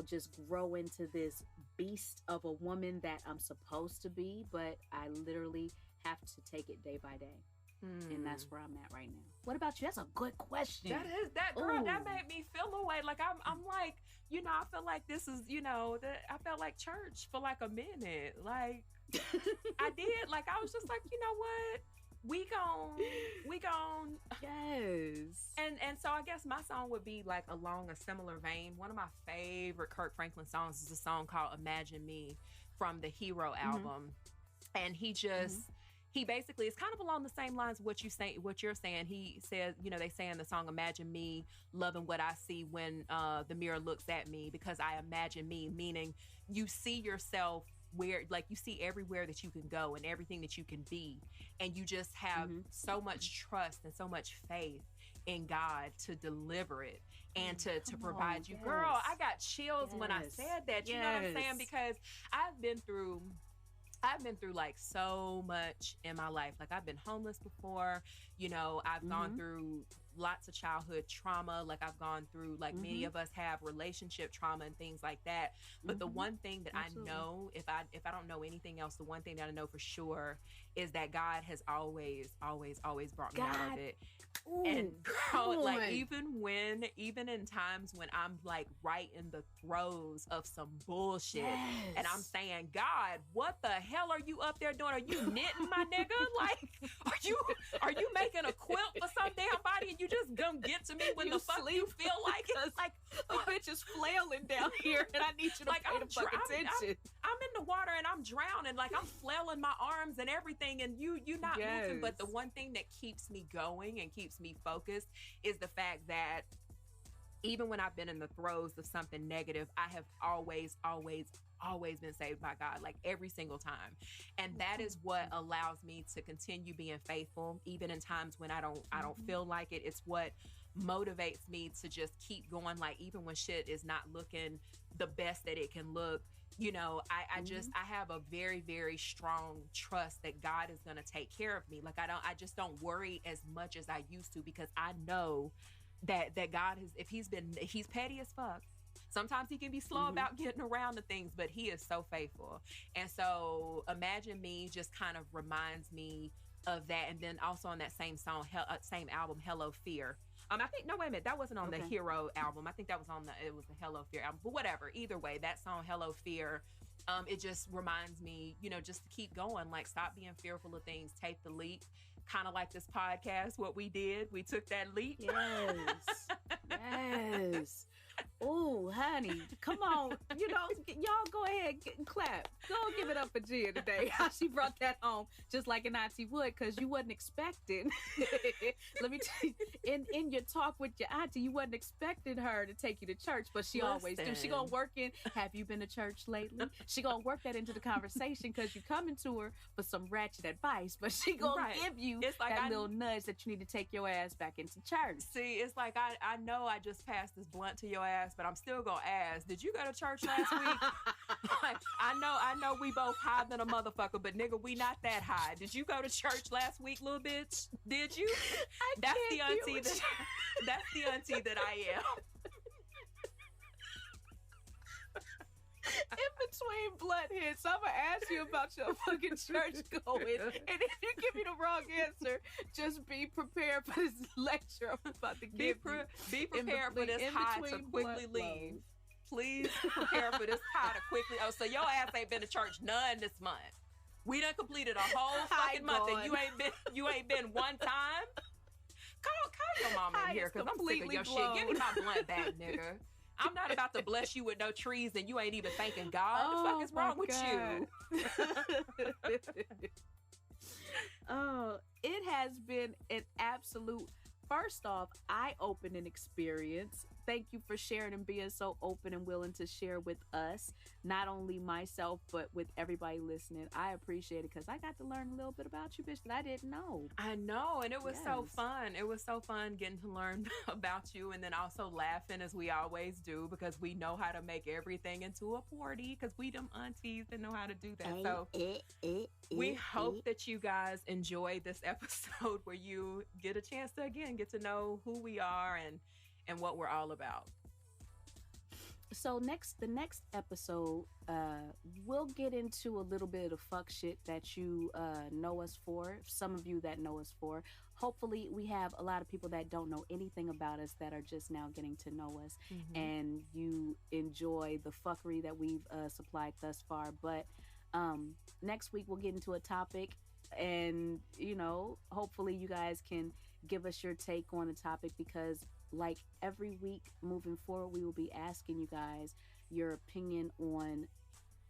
just grow into this beast of a woman that I'm supposed to be. But I literally have to take it day by day. And that's where I'm at right now. What about you? That's a good question. That girl. Ooh. That made me feel away. Like I'm like, I feel like this is, I felt like church for like a minute. Like I did. Like I was just like, you know what? We gon' yes. And so I guess my song would be like along a similar vein. One of my favorite Kirk Franklin songs is a song called Imagine Me from the Hero album. And he just he basically is kind of along the same lines of what you're saying. He says, they say in the song, imagine me loving what I see when the mirror looks at me, because I imagine me, meaning you see yourself where, like, you see everywhere that you can go and everything that you can be. And you just have so much trust and so much faith in God to deliver it and to provide you. Yes. Girl, I got chills when I said that. You know what I'm saying? Because I've been through like so much in my life. Like I've been homeless before, I've gone through lots of childhood trauma. Like I've gone through, like many of us have, relationship trauma and things like that. But the one thing that I know, if I don't know anything else, the one thing that I know for sure is that God has always brought me out of it. Ooh, and girl, like even in times when I'm like right in the throes of some bullshit, and I'm saying, God, what the hell are you up there doing? Are you knitting, my nigga? Like, are you making a quilt for some damn body, and you just gonna get to me when the fuck you feel like it? Like, the bitch is flailing down here, and I need you to pay the fuck attention. I'm in the water and I'm drowning, like I'm flailing my arms and everything, and you not moving. But the one thing that keeps me going and keeps me focused is the fact that even when I've been in the throes of something negative, I have always been saved by God, like every single time. And that is what allows me to continue being faithful, even in times when I don't feel like it. It's what motivates me to just keep going, like even when shit is not looking the best that it can look. I have a very, very strong trust that God is going to take care of me. Like I just don't worry as much as I used to, because I know that God is, he's petty as fuck. Sometimes he can be slow about getting around to things, but he is so faithful. And so Imagine Me just kind of reminds me of that, and then also on that same song, same album, Hello Fear. I think no, wait a minute, that wasn't on the Hero album. I think that was on it was the Hello Fear album. But whatever, either way, that song Hello Fear, it just reminds me, just to keep going. Like, stop being fearful of things, take the leap. Kind of like this podcast, what we did, we took that leap. Yes, yes. Oh, honey, come on. Y'all go ahead and clap. Go give it up for Jia today. How she brought that home just like an auntie would, because you wasn't expecting. Let me tell you, in your talk with your auntie, you wasn't expecting her to take you to church, but she always do. She gonna work in, have you been to church lately? She gonna work that into the conversation because you coming to her for some ratchet advice, but she gonna give you that little nudge that you need to take your ass back into church. See, it's like I know I just passed this blunt to your ass, but I'm still gonna ask, did you go to church last week? Like, I know we both high than a motherfucker, but nigga, we not that high. Did you go to church last week, little bitch? Did you? That's the auntie that I am. In between blunt hits, I'm gonna ask you about your fucking church going, and if you give me the wrong answer, just be prepared for this lecture I'm about to give you. Be prepared for this high to quickly leave. Please prepare for this high to quickly. Oh, so your ass ain't been to church none this month. We done completed a whole fucking month, and you ain't been one time. Call your mama in here, because I'm sick of your shit. Give me my blunt back, nigga. I'm not about to bless you with no trees and you ain't even thanking God. What the fuck is wrong with you? Oh, it has been an absolute, first off, eye-opening experience. Thank you for sharing and being so open and willing to share with us, not only myself, but with everybody listening. I appreciate it, because I got to learn a little bit about you, bitch, that I didn't know. I know, and it was so fun. It was so fun getting to learn about you, and then also laughing as we always do, because we know how to make everything into a party, because we them aunties that know how to do that. So we hope that you guys enjoyed this episode where you get a chance to, again, get to know who we are and what we're all about. So the next episode, we'll get into a little bit of fuck shit that you know us for. Some of you that know us for. Hopefully, we have a lot of people that don't know anything about us that are just now getting to know us, and you enjoy the fuckery that we've supplied thus far. But next week, we'll get into a topic, and hopefully, you guys can give us your take on the topic, because like every week moving forward, we will be asking you guys your opinion on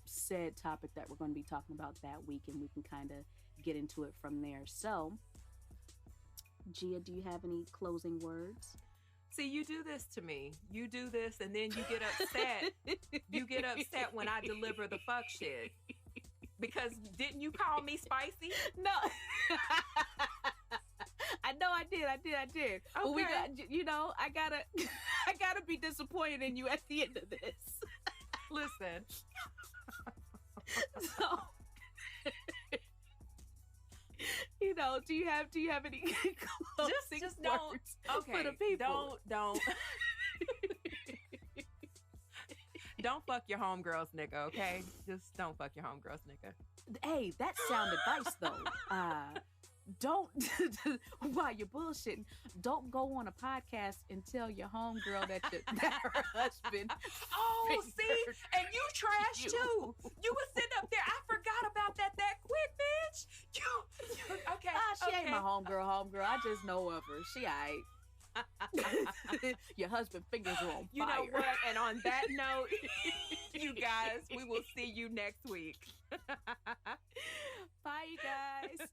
said topic that we're going to be talking about that week, and we can kind of get into it from there. So, Jia, do you have any closing words? See, you do this to me. You do this, and then you get upset. You get upset when I deliver the fuck shit. Because didn't you call me spicy? No. I know I did. Okay. But we got, I gotta be disappointed in you at the end of this. Listen. So, do you have any closing just words for the people? Don't fuck your homegirls, nigga, okay? Just don't fuck your homegirls, nigga. Hey, that's sound advice, though. Don't, while you're bullshitting, don't go on a podcast and tell your homegirl that her husband. Oh, see? And you trash too. You was sitting up there. I forgot about that quick, bitch. You okay. She ain't my homegirl. I just know of her. She aight. Your husband fingers are on fire. You know what? And on that note, you guys, we will see you next week. Bye, you guys.